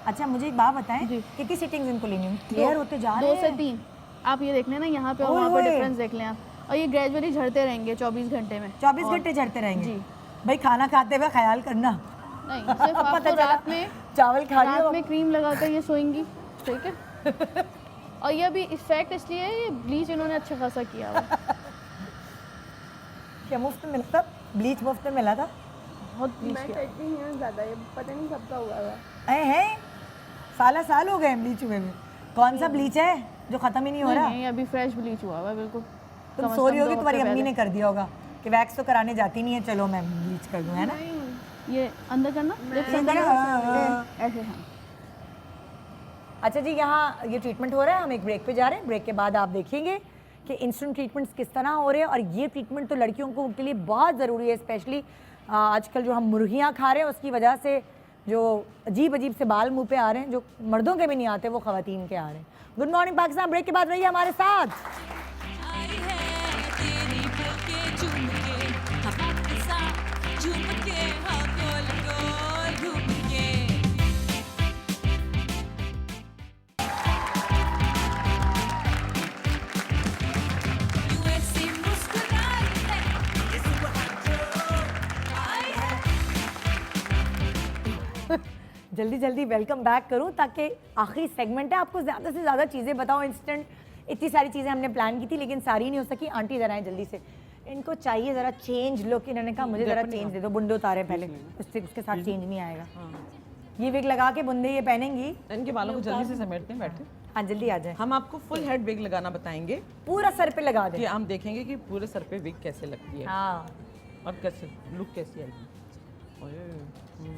अच्छा मुझे एक बात बताएं, जी। कितनी सेटिंग्स इनको लेनी होंगी? क्लियर होते जा रहे 2 हैं। से 3 आप ये देख लें ना यहाँ पे और ओए वहाँ पे होए। डिफरेंस देख लें आप, और ये ग्रेजुअली झड़ते रहेंगे 24 घंटे में। 24 और- घंटे झड़ते रहेंगे। जी। भाई खाना खाते हुए ख्याल करना। नहीं, सिर्फ पता आपको चला रात में चावल खा रात लिया में क्रीम लगाकर ये सोएंगी, ठीक है। और ये अभी इफेक्ट इसलिए है, ये ब्लीच इन्होंने अच्छा खासा किया हुआ है। क्या मुफ्त में मिला था? ब्लीच मुफ्त में मिला था? बहुत ब्लीच किया। ज़्यादा, ये पता नहीं कब का हुआ है। हैं साल हो गए ब्लीच हुए में। कौन सा ब्लीच है जो ख़त्म ही नहीं हो रहा? नहीं, अभी फ्रेश ब्लीच हुआ हुआ है बिल्कुल। तुम कम से सो रही कम होगी, 2 तुम्हारी हफ्ते अम्मी ने पहले। कर दिया होगा कि वैक्स तो कराने जाती नहीं है, चलो मैं ब्लीच कर दूँ, है ना? ये अंदर करना, लिप्स अंदर, अंदर, हाँ। ऐसे हाँ। अच्छा जी यहाँ ये ट्रीटमेंट हो रहा है, हम एक ब्रेक पे जा रहे हैं। ब्रेक के बाद आप देखेंगे कि इंस्टेंट ट्रीटमेंट्स किस तरह हो रहे हैं, और ये ट्रीटमेंट तो लड़कियों को के लिए बहुत ज़रूरी है, स्पेशली आजकल जो हम मुर्गियाँ खा रहे हैं उसकी वजह से जो अजीब अजीब से बाल मुंह पे आ रहे हैं, जो मर्दों के भी नहीं आते वो ख़वातीन के आ रहे हैं। गुड मॉर्निंग पाकिस्तान, ब्रेक के बाद रहिए हमारे साथ। आई है तेरी पलके झूम के, हवा के साथ झूम के, हाँ गोल गोल घूम के। यूं ऐसे मुस्कुराई है, इस आई है। जल्दी जल्दी वेलकम बैक करूं ताकि आखिरी सेगमेंट है, आपको ज़्यादा से ज़्यादा चीज़ें बताओ। इंस्टेंट इतनी सारी चीज़ें हमने प्लान की थी लेकिन सारी नहीं हो सकी। आंटी ज़रा आएं जल्दी से, इनको चाहिए ज़रा चेंज लुक। इन्होंने कहा मुझे ज़रा चेंज दे दो, बुंडे उतारे पहले, उसके साथ चेंज नहीं आएगा। ये विग लगा के बुंदे ये पहनेंगी। इनके बालों को जल्दी से समेटते हैं, बैठे। हाँ जल्दी आ जाए। हम आपको फुल हेड विग लगाना बताएंगे पूरा सर पे लगा कि दे। हम देखेंगे कि पूरे सर पे विग कैसे लगती है हाँ और कैसे लुक कैसी आएगी। ओए,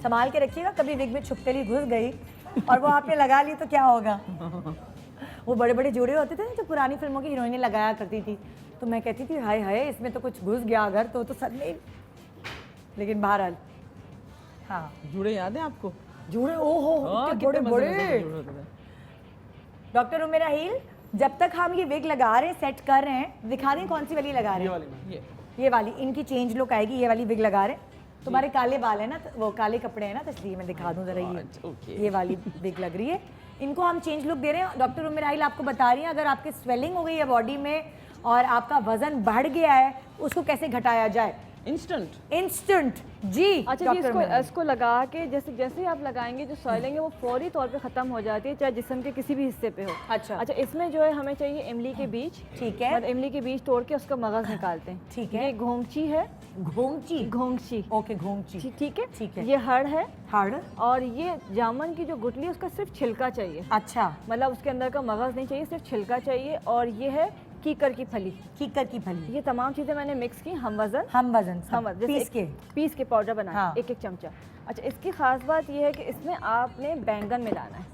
संभाल के रखिएगा, कभी विग में छुपकली घुस गई और वो आपने लगा ली तो क्या होगा। वो बड़े बड़े जोड़े होते थे ना जो पुरानी फिल्मों की हीरोइनें लगाया करती थी, तो मैं कहती थी हाय हाय इसमें तो कुछ घुस गया अगर तो सर में। लेकिन बहरहाल हाँ जुड़े याद है आपको? जोड़े ओहो हाँ, कितने बड़े कितने बड़े। मजेदार जुड़े होते थे। डॉक्टर उमेरा हील, जब तक हम ये विग लगा रहे हैं, सेट कर रहे हैं, दिखा दें कौन सी वाली लगा रहे हैं। ये वाली इनकी चेंज लुक आएगी, ये वाली विग लगा रहे हैं। तुम्हारे काले बाल है ना, वो काले कपड़े हैं ना, तो इसलिए मैं दिखा दूं जरा। ये वाली विग लग रही है, इनको हम चेंज लुक दे रहे हैं। डॉक्टर उमेर आइल आपको बता रही हैं अगर आपकी स्वेलिंग हो गई है बॉडी में और आपका वजन बढ़ गया है, उसको कैसे घटाया जाए। इंस्टेंट जी। अच्छा जी, डॉक्टर उमेर आइल। इसको लगा के जैसे जैसे ही आप लगाएंगे जो सॉइलिंग है वो फौरी तौर पे ख़त्म हो जाती है, चाहे जिस्म के किसी भी हिस्से पे हो। अच्छा इसमें जो है हमें चाहिए इमली के बीज। ठीक है। मतलब इमली के बीज तोड़ के उसका मगज निकालते हैं। ठीक है। ये घोंगची है। घोंगची। घोंगची ओके घोंगची। ठीक है। ठीक है। ये हड़ है। हड़। और ये जामुन की जो गुठली है उसका सिर्फ छिलका चाहिए। अच्छा मतलब उसके अंदर का मगज नहीं चाहिए, सिर्फ छिलका चाहिए। और ये है कीकर की फली। कीकर की फली। ये तमाम चीज़ें मैंने मिक्स की, हम वजन सब पीस के पाउडर बनाया। हाँ। एक चमचा। अच्छा, इसकी खास बात ये है कि इसमें आपने बैंगन मिलाना है,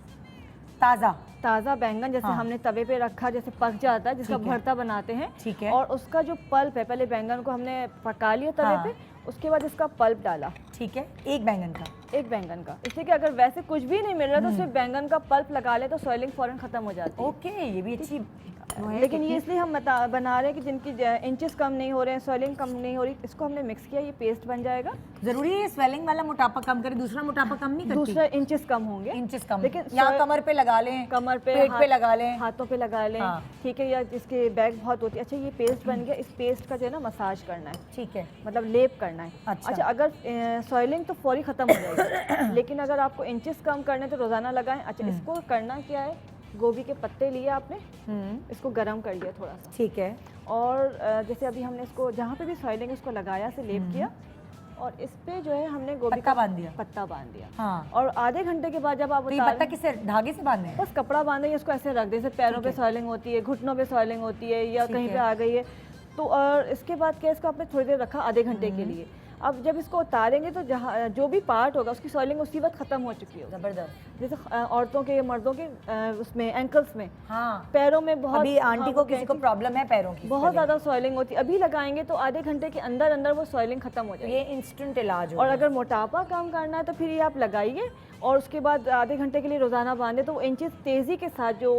ताज़ा बैंगन। जैसे हाँ। हमने तवे पे रखा, जैसे पक जाता है, जिसका ठीक है। भरता बनाते हैं। ठीक है। और उसका जो पल्प है, पहले बैंगन को हमने पका लिया तवे हाँ। पे, उसके बाद इसका पल्प डाला। ठीक है, एक बैंगन का। एक बैंगन का, इसलिए कि अगर वैसे कुछ भी नहीं मिल रहा तो सिर्फ बैंगन का पल्प लगा ले तो सॉइलिंग फौरन खत्म हो जाती है। ओके, ये भी अच्छी वो है। लेकिन ये इसलिए हम बना रहे हैं कि जिनकी इंचेस कम नहीं हो रहे हैं, सॉइलिंग कम नहीं हो रही, इसको हमने मिक्स किया, ये पेस्ट बन जाएगा। जरूरी है स्वेलिंग वाला मोटापा कम करे, दूसरा मोटापा कम नहीं करती। दूसरा इंचेस कम होंगे, इंचेस कम, लेकिन यहाँ कमर पे लगा लें, कमर पे, पेट पे लगा लें, हाथों पे लगा लें। हाँ। ठीक है, या जिसके बैग बहुत होती है। अच्छा, ये पेस्ट बन गया, इस पेस्ट का जो है ना मसाज करना है, ठीक है। मतलब लेप करना है। अच्छा। अगर सॉइलिंग तो फौरी ख़त्म हो जाएगी, लेकिन अगर आपको इंचेस कम करने तो रोज़ाना लगाएं। अच्छा, इसको करना क्या है, गोभी के पत्ते लिए आपने, इसको गर्म कर लिया थोड़ा सा, ठीक है। और जैसे अभी हमने इसको जहाँ पे भी सॉइलिंग उसको लगाया से लेप किया, और इस पे जो है हमने गोभी पत्ता का बांध दिया। पत्ता बांध दिया। हाँ। और आधे घंटे के बाद जब आप तो ये उतार- पत्ता किससे, धागे से बांधने हैं? बस कपड़ा बांधेंगे, इसको ऐसे रख दें, जैसे पैरों पे सॉइलिंग होती है, घुटनों पे सॉइलिंग होती है, या कहीं पे आ गई है तो। और इसके बाद क्या, इसको आपने थोड़ी देर रखा आधे घंटे के लिए। अब जब इसको उतारेंगे तो जहाँ जो भी पार्ट होगा उसकी सॉइलिंग उसी वक्त खत्म हो चुकी होगी। जबरदस्त। जैसे औरतों के या मर्दों के उसमें एंकल्स में, हाँ, पैरों में बहुत, अभी आंटी को किसी को प्रॉब्लम है पैरों की, बहुत ज़्यादा सॉइलिंग होती है, अभी लगाएंगे तो आधे घंटे के अंदर अंदर वो सॉइलिंग खत्म हो तो जाएगी। ये इंस्टेंट इलाज हो और अगर मोटापा कम करना है तो फिर ये आप लगाइए, और उसके बाद आधे घंटे के लिए रोज़ाना बांधे तो वो इंचेस तेज़ी के साथ जो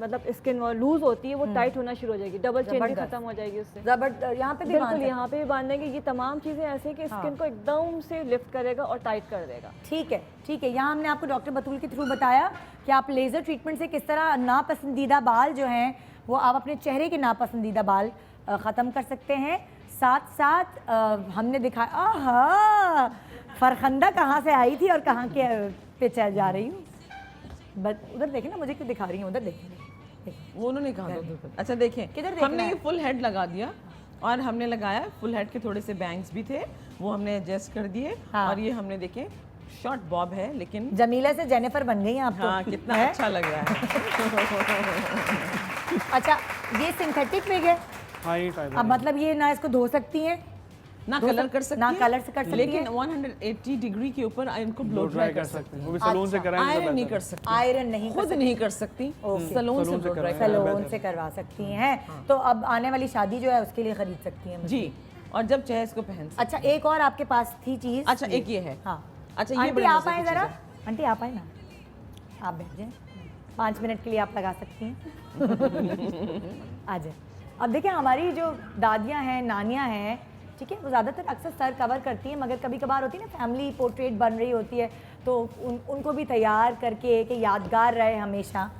मतलब स्किन लूज होती है वो टाइट होना शुरू हो जाएगी, डबल चेन भी जबरदस्त। खत्म हो जाएगी उससे। यहाँ पे भी बिल्कुल, बांध यहाँ पे भी बांधेंगे। ये तमाम चीज़ें ऐसे कि स्किन को एकदम से लिफ्ट करेगा और टाइट कर देगा। ठीक है, ठीक है। यहाँ हमने आपको डॉक्टर बतूल के थ्रू बताया कि आप लेज़र ट्रीटमेंट से किस तरह नापसंदीदा बाल जो हैं वो आप अपने चेहरे के नापसंदीदा बाल ख़त्म कर सकते हैं। साथ साथ हमने दिखाया, आहा, फरखंदा कहाँ से आई थी और कहाँ के पे चल जा रही हूँ। उधर देखें ना, मुझे क्यों दिखा रही हूँ, उधर देखें। वो उन्होंने कहा था। अच्छा देखें, किधर देखना हमने है? ये फुल हेड लगा दिया, और हमने लगाया फुल हेड के थोड़े से बैंग्स भी थे, वो हमने एडजस्ट कर दिए। हाँ। और ये हमने देखें शॉर्ट बॉब है, लेकिन जमीला से जेनिफर बन गई हैं आप तो। हाँ कितना हैं? अच्छा लग रहा है। अच्छा, ये सिंथेटिक विग है। हाँ ये फायदा अब मतलब ये ना इसको धो सकती हैं, ना कलर कर सकती ना है, कलर से कर सकती लेकिन है। 180 डिग्री के ऊपर इनको ब्लो ट्राई ड्राई कर कर सकते सकते हैं, हैं। वो भी सैलून से कराएंगे तो आयरन नहीं बेहतर कर सकती, आयरन नहीं कर खुद नहीं कर सकती, सैलून से ब्लो ड्राई सैलून से करवा सकती हैं। तो अब आने वाली शादी जो है उसके लिए खरीद सकती हैं। जी। और जब चाहे इसको पहन सकते। अच्छा, एक और आपके पास थी चीज। अच्छा एक ये है। हाँ, अच्छा ये आंटी बड़ी आप मजे आए की जरा, चीज़ है। आंटी आप आए ना, आप बैठ जाए, 5 मिनट के लिए आप लगा सकती हैं। आ जाए। अब देखिए, हमारी जो दादियाँ हैं, नानियाँ हैं, ठीक है, वो ज़्यादातर अक्सर सर कवर करती हैं, मगर कभी कभार होती है ना फैमिली पोर्ट्रेट बन रही होती है, तो उनको भी तैयार करके कि यादगार रहे हमेशा।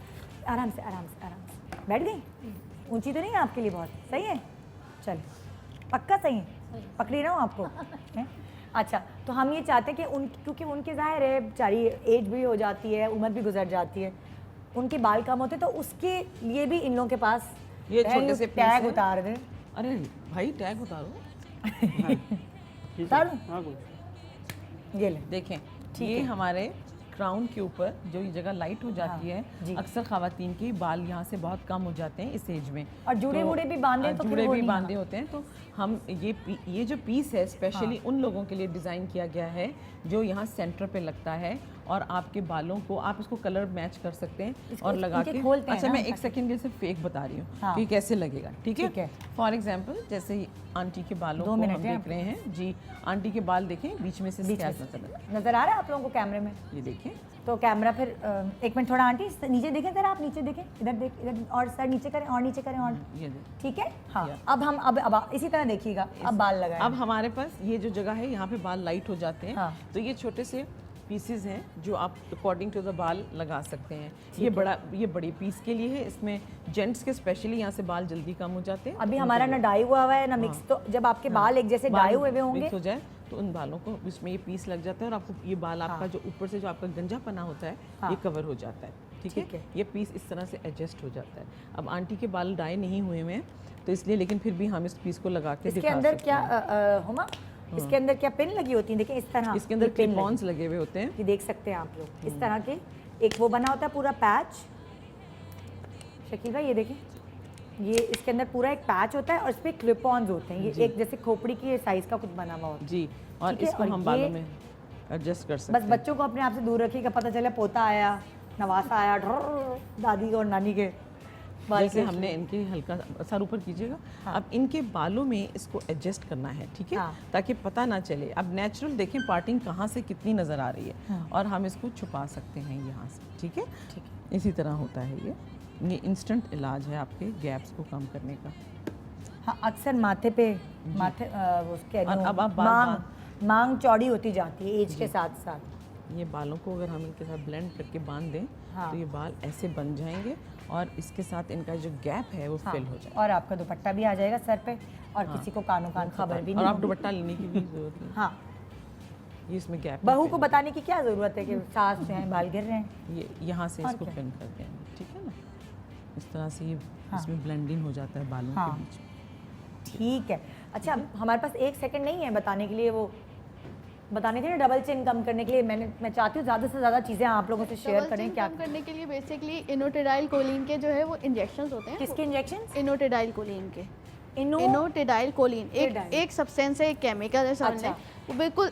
आराम से आराम से आराम से बैठ गई। ऊंची तो नहीं है आपके लिए, बहुत सही है। चलो, पक्का सही है, पकड़ी रहा हूँ आपको हैं? अच्छा, तो हम ये चाहते हैं कि क्योंकि उनके ज़ाहिर है बेचारी एज भी हो जाती है, उम्र भी गुजर जाती है, उनके बाल कम होते, तो उसके लिए भी इन लोगों के पास ये छोटे से पीस टैग हैं। उतार दें। अरे भाई टैग उतारो। उतारूं? हाँ कोई ये ले। देखें, ये हमारे क्राउन के ऊपर जो ये जगह लाइट हो जाती हाँ, जी। है, अक्सर खवातीन के बाल यहाँ से बहुत कम हो जाते हैं इस एज में। और जूड़े वूड़े भी बांधे तो फिर जूड़े वो भी नहीं बांधे होते हैं, तो हम ये जो पीस है स्पेशली उन लोगों के लिए डिज़ाइन किया गया है जो यहाँ सेंटर पे लगता है, और आपके बालों को आप इसको कलर मैच कर सकते हैं और लगा इनके के। खोलते हैं अच्छा ना, मैं एक सेकंड के सिर्फ फेक बता रही हूँ हाँ। कि कैसे लगेगा, ठीक ठीक है। है। फॉर एग्जाम्पल जैसे आंटी के बालों 2 को मिनट हम है देख रहे हैं जी, आंटी के बाल देखें, बीच में से बीच में स्कैच नजर आ रहा नजर आ रहा है आप लोगों को कैमरे में? है। ये देखें, तो कैमरा फिर एक मिनट थोड़ा आंटी नीचे देखें जरा, आप नीचे देखें, इधर देख, इधर, और सर नीचे करें, और नीचे करें, और ये देखें। ठीक है। हाँ, अब हम अब इसी तरह देखिएगा, अब बाल लगाएं। अब हमारे पास ये जो जगह है यहाँ पे बाल लाइट हो जाते हैं, हाँ। तो ये छोटे से पीसेस हैं जो आप अकॉर्डिंग टू द बाल लगा सकते हैं। ये बड़ी पीस के लिए है, इसमें जेंट्स के स्पेशली यहाँ से बाल जल्दी कम हो जाते हैं। अभी हमारा ना डाई हुआ है ना मिक्स, तो जब आपके बाल एक जैसे डाई हुए होंगे मिक्स हो जाए तो उन बालों को इसमें ये पीस लग जाता है, और आपको ये बाल आपका जो ऊपर से जो आपका गंजापना होता है ये कवर हो जाता है, ठीक है। ये पीस इस तरह से एडजस्ट हो जाता है। अब आंटी के बाल डाई नहीं हुए हैं तो इसलिए, लेकिन फिर भी हम इस पीस को लगा के इसके दिखा अंदर सकते क्या हैं। हुमा, इसके अंदर क्या पिन लगी होती है? देखिए इस तरह इसके अंदर ये पिन क्लिप-ऑन्स लगे हुए होते हैं। ये देख सकते हैं आप लोग, इस तरह के एक वो बना होता है पूरा पैच। शकील भाई ये देखें, ये इसके अंदर पूरा एक पैच होता है और इस पर क्लिप ऑन्स होते हैं, ये एक जैसे खोपड़ी की साइज का कुछ बना हुआ होता है। जी, और ठीक है, इसको और हम ये- बालों में एडजस्ट कर सकते बस हैं। बच्चों को अपने आप से दूर रखिएगा, पता चले पोता आया, नवासा आया, ढर्र, दादी और नानी के बाल जैसे के हमने इनके हल्का सर ऊपर कीजिएगा। अब इनके बालों में इसको एडजस्ट करना है, ठीक है, हाँ। ताकि पता ना चले। अब नेचुरल देखें पार्टिंग कहाँ से कितनी नज़र आ रही है, और हम इसको छुपा सकते हैं यहाँ से, ठीक है। इसी तरह होता है ये इंस्टेंट इलाज है आपके गैप्स को कम करने का। हाँ, अक्सर माथे पे उसके और अब आप मांग चौड़ी होती जाती है एज के साथ साथ। ये बालों को अगर हम इनके साथ ब्लेंड करके बांध दें हाँ। तो ये बाल ऐसे बन जाएंगे, और इसके साथ इनका जो गैप है वो फिल हो जाएगा। और आपका दुपट्टा भी आ जाएगा सर पे, और किसी को कानों कान खबर भी और नहीं आप होगी। दुपट्टा लेने की भी जरूरत नहीं। हाँ, ये इसमें गैप बहू को बताने की क्या जरूरत है कि सास जो है बाल गिर रहे हैं? ये यहाँ से और इसको क्या? पिन कर देंगे, ठीक है ना, इस तरह से ये इसमें ब्लेंडिंग हो जाता है बालों हाँ। के बीच में। ठीक है। अच्छा, हमारे पास 1 सेकंड नहीं है बताने के लिए, वो बताने थे ना डबल चिन कम करने के लिए। मैं चाहती हूँ ज़्यादा से ज़्यादा चीज़ें आप लोगों से शेयर डबल करें। चिन क्या कम करने के लिए बेसिकली इनोटेडाइल कोलिन के जो है वो इंजेक्शंस होते हैं। किसके इंजेक्शन? इनोटेडाइल कोलिन के। इनो इनोटेडाइल कोलिन टेडाइल। एक सब्सटेंस है, एक केमिकल है समझ लें। अच्छा। वो बिल्कुल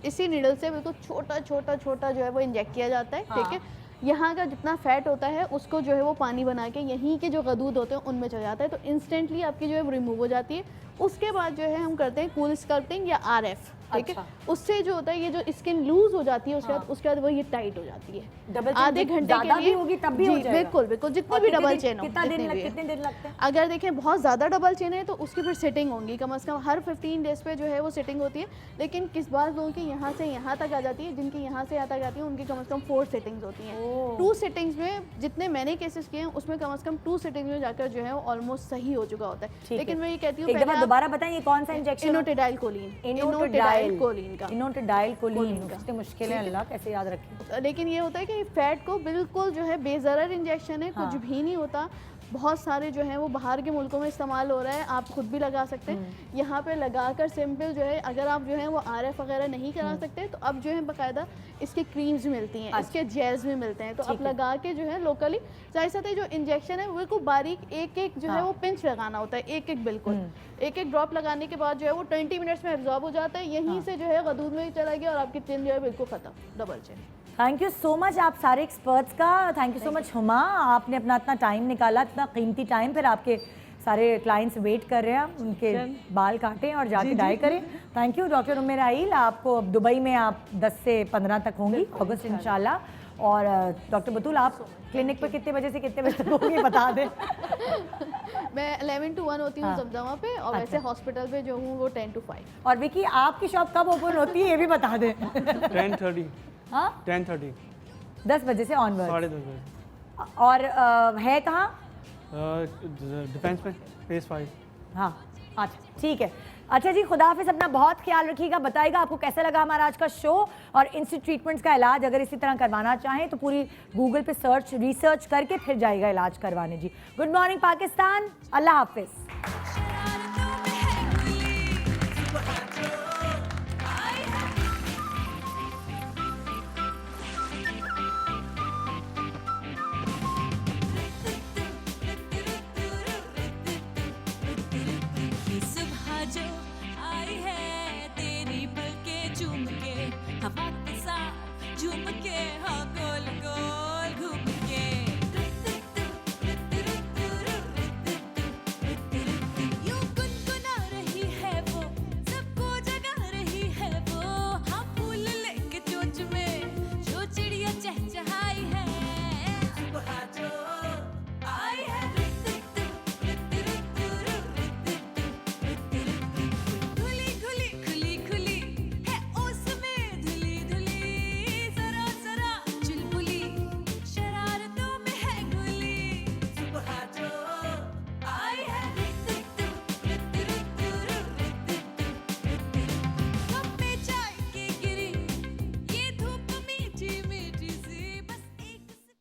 इसी नीडल से बिल्कुल छोटा जो है वो इंजेक्ट किया जाता है, ठीक है। यहाँ का जितना फैट होता है उसको जो है वो पानी बना के यहीं के जो गदूद होते हैं उनमें चल जाता है, तो इंस्टेंटली आपकी जो है रिमूव हो जाती है। उसके बाद जो है हम करते हैं कूल स्कल्पटिंग या RF, ठीक है। अच्छा। उससे जो होता है ये जो स्किन लूज हो जाती है उसके बाद वो ये टाइट हो जाती है। डबल चिन आधे घंटे के ज़्यादा भी लिए होगी तब भी हो जी, जाएगा? बिल्कुल जितनी और भी कितने डबल दिन- चेन हो कितना जितने भी है। कितने दिन लगते हैं? अगर देखें बहुत ज़्यादा डबल चेन है तो उसकी फिर सेटिंग होगी, कम से कम हर 15 डेज पे जो है वो सेटिंग होती है। लेकिन किस बार लोगों की यहाँ से यहाँ तक आ जाती है, जिनकी यहाँ से यहाँ तक आती है उनकी कम से कम 4 सेटिंग्स होती हैं। 2 सेटिंग्स में जितने मैंने केसेस किए हैं उसमें कम से कम 2 सेटिंग्स में जाकर जो है वो ऑलमोस्ट सही हो चुका होता है। लेकिन मैं ये कहती हूँ एक दफा दोबारा बताएं, ये कौन सा इंजेक्शन? इनोटेडाइल कोलिन, इनोटेडाइल कोलिन का। इनोटेडाइल कोलिन। कितने मुश्किल है, अल्लाह कैसे याद रखें। लेकिन ये होता है कि फैट को बिल्कुल जो है बेज़रर इंजेक्शन है, कुछ भी नहीं होता। बहुत सारे जो हैं वो बाहर के मुल्कों में इस्तेमाल हो रहा है, आप खुद भी लगा सकते हैं। यहाँ पे लगाकर सिंपल जो है, अगर आप जो है वो RF वगैरह नहीं करा सकते तो अब जो है बाकायदा इसके क्रीम्स मिलती हैं, इसके जेल्स भी मिलते हैं, तो आप लगा के जो है लोकली जाहिर सा जो इंजेक्शन है वो बिल्कुल बारीक एक जो है वो पिंच लगाना होता है, एक बिल्कुल एक ड्रॉप लगाने के बाद जो है वो 20 मिनट्स में एब्जॉर्ब हो जाता है, यहीं से जो है गदूद में चला गया और आपकी चिन जो है बिल्कुल ख़त्म, double chin. Thank you so much आप सारे एक्सपर्ट्स का। Thank you so much Huma, आपने अपना इतना टाइम निकाला, इतना कीमती टाइम। फिर आपके सारे क्लाइंट्स वेट कर रहे हैं, उनके बाल काटें और जाके डाई करें। थैंक यू डॉक्टर उम्मे राहील, आपको अब दुबई में आप 10 से 15 तक होंगी अगस्त इंशाल्लाह। और डॉक्टर बतूल, आप क्लिनिक पर कितने बजे से कितने बजे तक होंगी बता दें। मैं 11 to 1 होती हूँ जमजमा पे, और वैसे हॉस्पिटल पे जो हूँ वो 10 to 5। और विकी, आपकी शॉप कब ओपन होती है ये भी बता दें। 10:30 हाँ 10:30 10 बजे से ऑनवर्ड। 10:30 बजे। और है कहाँ? डिफेंस में फेज 5। हाँ अच्छा ठीक है। अच्छा जी, खुदा हाफिज़, अपना बहुत ख्याल रखिएगा। बताइएगा आपको कैसा लगा हमारा आज का शो। और इंस्टेंट ट्रीटमेंट्स का इलाज अगर इसी तरह करवाना चाहें तो पूरी गूगल पे रिसर्च करके फिर जाइएगा इलाज करवाने जी। गुड मॉर्निंग पाकिस्तान, अल्लाह हाफिज़।